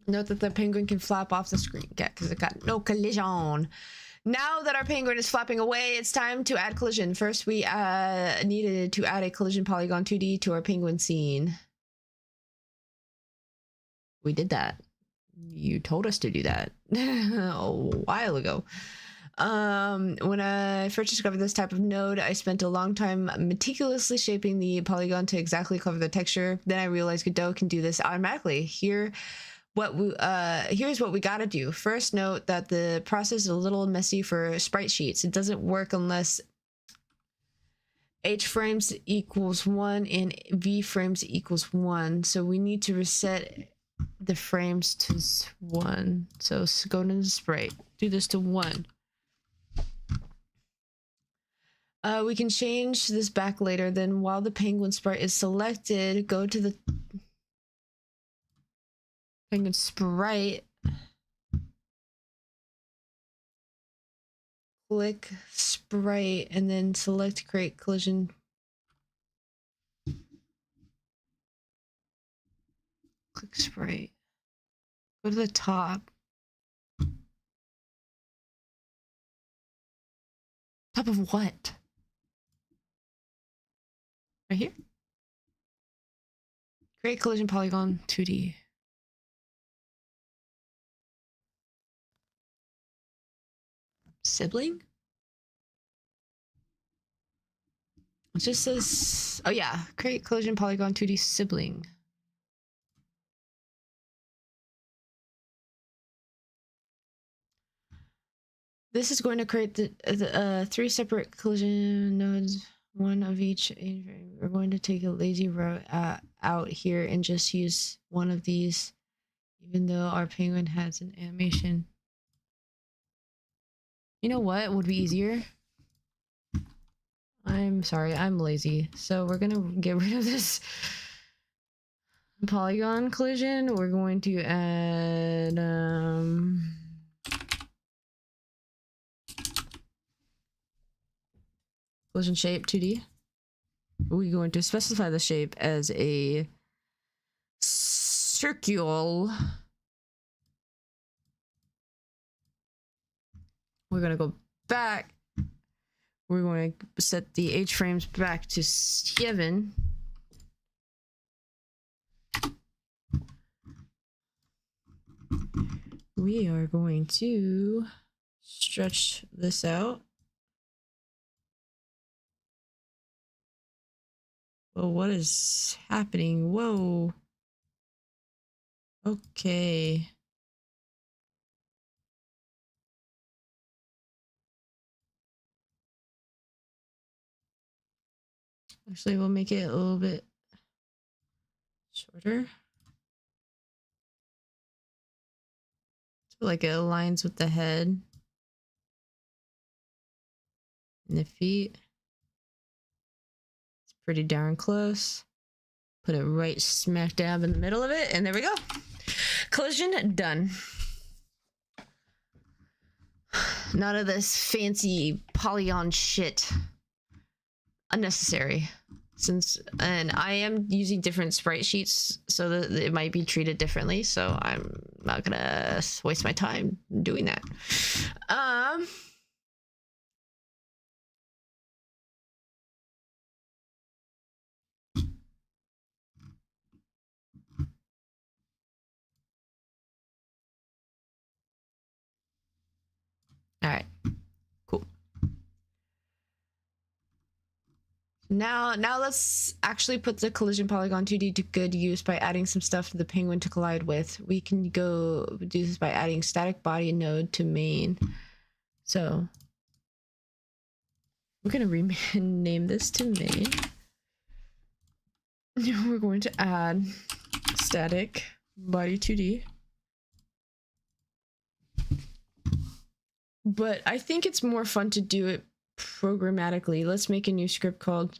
Note that the penguin can flap off the screen, because it got no collision. Now that our penguin is flapping away, it's time to add collision. First, we needed to add a collision polygon 2D to our penguin scene. We did that. You told us to do that a while ago. When I first discovered this type of node, I spent a long time meticulously shaping the polygon to exactly cover the texture. Then I realized Godot can do this automatically. Here's what we gotta do. First, note that the process is a little messy for sprite sheets. It doesn't work unless H frames equals 1 and V frames equals 1. So we need to reset the frames to 1. So go to the sprite, do this to 1. We can change this back later. Then while the penguin sprite is selected, go to the penguin sprite, click sprite, and then select create collision. Click sprite. Go to the top. Top of what? Right here? Create collision polygon 2D. Sibling? It just says, oh yeah, create collision polygon 2D sibling. This is going to create the 3 separate collision nodes, one of each. We're going to take a lazy route out here and just use one of these, even though our penguin has an animation. You know what would be easier? I'm sorry, I'm lazy. So we're gonna get rid of this polygon collision. We're going to add collision shape 2D. We're going to specify the shape as a circle. We're going to go back. We're going to set the H frames back to 7. We are going to stretch this out. Well, what is happening? Whoa. Okay. Actually, we'll make it a little bit shorter. So like it aligns with the head and the feet. It's pretty darn close. Put it right smack dab in the middle of it, and there we go. Collision done. None of this fancy polygon shit. Unnecessary. And I am using different sprite sheets so that it might be treated differently, so I'm not gonna waste my time doing that. All right, cool. Now let's actually put the collision polygon 2D to good use by adding some stuff for the penguin to collide with. We can go do this by adding static body node to main. So we're gonna rename this to main. We're going to add static body 2D. But I think it's more fun to do it programmatically. Let's make a new script called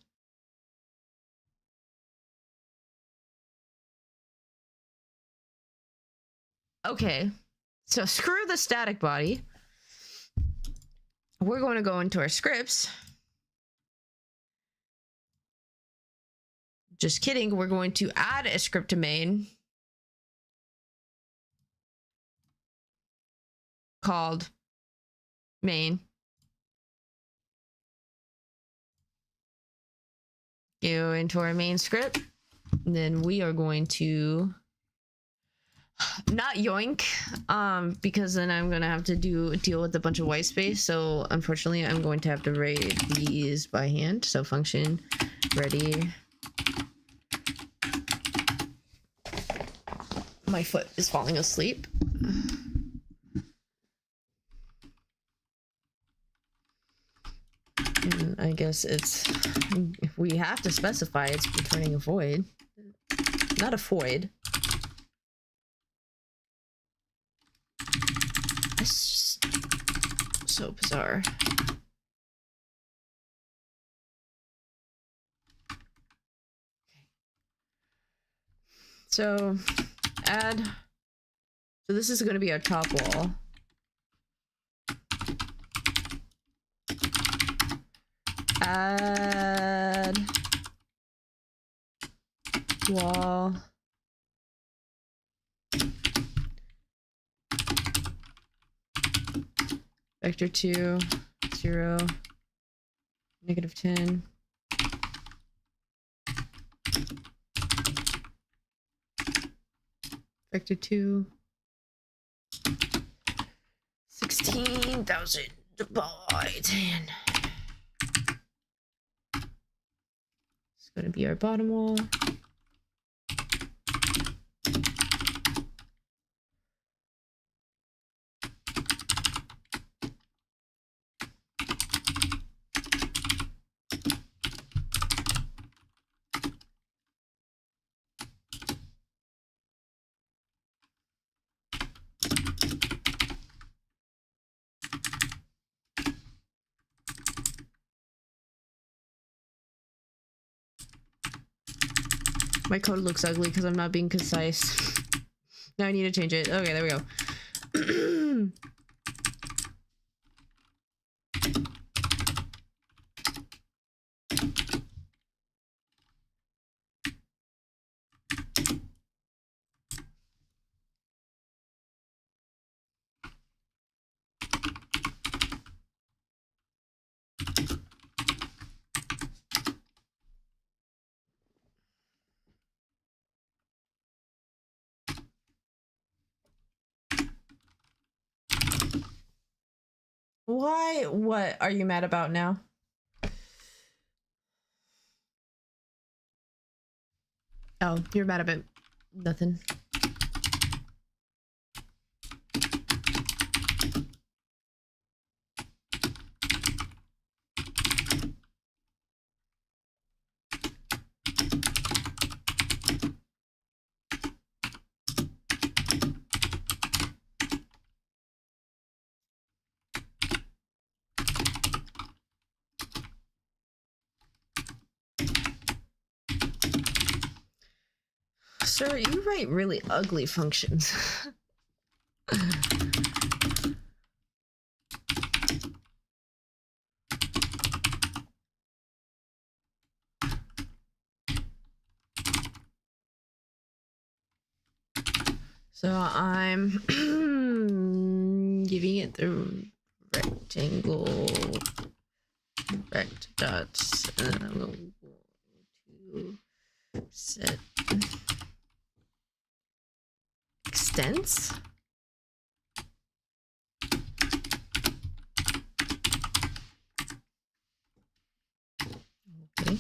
okay, so screw the static body. We're going to go into our scripts. Just kidding, we're going to add a script to main called main. Go into our main script. And then we are going to Not yoink, because then I'm gonna have to deal with a bunch of white space. So unfortunately, I'm going to have to write these by hand. So function ready. My foot is falling asleep. And I guess it's, we have to specify it's returning a void, not a void. It's just so bizarre. So add, so this is going to be our top wall. Add wall vector 2 0 -10 vector 2 16,000 by 10. It's going to be our bottom wall. My code looks ugly because I'm not being concise. Now I need to change it. Okay, there we go. Why? What are you mad about now? Oh, you're mad about nothing. Sir, you write really ugly functions. So I'm giving it the rectangle rect dots, and then I'm going to set extents. Okay.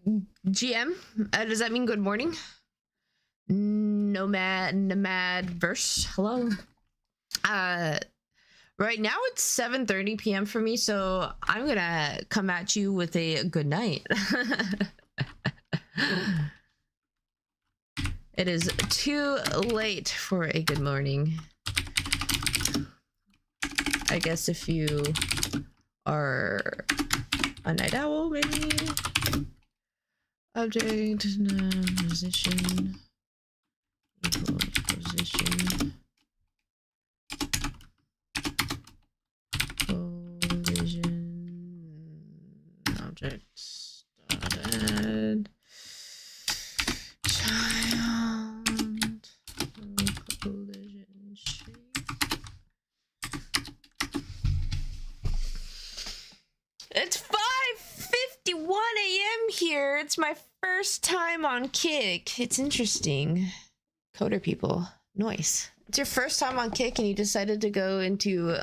GM, does that mean good morning? Nomad verse. Hello. Right now it's 7:30 p.m. for me, so I'm gonna come at you with a good night. It is too late for a good morning. I guess if you are a night owl, maybe. Object, position, equals position. Collision object started. Child collision shape. It's 5:51 a.m. here. It's my first time on Kick. It's interesting. Coder people, nice. It's your first time on Kick and you decided to go into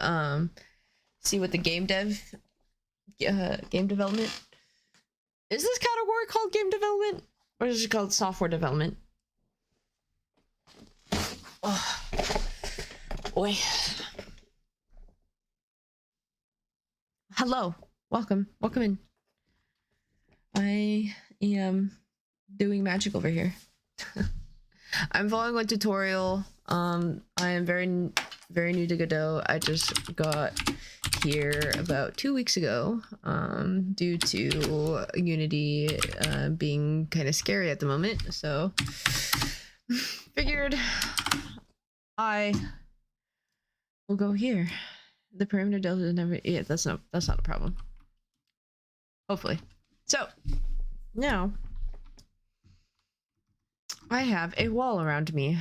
see what the game development. Is this category called game development? Or is it called software development? Oh, boy. Hello. Welcome in. I am doing magic over here. I'm following one tutorial. I am very new to Godot. I just got here about 2 weeks ago due to Unity being kind of scary at the moment, so figured I will go here. The perimeter delta is never, yeah, that's not a problem, hopefully. So now I have a wall around me.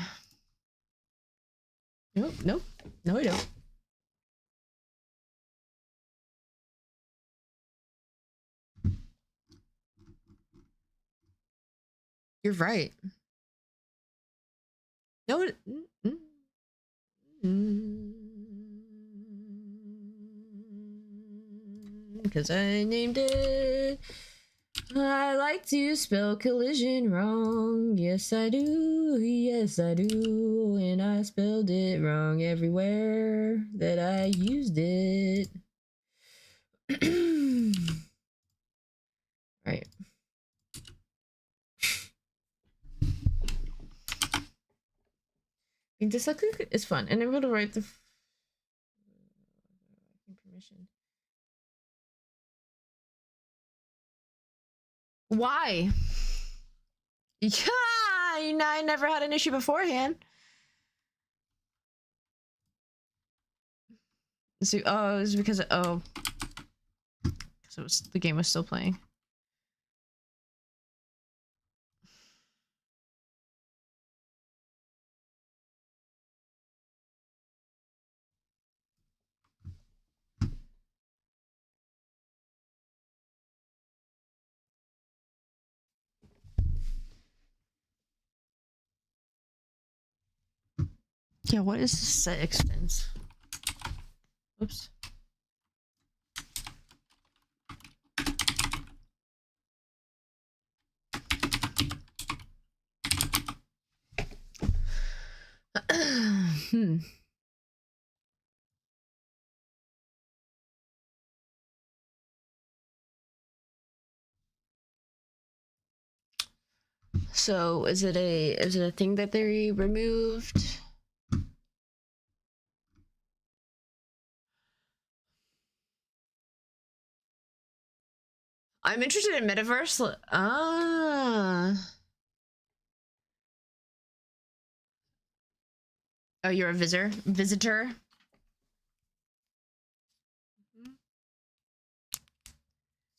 No, I don't. You're right. No, because I named it. I like to spell collision wrong. Yes, I do. Yes, I do. And I spelled it wrong everywhere that I used it. Right. Being dyslexic is fun, and I'm able to write the permission. Why? Yeah, you know, I never had an issue beforehand. So, oh, it was because so the game was still playing. Yeah, what is the set expense? Oops. So is it a thing that they removed? I'm interested in metaverse. Oh, you're a visitor.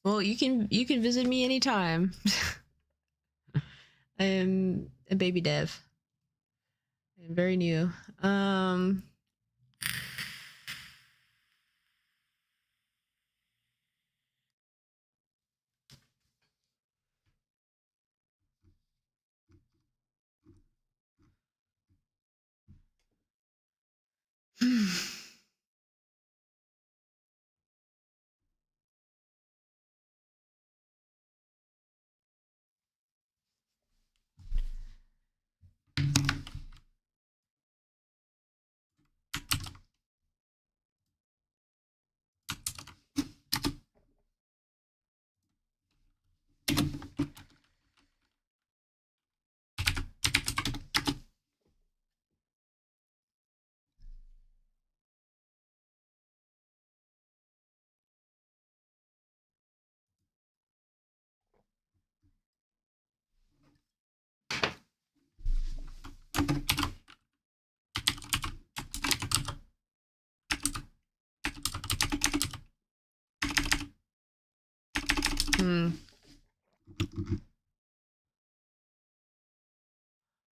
Well, you can visit me anytime. I am a baby dev. I'm very new.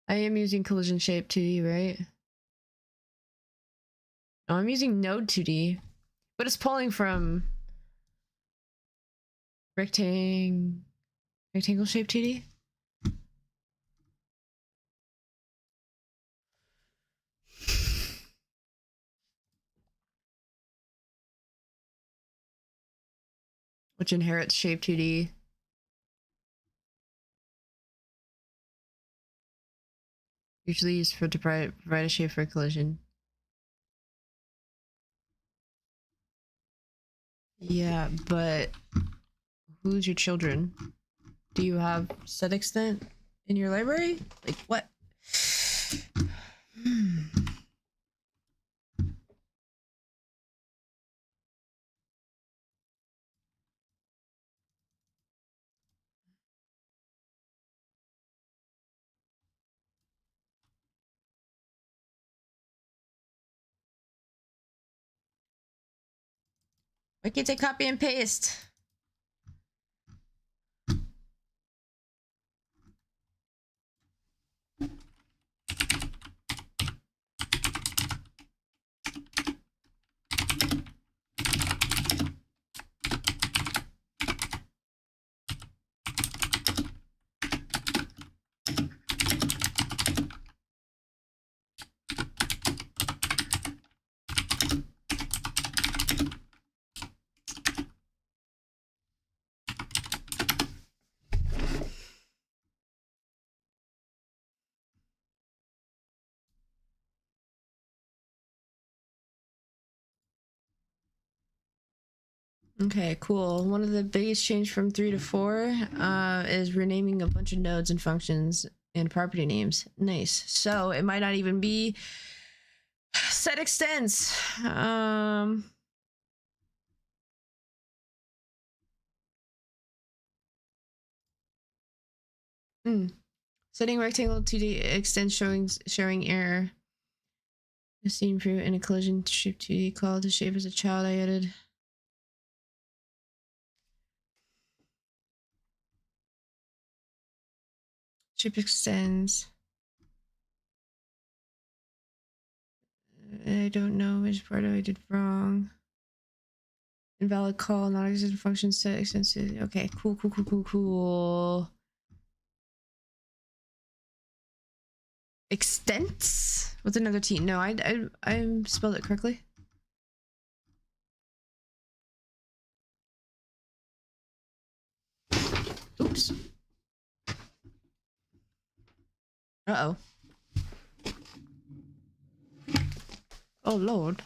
I am using collision shape 2D, right? No, I'm using node 2D, but it's pulling from rectangle shape 2D. Which inherits shape 2D. Usually used to provide a shape for a collision. Yeah, but who's your children? Do you have set extent in your library? Like what? Why can't I copy and paste? Okay, cool. One of the biggest change from 3 to 4 is renaming a bunch of nodes and functions and property names. Nice. So it might not even be set extents. Setting rectangle 2D extents showing error. A scene preview in a collision shape 2D called to shape as a child I added. Shape extends. I don't know which part I did wrong. Invalid call, non-existent function set extensive. Okay, cool. Extents with another T. No, I spelled it correctly. Oops. Uh-oh. Oh, Lord.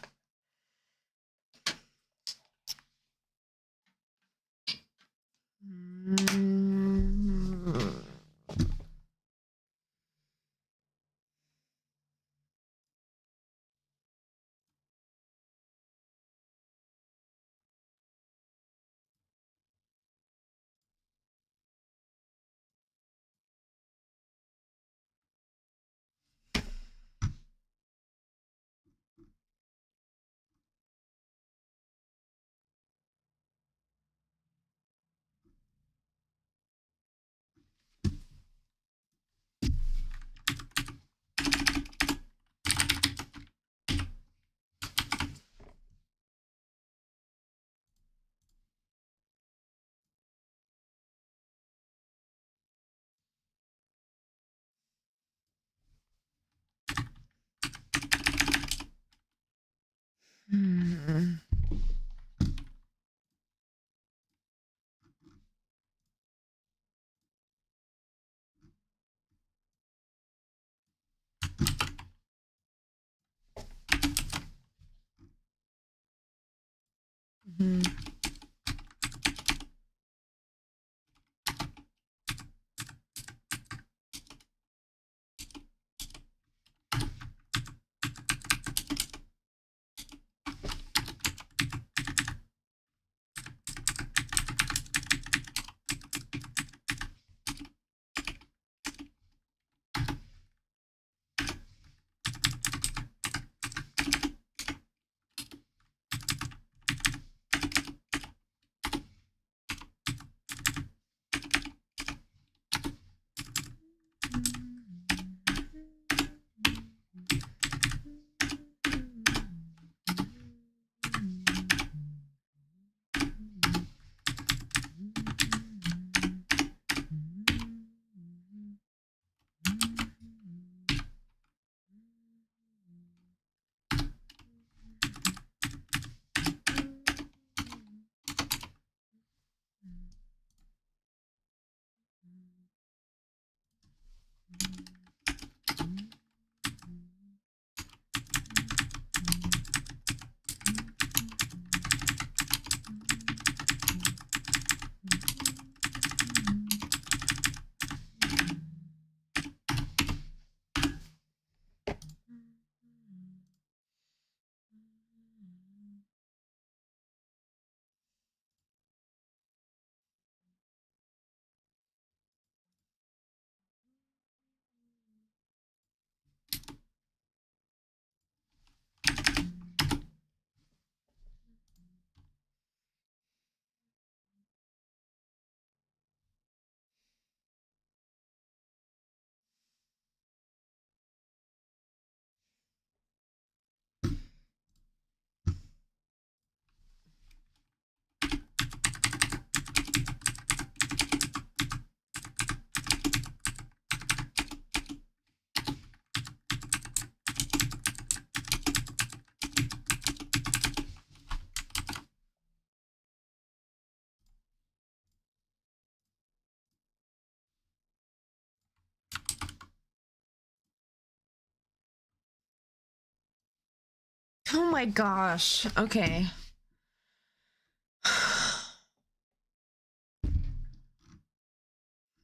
Oh my gosh. Okay.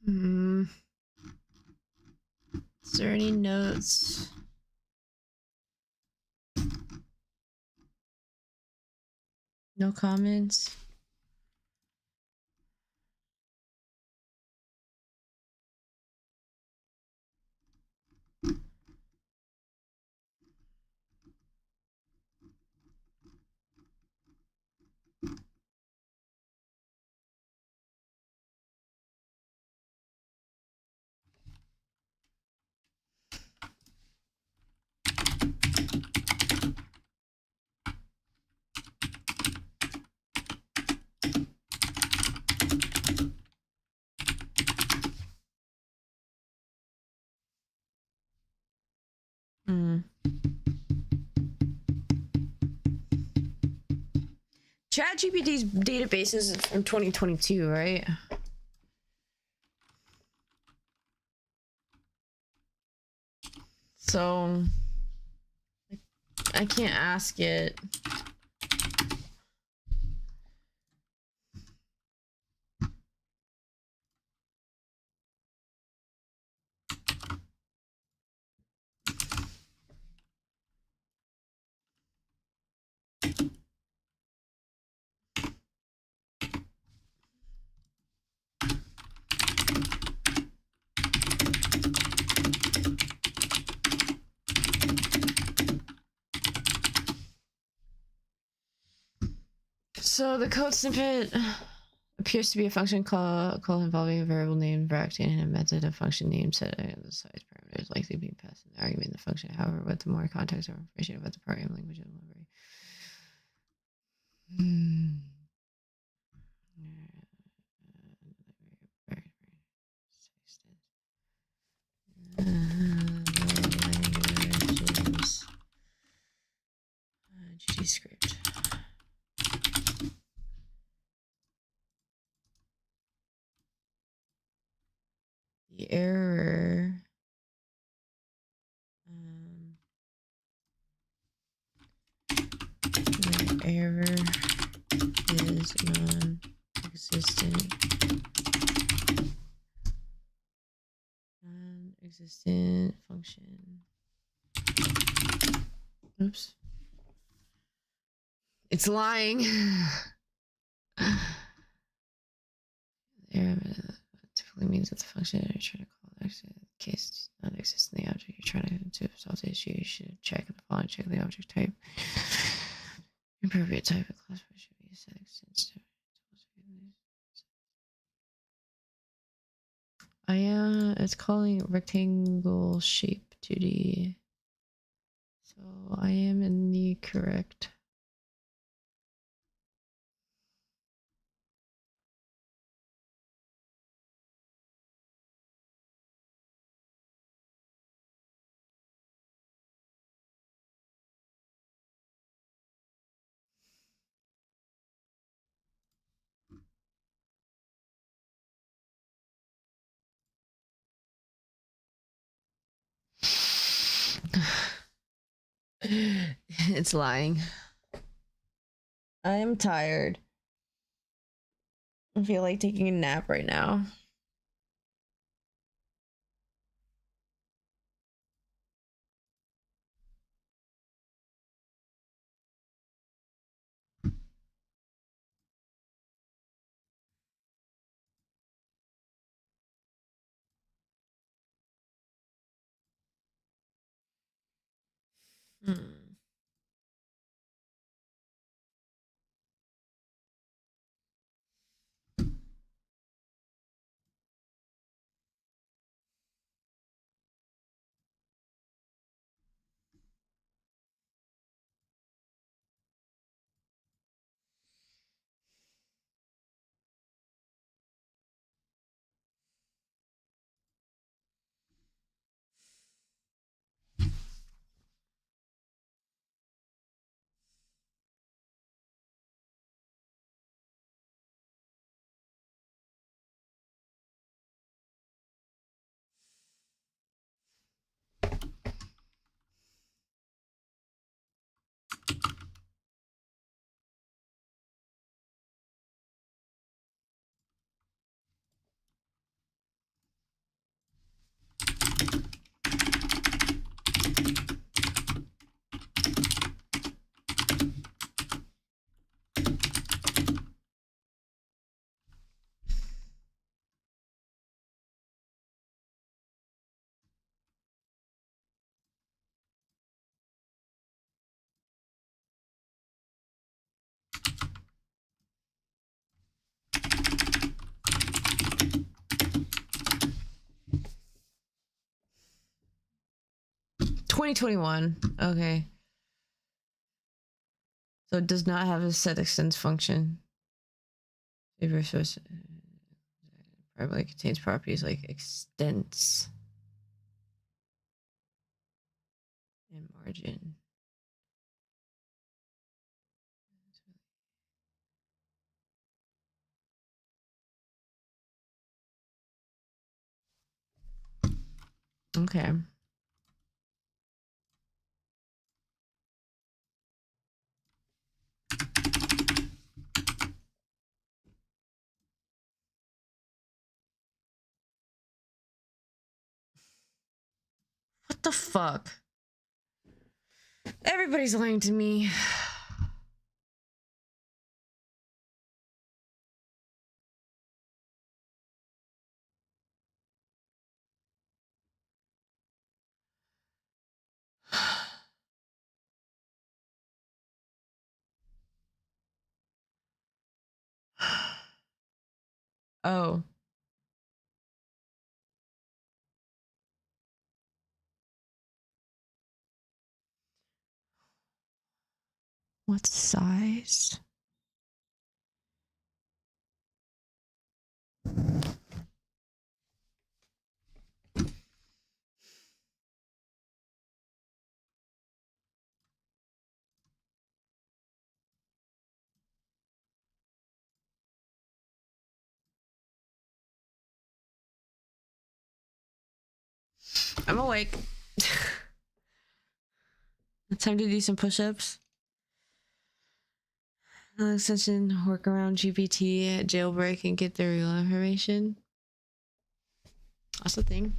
Hmm. Is there any notes? No comments? Hmm. ChatGPT's database is from 2022, right? So I can't ask it. So the code snippet appears to be a function call involving a variable name varacting and a method of function name set and the size parameters likely being passed in the argument in the function. However, with more context or information about the program language and library. GD script. The error. The error is non-existent. Non-existent function. Oops. It's lying. Error typically means that the function you're trying to call actually the case does not exist in the object you're trying to solve the issue. You should check the following: check the object type. Appropriate type of class should be set since it's calling rectangle shape 2D. So I am in the correct. It's lying. I am tired. I feel like taking a nap right now. Hmm. 2021. Okay. So it does not have a set extends function. Paper source probably contains properties like extents and margin. Okay. What the fuck? Everybody's lying to me. Oh. What size? I'm awake. It's time to do some push-ups. Extension, work around GPT, jailbreak, and get the real information. That's the thing.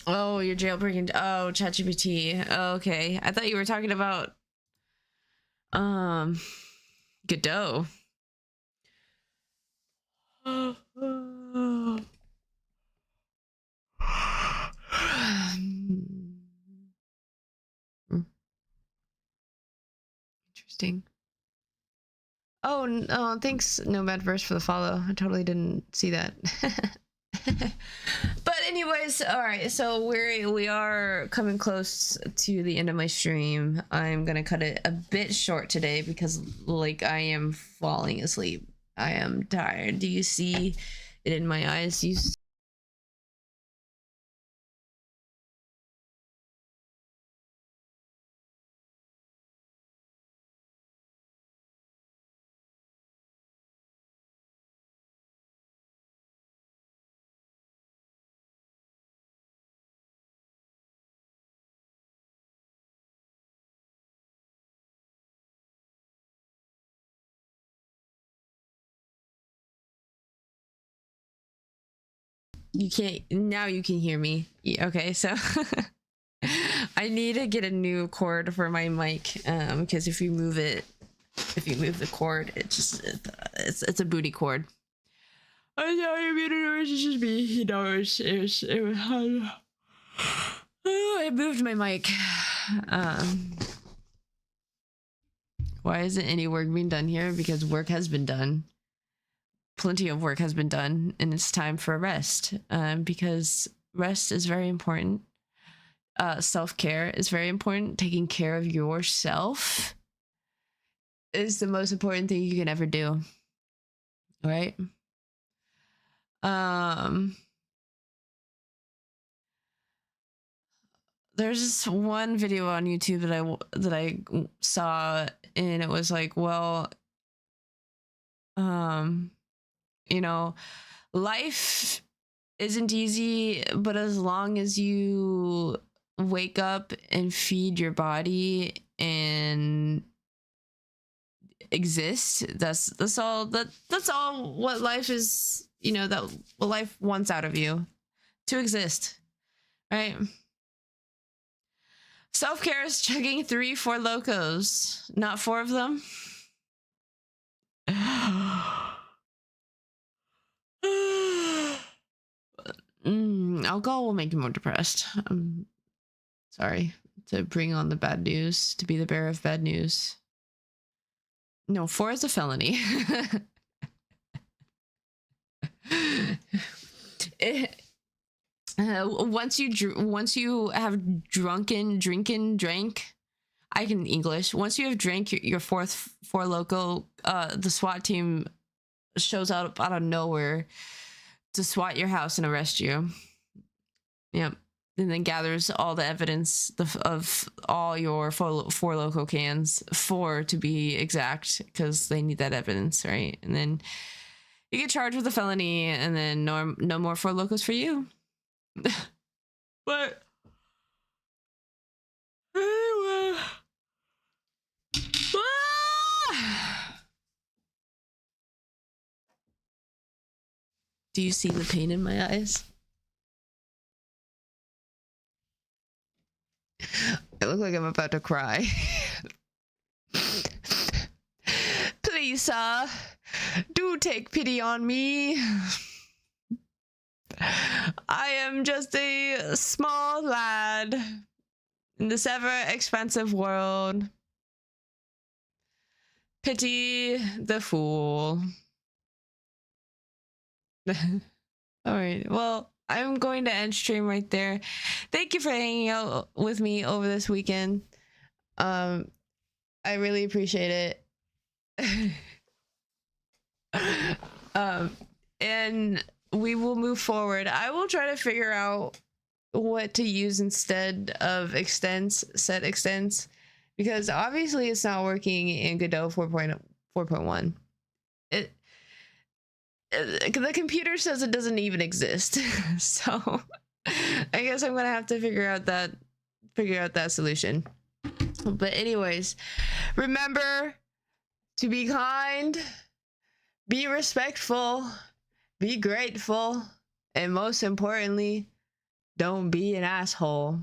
Oh, you're jailbreaking. Oh, ChatGPT. Oh, okay. I thought you were talking about Godot. Interesting. Oh, oh, thanks, Nomadverse, for the follow. I totally didn't see that. But anyways, all right. So we are coming close to the end of my stream. I'm gonna cut it a bit short today because, like, I am falling asleep. I am tired. Do you see it in my eyes? You can't now. You can hear me. Okay, so I need to get a new cord for my mic because if you move the cord, it's a booty cord. I know it's just me. You know, I moved my mic. Why isn't any work being done here? Because work has been done. Plenty of work has been done, and it's time for rest. Because rest is very important. Self-care is very important. Taking care of yourself is the most important thing you can ever do. Right? There's this one video on YouTube that I saw, and it was like, well, you know, life isn't easy, but as long as you wake up and feed your body and exist. That's all that's all what life is, you know, that what life wants out of you, to exist, right? Self-care is chugging 3 4 locos, not 4 of them. Alcohol will make you more depressed. I'm sorry to bring on the bad news, to be the bearer of bad news. No, 4 is a felony. Once you have drank, I can English. Once you have drank your 4 loco, the SWAT team shows up out of nowhere to SWAT your house and arrest you. Yep. And then gathers all the evidence of all your 4 loco cans, 4 to be exact, because they need that evidence, right? And then you get charged with a felony, and then no more 4 locos for you. But anyway, do you see the pain in my eyes? I look like I'm about to cry. Please, sir, do take pity on me. I am just a small lad in this ever-expensive world. Pity the fool. All right, well, I'm going to end stream right there. Thank you for hanging out with me over this weekend. I really appreciate it. And we will move forward. I will try to figure out what to use instead of set extents, because obviously it's not working in Godot 4.1. The computer says it doesn't even exist. So I guess I'm gonna have to figure out that solution. But anyways, remember to be kind, be respectful, be grateful, and most importantly, don't be an asshole.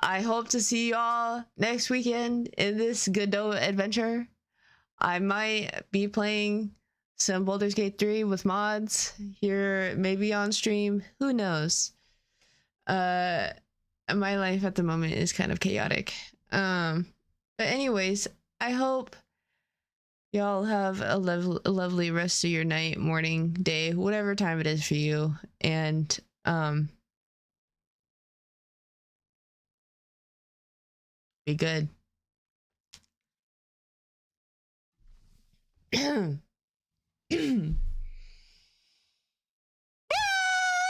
I hope to see y'all next weekend in this Godot adventure. I might be playing some Baldur's Gate 3 with mods here, maybe on stream. Who knows? My life at the moment is kind of chaotic. But anyways, I hope y'all have a lovely rest of your night, morning, day, whatever time it is for you. And be good.